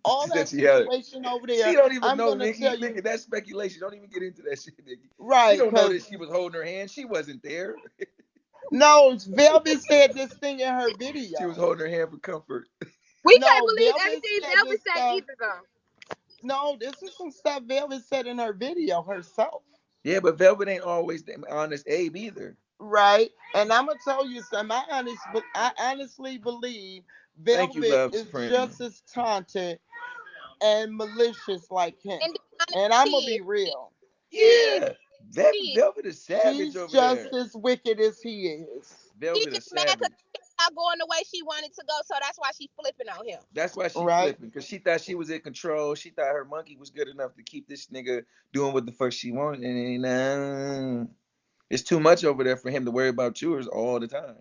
All She said that she had it. situation over She there. don't even I'm know, gonna Nikki. tell you Nigga, that's speculation. Don't even get into that shit, Nikki. She right, don't know cause that she was holding her hand. She wasn't there. no, Velvet said this thing in her She was video. holding her hand for comfort. We can't No, believe Velvet everything said Velvet this said stuff. either, though. No, this is some stuff Velvet said in her video herself. Yeah, but Velvet ain't always the honest Abe either. Right, and I'm gonna tell you something. I honestly believe Thank you, Velvet love is supreme. just as taunted and malicious like him. And to be honest, And I'm she gonna be is. real. She is. Yeah, She is. Velvet is savage She's over just there. as wicked as he is. She Velvet is just mad because savage. it's not going the way she wanted to go, so that's why she's flipping on him. That's why she Right? flipping, because she thought she was in control. She thought her monkey was good enough to keep this nigga doing what the fuck she wanted. And it's too much over there for him to worry about yours all the time.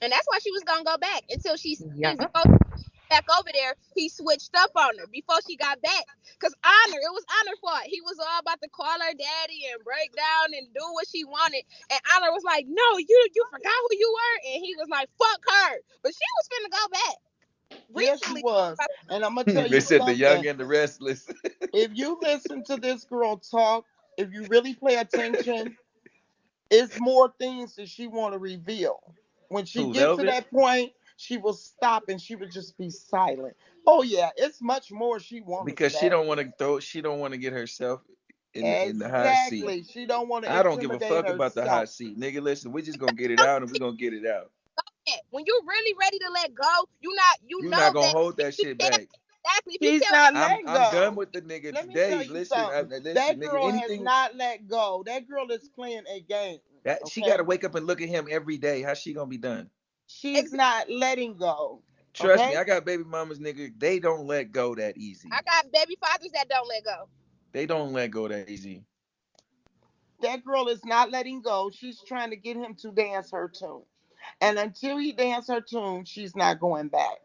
And that's why she was gonna go back until she Yeah. seen before she back over there. He switched up on her before she got back. Cause it was Honor fault. He was all about to call her daddy and break down and do what she wanted. And Honor was like, "No, you forgot who you were." And he was like, "Fuck her." But she was finna go back Yeah, she recently. was. And I'm gonna tell They you said the young something. and the restless. If you listen to this girl talk, if you really pay attention, it's more things that she want to reveal. When she Who, get to Velvet? that point, she will stop and she would just be silent. Oh yeah, it's much more she want to Because she say. don't want to throw. She don't want to get herself in the hot seat. Exactly. She don't want to I don't give a incriminate fuck about the hot herself. seat, nigga. Listen, we just gonna get it out and we gonna get it out. When you're really ready to let go, you You not know gonna that hold if that you shit tell back. exactly if you She's tell not I'm letting I'm done go. with the nigga Let me tell today. you Listen, something. listen, That nigga. girl has Anything not let go. That girl is playing a game. that she got Okay? to wake up and look at him every day. How's she gonna be done? She's exactly, not letting go. Trust me, Okay? I got baby mamas, nigga. They don't let go that easy. I got baby fathers that don't let go. They don't let go that easy. That girl is not letting go. She's trying to get him to dance her tune. And until he dance her tune, she's not going back.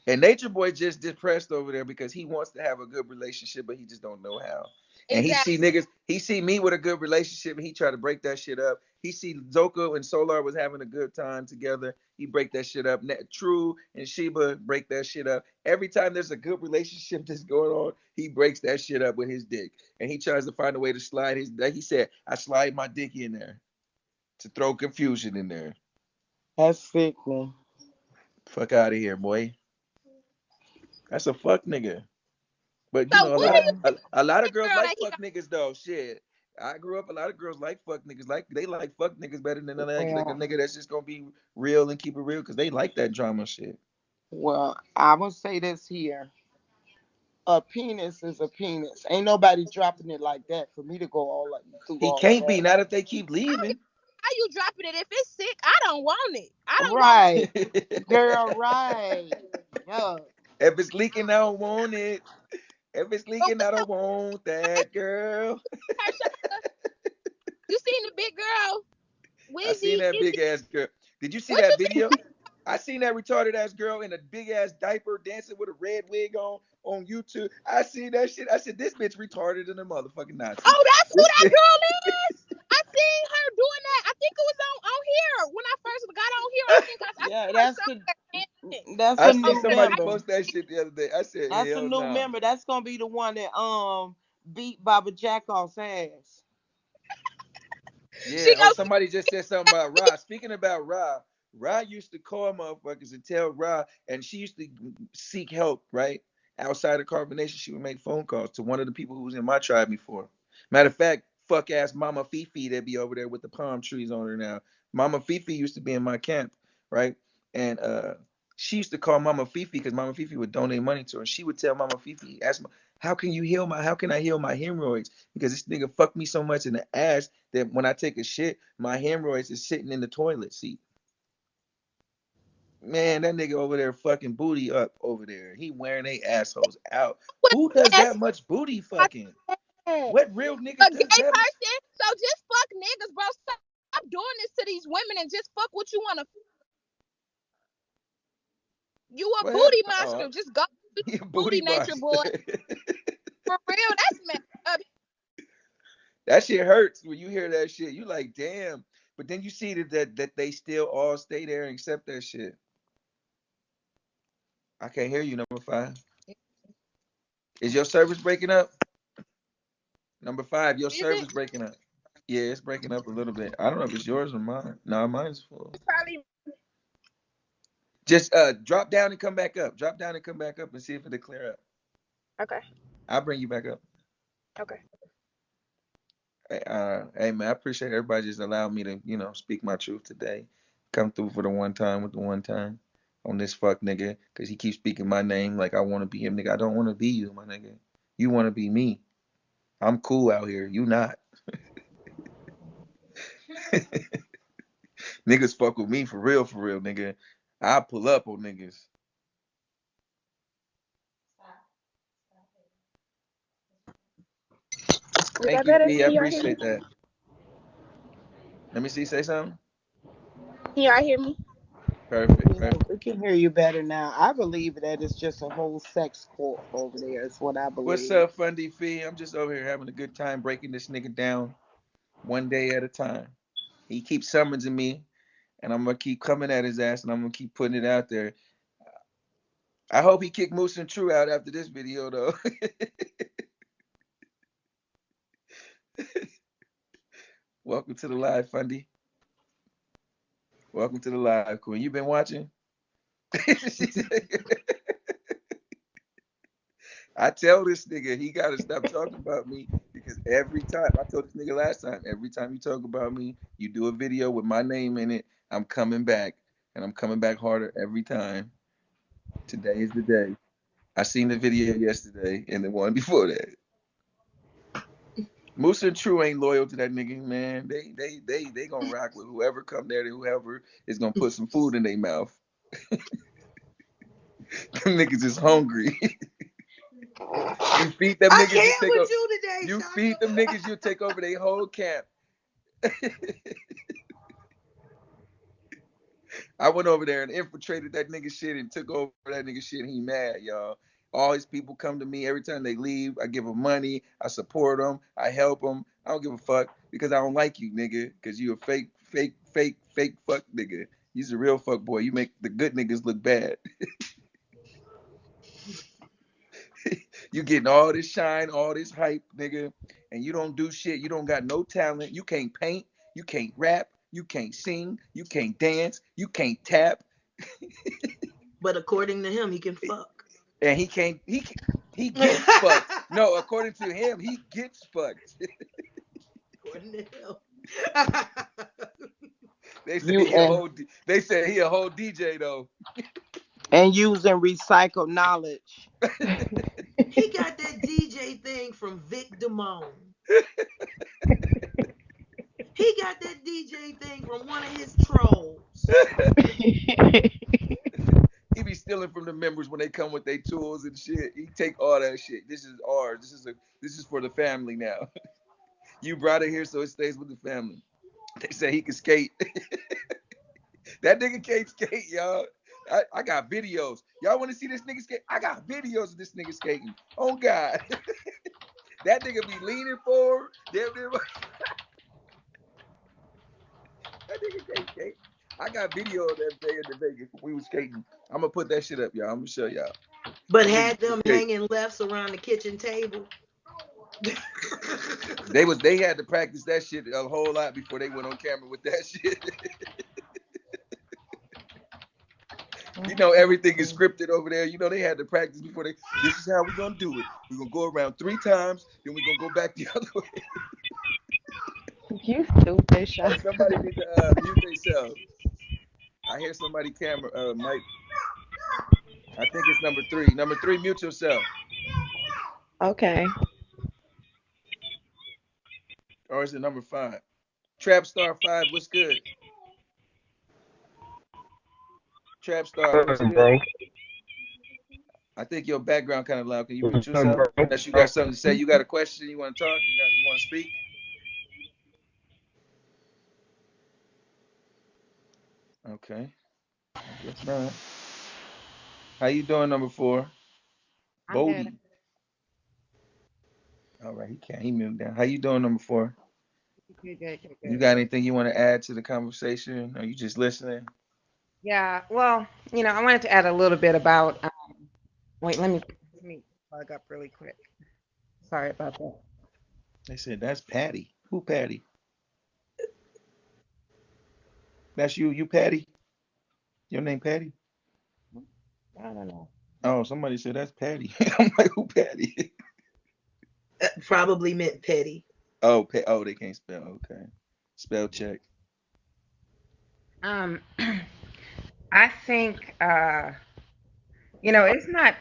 And Nature Boy just depressed over there because he wants to have a good relationship, but he just don't know how. And he see Exactly. niggas, he see me with a good relationship, and he try to break that shit up. He see Zoca and Solar was having a good time together. He break that shit up. True and Sheba break that shit up. Every time there's a good relationship that's going on, he breaks that shit up with his dick, and he tries to find a way to slide his. Like he said, I slide my dick in there to throw confusion in there. That's sickening. Fuck out of here, boy. That's a fuck nigga. But you So know, what do Yeah. you think a lot of of the girls girl like that he fuck got? niggas though. Shit, I grew up. A lot of girls like fuck niggas. Like they like fuck niggas better than like a Well, nigga that's just gonna be real and keep it real because they like that drama shit. well, I will say this here. A penis is a penis. Ain't nobody dropping it like that for me to go through He all of can't be that. not if they keep leaving. How you dropping it? If it's sick, I don't want it. I don't want Right, girl. Right. Yeah. If it's leaking, I don't want it. If it's but leaking, I don't want that, girl. her Shaka, you seen the big girl? I seen Wizzy, that big Izzy. ass girl. Did you see What you that think? video? I seen that retarded ass girl in a big ass diaper dancing with a red wig on YouTube. I seen that shit. I said, this bitch retarded in a motherfucking Nazi. Oh, that's who This that bitch. girl is. I seen her doing that. I think it was on here when I first got on here. I Yeah, seen her that's the somewhere dancing. that's I a seen new somebody member. post that shit the other day. I said, That's a hell new no. member. That's gonna be the one that beat Baba Jackoff's ass. Yeah. She Oh, goes, somebody just said something about Ra. Speaking about Ra, Ra used to call motherfuckers and tell Ra, and she used to seek help, right? Outside of carbonation, she would make phone calls to one of the people who was in my tribe before. Matter of fact, fuck ass Mama Fifi that be over there with the palm trees on her now. Mama Fifi used to be in my camp, right? And she used to call Mama Fifi because Mama Fifi would donate money to her. And she would tell Mama Fifi, ask, how can I heal my hemorrhoids? Because this nigga fucked me so much in the ass that when I take a shit, my hemorrhoids is sitting in the toilet seat. Man, that nigga over there fucking booty up over there. He wearing they assholes out. "What Who does ass that much booty I fucking? said?" What real nigga A does gay that? person. So just fuck niggas, bro. Stop doing this to these women and just fuck what you wanna. You a What booty happened? Oh, monster. Just go be he a a booty booty nature monster. boy. For real, that's messed up. That shit hurts when you hear that shit. You like, damn. But then you see that they still all stay there and accept that shit. I can't hear you, number 5. Is your service breaking up? Number 5, your Is it? service breaking up. Yeah, it's breaking up a little bit. I don't know if it's yours or mine. No, mine's full. It's probably Just drop down and come back up. Drop down and come back up and see if it'll clear up. okay. I'll bring you back up. Okay. Hey man, I appreciate everybody just allowing me to, speak my truth today. Come through for the one time with the one time on this fuck nigga, cause he keeps speaking my name like I want to be him, nigga. I don't want to be you, my nigga. You want to be me. I'm cool out here. You not. Niggas fuck with me for real, nigga. I pull up on niggas. Is Thank that you, better? P. I Can y'all hear me? appreciate that. Let me see. Say something. Can y'all hear me? Perfect. Yeah, Perfect. we can hear you better now. I believe that it's just a whole sex court over there. Is what I What's believe. up, Fundy Fee? I'm just over here having a good time breaking this nigga down one day at a time. He keeps summoning me, and I'm gonna keep coming at his ass, and I'm gonna keep putting it out there. I hope he kick Moose and True out after this video, though. Welcome to the live, Fundy. Welcome to the live, Queen. You been watching? I tell this nigga he gotta stop talking about me because every time I told this nigga last time, every time you talk about me, you do a video with my name in it. I'm coming back, and I'm coming back harder every time. Today is the day. I seen the video yesterday and the one before that. Moose and True ain't loyal to that nigga, man. They gonna rock with whoever come there, whoever is gonna put some food in their mouth. Them niggas is hungry. You feed them I niggas, you can't take with over. you today, You feed them Shaka. niggas, you take over their whole camp. I went over there and infiltrated that nigga shit and took over that nigga shit. He mad, y'all. All his people come to me every time they leave. I give them money. I support them. I help them. I don't give a fuck because I don't like you, nigga. Because you a fake fuck nigga. You's a real fuck boy. You make the good niggas look bad. You getting all this shine, all this hype, nigga, and you don't do shit. You don't got no talent. You can't paint. You can't rap. You can't sing. You can't dance. You can't tap. But according to him, he can fuck. And he can't. He gets fucked. No, according to him, he gets fucked. According to him. They say You They say he a whole DJ though. and using recycled knowledge. He got that DJ thing from Vic Damone. He got that DJ thing from one of his trolls. He be stealing from the members when they come with their tools and shit. He take all that shit. This is ours. This is for the family now. You brought it here so it stays with the family. They say he can skate. That nigga can't skate, y'all. I got videos. Y'all want to see this nigga skate? I got videos of this nigga skating. Oh God. That nigga be leaning forward. That nigga can't skate. I got video of that day in the Vegas when we was skating. I'm gonna put that shit up, y'all. I'm gonna show y'all. But had them hanging lefts around the kitchen table. They had to practice that shit a whole lot before they went on camera with that shit. You know everything is scripted over there. You know they had to practice before they. This is how we're gonna do it. We're gonna go around 3 times, then we're gonna go back the other way. You stupid, Shaka. Somebody need to mute themselves. I hear somebody camera mic. I think it's number 3. Number 3, mute yourself. Okay. Or is it number 5? Trap Star 5, what's good? Trap Star, what's good? I think your background kind of loud. Can you mute yourself? Unless you got something to say, you got a question, you want to talk, you want to speak? Okay, I guess not. How you doing, number 4? I'm good. Bodie. All right, he can't. He moved down. How you doing, number 4? Good. You got anything you want to add to the conversation? Or you just listening? Yeah, well, I wanted to add a little bit about. Wait, let me plug up really quick. Sorry about that. They said that's Patty. Who Patty? That's you. You Patty? Your name Patty? I don't know. Oh, somebody said that's Patty. I'm like, who Patty? Probably meant petty. Oh, oh, they can't spell. Okay, spell check. I think it's not,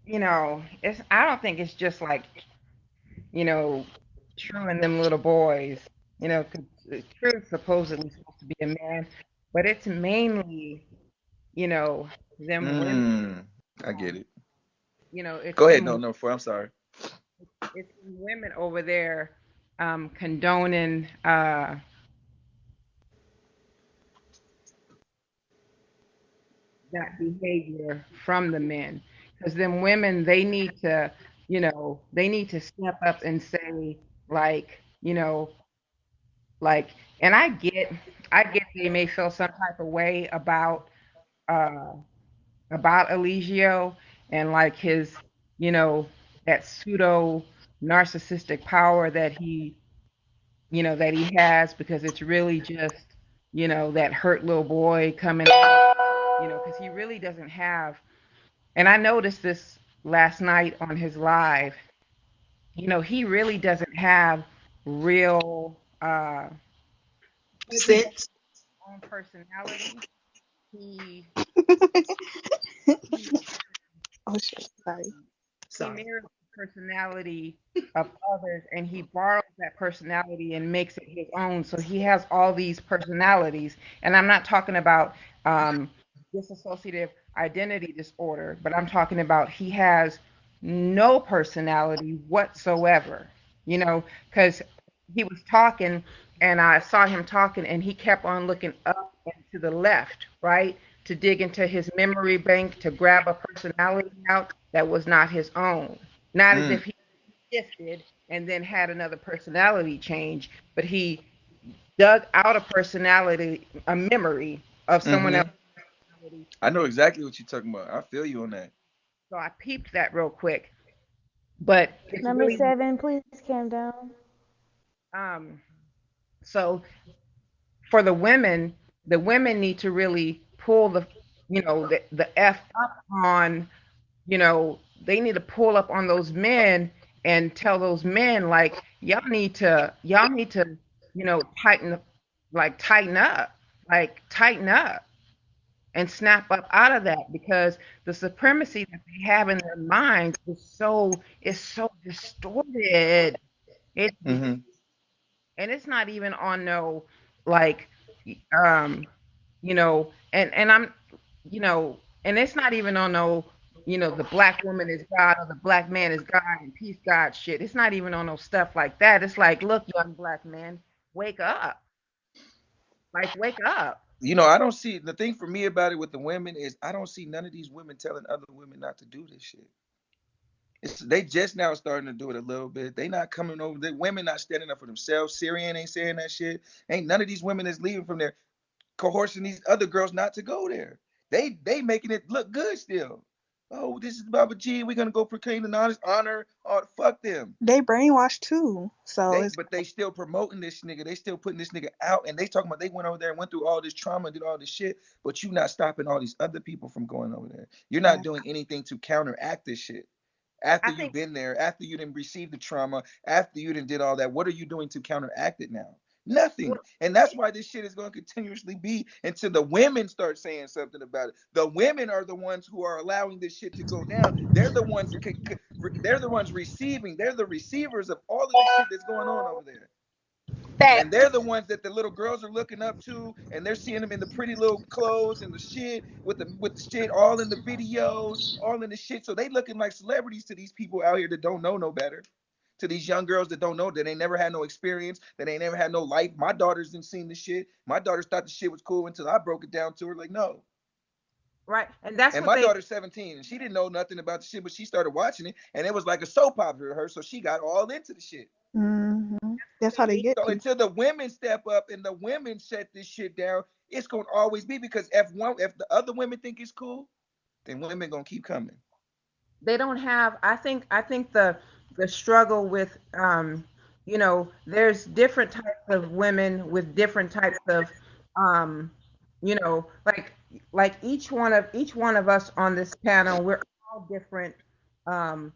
it's. I don't think it's just like, True and them little boys, 'cause True is supposedly supposed to be a man, but it's mainly, them women. I get it. It's Go ahead. them. No, number 4. I'm sorry. It's them women over there, condoning that behavior from the men, because them women, they need to step up and say, like, like, and I get they may feel some type of way uh about Eligio and like his, that pseudo narcissistic power that he has, because it's really just, that hurt little boy coming out, because he really doesn't have. And I noticed this last night on his live. He really doesn't have real. Doesn't have Sense. his own personality. He Oh shit, sorry. he Sorry. mirrors the personality of others, and he borrows that personality and makes it his own. So he has all these personalities, and I'm not talking about dissociative identity disorder, but I'm talking about he has no personality whatsoever. Because he was talking, and I saw him talking, and he kept on looking up and to the left, right, to dig into his memory bank to grab a personality out that was not his own. Not as Mm, if he shifted and then had another personality change, but he dug out a personality, a memory of someone mm-hmm. else's personality. I know exactly what you're talking about. I feel you on that. So I peeped that real quick, but it's Number really 7, please calm down. um. So for the women need to really pull the f up on, they need to pull up on those men and tell those men, like, y'all need to tighten, tighten up and snap up out of that, because the supremacy that they have in their minds is so distorted. It's Mm-hmm. and it's not even on no like you know, and I'm you know, and it's not even on no the black woman is God or the black man is God and peace God shit. It's not even on no stuff like that. It's like, look, young black man, wake up. Like, wake up. I don't see the thing for me about it with the women is I don't see none of these women telling other women not to do this shit. They just now starting to do it a little bit. They not coming over. The women not standing up for themselves. Syrian ain't saying that shit. Ain't none of these women that's leaving from there coercing these other girls not to go there. They making it look good still. Oh, this is Baba G. We're gonna go proclaim the honor. Oh, fuck them. They brainwashed too. So it's But they still promoting this nigga. They still putting this nigga out, and they talking about they went over there and went through all this trauma and did all this shit. But you not stopping all these other people from going over there. You're not yeah. doing anything to counteract this shit. After I you've think been there, after you didn't receive the trauma, after you didn't did all that, what are you doing to counteract it now? Nothing. well, And that's why this shit is going to continuously be until the women start saying something about it. The women are the ones who are allowing this shit to go down. They're the ones receiving. They're the receivers of all of the shit that's going on over there. And they're the ones that the little girls are looking up to, and they're seeing them in the pretty little clothes and the shit with the shit all in the videos, all in the shit. So they looking like celebrities to these people out here that don't know no better. To these young girls that don't know, that they never had no experience, that they never had no life. My daughters didn't see the shit. My daughters thought the shit was cool until I broke it down to her. Like, no. right, and that's And what my they. daughter's 17, and she didn't know nothing about the shit, but she started watching it, and it was like a soap opera to her, so she got all into the shit. That's how they get So people. until the women step up and the women shut this shit down, it's gonna always be because if the other women think it's cool, then women gonna keep coming. They don't have. I think the struggle with there's different types of women with different types of um like each one of us on this panel, we're all different. um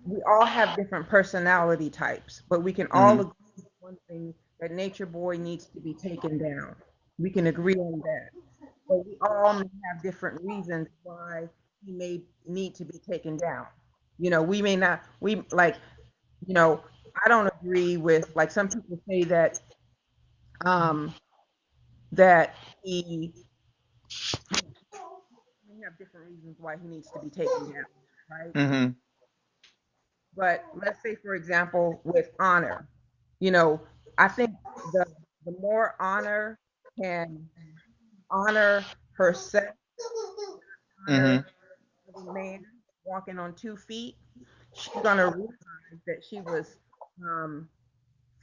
we all have different personality types, but we can all Mm-hmm. agree on one thing, that Nature Boy needs to be taken down. We can agree on that. But we all may have different reasons why he may need to be taken down. We may not, you know, I don't agree with, like, some people say um, that he may have different reasons why he needs to be taken down, right? Mm-hmm. But let's say, for example, with honor, you know, I think the the more honor can honor herself, honor Mm-hmm. the man walking on 2 feet, she's gonna realize that she was um,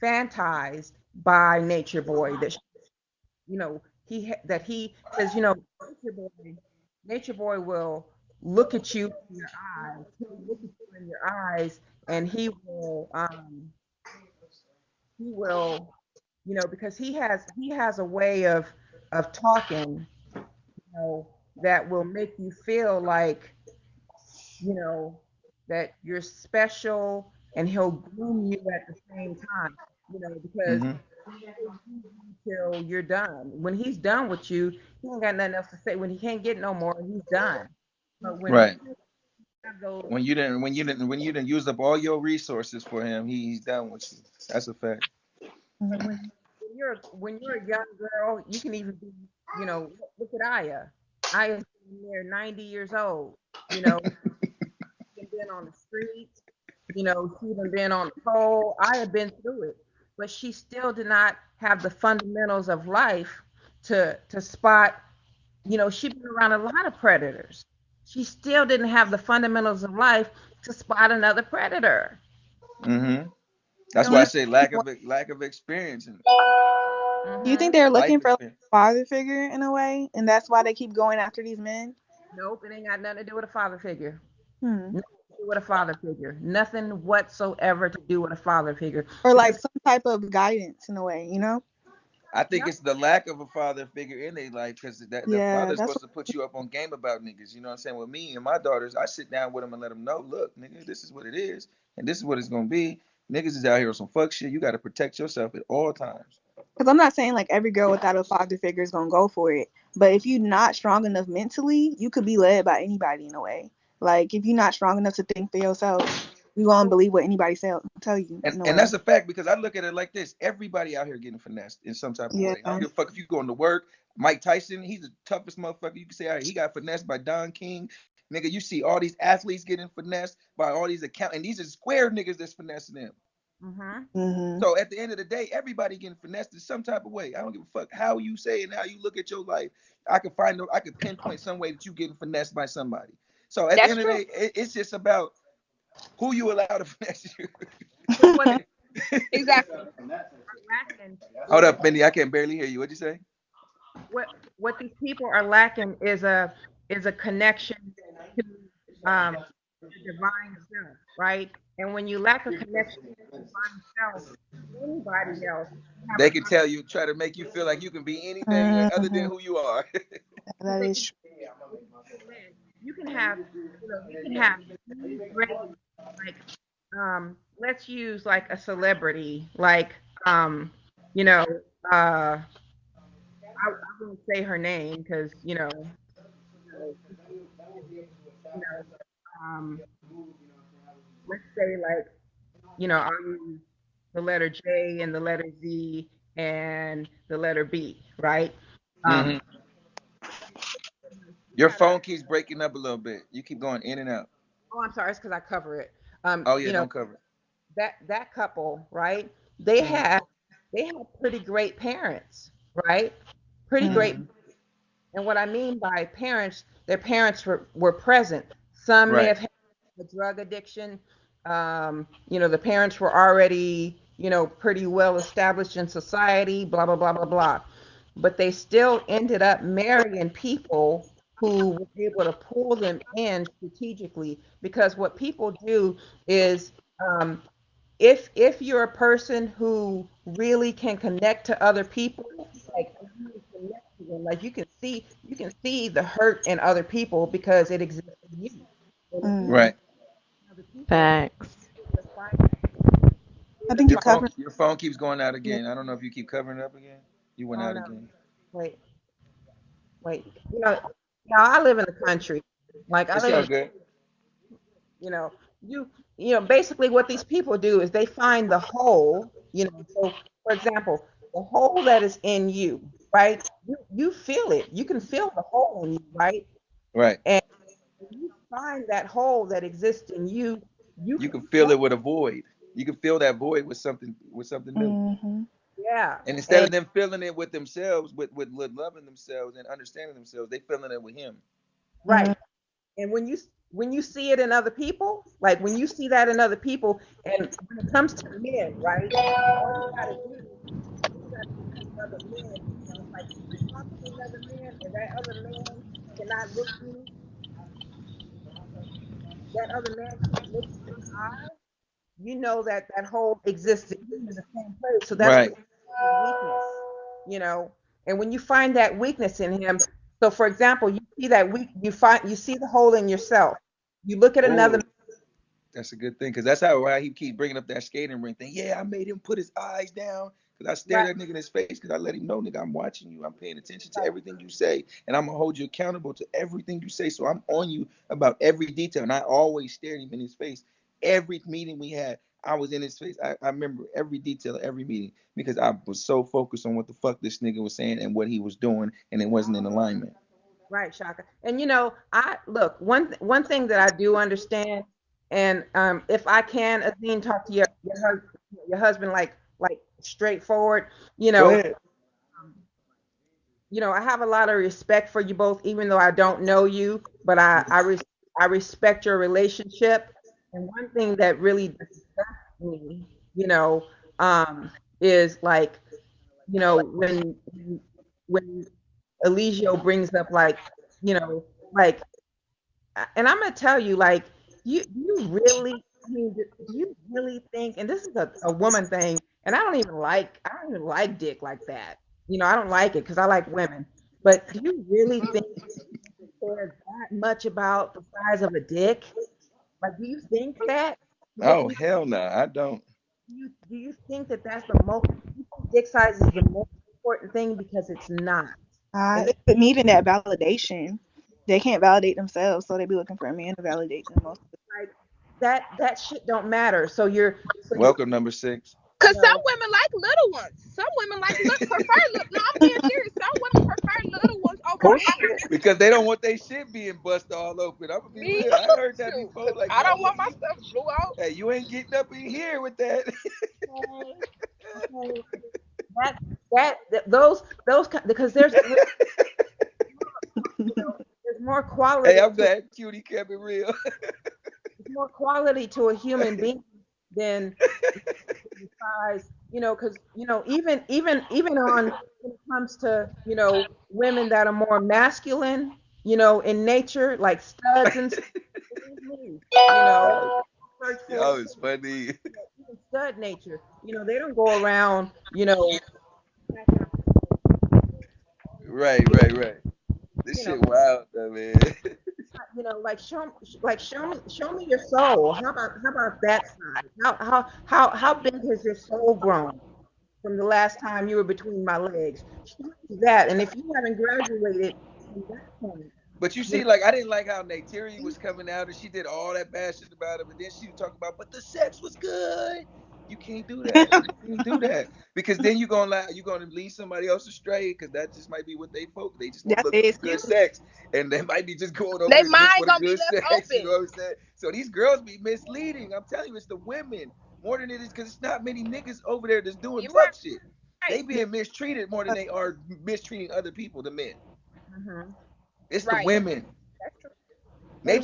fantazed by Nature Boy. That she, that he, because Nature Boy will look at you in your eyes. He will look at you in your eyes, and he will, because he has a way of talking, that will make you feel like, you know, that you're special, and he'll groom you at the same time, because Mm-hmm. he'll use you till you're done. When he's done with you, he ain't got nothing else to say. When he can't get no more, he's done. But when Right. you have those, When you didn't use up all your resources for him, he's done with you. That's a fact. but when you're a young girl, you can even be, look at Iyah. Iyah's there 90 years old, you know, been on the streets, she even been on the pole. I have been through it, but she still did not have the fundamentals of life to spot. She been around a lot of predators. She still didn't have the fundamentals of life to spot another predator. Mm-hmm. That's So why I when say people, lack of experience and do you think Hmm. they're life looking for like experience. a father figure in a way, and that's why they keep going after these men? Nope, it ain't got nothing to do with a father figure. Hmm. Nothing to do with a father figure. Nothing whatsoever to do with a father figure. Or like Because some type of guidance in a way, you know? I think no, it's the lack of a father figure in their life because that the Yeah, father's that's supposed what. to put you up on game about niggas. You know what I'm saying? With me and my daughters, I sit down with them and let them know, look, nigga, this is what it is, and this is what it's gonna be. Niggas is out here with some fuck shit. You got to protect yourself at all times. Because I'm not saying like every girl without a father figure is gonna go for it, but if you're not strong enough mentally, you could be led by anybody in a way. Like if you're not strong enough to think for yourself. You won't believe what anybody tell you. And No and way. that's a fact because I look at it like this: everybody out here getting finessed in some type of Yeah. way. I don't give a fuck if you going to work. Mike Tyson, he's the toughest motherfucker you can say. All right, he got finessed by Don King. Nigga, you see all these athletes getting finessed by all these accounts, and these are square niggas that's finessing them. Mm-hmm. So at the end of the day, everybody getting finessed in some type of way. I don't give a fuck how you say and how you look at your life. I could pinpoint some way that you getting finessed by somebody. So at the That's end of the true. day, it's just about who you allow to finesse you. But what Exactly. lacking Hold is up, Benny. I can barely hear you. What'd you say? what these people are lacking is a connection to the divine self, right? And when you lack a connection to the divine self, anybody else can have They a can tell you, try to make you feel like you can be anything other than Mm-hmm. who you are. That is true. you can have you can have really great, like, let's use like a celebrity, like, you know uh I won't say her name because you know let's say, like, I'll use the letter J and the letter Z and the letter B, right? um Hmm. Your phone keeps breaking up a little bit. You keep going in and out. oh, I'm sorry, it's because I cover it. Oh yeah, don't cover it. That couple, right? They Hmm. had they had pretty great parents, right? Pretty great. Hmm. And what I mean by parents, their parents were present. Some may Right. have had a drug addiction. The parents were already, pretty well established in society, blah, blah, blah, blah, blah. But they still ended up marrying people who were able to pull them in strategically, because what people do is, um, if you're a person who really can connect to other people, like, you can connect to them, like, you can see the hurt in other people because it exists in you. And if you Mm. Right. connect to other people, Facts. you'll find I you'll think you Your find phone covered. your phone keeps going out Yeah. again. I don't know if you keep covering it up again. You went oh out no, again. wait, wait. I live in the country. Like, I It's live all in, good. you know, basically what these people do is they find the hole, so, for example, the hole that is in you, right? You feel it. You can feel the hole in you, right? Right. And when you find that hole that exists in you, you You can can fill fill it with a void. You can fill that void with something new. Mm-hmm. it. Yeah. And instead And of them filling it with themselves, with loving themselves and understanding themselves, they filling it with him. right. And when you see it in other people, like, when you see that in other people, and when it comes to men, right? All you gotta do is you gotta look at another man. It's like, if you talk to another man and that other man cannot look you, that other man can't look you in the eye, you know that that hole exists in him in the same place. So that's Right. what his weakness, you know. And when you find that weakness in him, so, for example, you see that you see the hole in yourself. You look at another. Oh, that's a good thing because that's why he keep bringing up that skating ring thing. Yeah, I made him put his eyes down because I stared Right, that nigga in his face because I let him know, nigga, I'm watching you. I'm paying attention to everything you say, and I'm gonna hold you accountable to everything you say. So I'm on you about every detail, and I always stared him in his face. Every meeting we had, I was in his face. I remember every detail of every meeting because I was so focused on what the fuck this nigga was saying and what he was doing, and it wasn't in alignment. right, Shaka. And, I look, one thing that I do understand, and, if I can, Azine, talk to your husband, like, straightforward. You Go know, ahead. I have a lot of respect for you both, even though I don't know you, but I respect your relationship. And one thing that really disgusts me, you know, is, like, when Eligio brings up, like, like, and I'm gonna tell you, like, you really, I mean, do you really think? And this is a woman thing, and I don't even like dick like that. I don't like it because I like women. But do you really think they care that much about the size of a dick? Like, do you think that? What Oh do you hell no, I don't. do you think that that's the most? Do you think dick size is the most important thing? Because it's not. And this, But needing that validation, they can't validate themselves, so they be looking for a man to validate them most of the like, that shit don't matter. So you're Welcome, number 6. Cause some women like little ones. Some women prefer little. No, I'm being serious. Some women prefer little ones over big. Because they don't want their shit being bust all open. I'm gonna be Me real. I heard that too. before. Like, I yo, don't want my stuff blew out. hey, you ain't getting up in here with that. Those because there's more quality. Hey, I'm glad Cutie kept it real. There's more quality to a human being than size, because even on when it comes to women that are more masculine, in nature, like studs and stuff, search for Yo, it's funny. even stud nature. They don't go around, Right. This shit wild though, man. like show me your soul. How about that side? How big has your soul grown from the last time you were between my legs? Show me that. And if you haven't graduated from that point, But you see, like, I didn't like how Nate was coming out and she did all that bad shit about it, but then she was talking about, but the sex was good. You can't do that. You can't do that. Because then you're gonna lead somebody else astray, because that just might be what they folk. They just want to look for good sex. And they might be just going over They there just mind for the gonna be good left sex. You open. know what I'm saying? So these girls be misleading. I'm telling you, it's the women more than it is, because it's not many niggas over there that's doing You're fuck right. shit. They being mistreated more than they are mistreating other people, the men. It's the Right. women. That's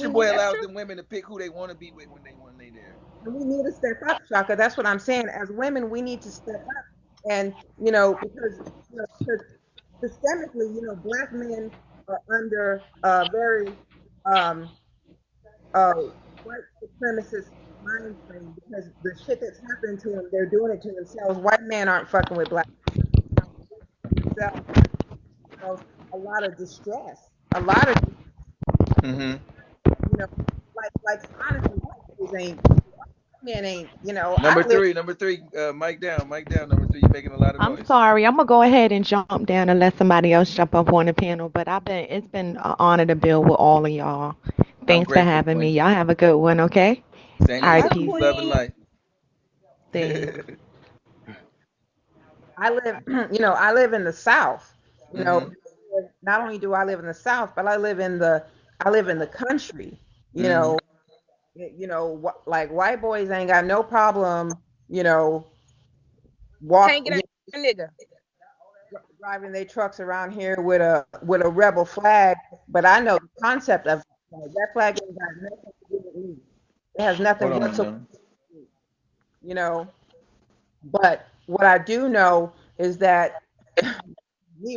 true. NatureBoy allows them women to pick who they want to be with when they there. And we need to step up, Shaka. That's what I'm saying. As women, we need to step up, and because systemically, black men are under very white supremacist mind frame, because the shit that's happening to them, they're doing it to themselves. White men aren't fucking with black themselves. A lot of distress, a lot of like honestly, men ain't. Number three, mic down, number 3. You're making a lot of noise. I'm sorry. I'm gonna go ahead and jump down and let somebody else jump up on the panel. But it's been an honor to build with all of y'all. Thanks for having me. Y'all have a good one. Okay. Same All right. to Peace. you. Love and light. Thanks. I live, I live in the South. Not only do I live in the South, but I live in the country. Like white boys ain't got no problem, Can't get a nigga. driving their trucks around here with a rebel flag. But I know the concept of that flag ain't got nothing to do with me. It has nothing whatsoever. But what I do know is that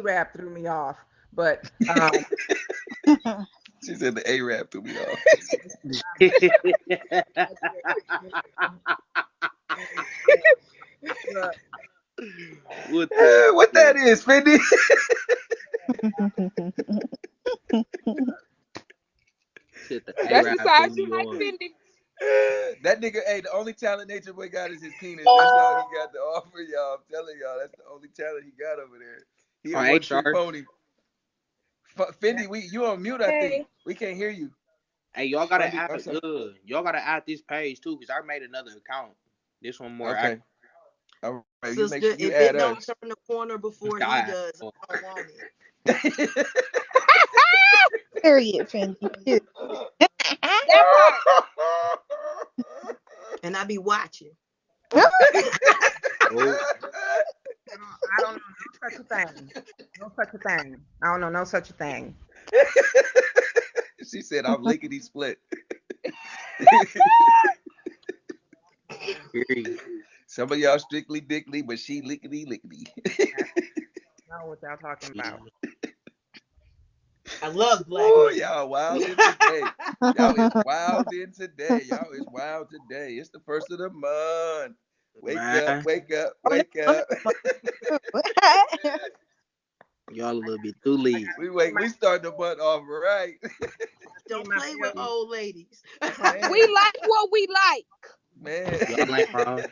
rap threw me off. But she said the A-rap threw me off. What that is, Fendi? That's the size you like, Fendi. That nigga, hey, the only talent NatureBoy got is his penis. That's all he got to offer y'all. I'm telling y'all, that's the only talent he got over there. He a one-trick pony. Fendi, you on mute, I think. We can't hear you. Hey, y'all gotta add this page too, because I made another account. This one more. Okay. All right, Sister, you make sure you if add it don't us. turn the corner before he does, I don't want it. Period, Fendi. And I be watching. I don't know no such a thing. No such a thing. I don't know no such a thing. She said, I'm lickety split. Some of y'all strictly dickly, but she lickety lickety. Know what y'all talking about. I love black men. Y'all wild in today. Y'all is wild in today. Y'all is wild today. It's the first of the month. Wake up, wake up, wake up. Y'all a little bit too late. We start the month off right. Don't play with old ladies. We like what we like. Man. Y'all ain't wrong.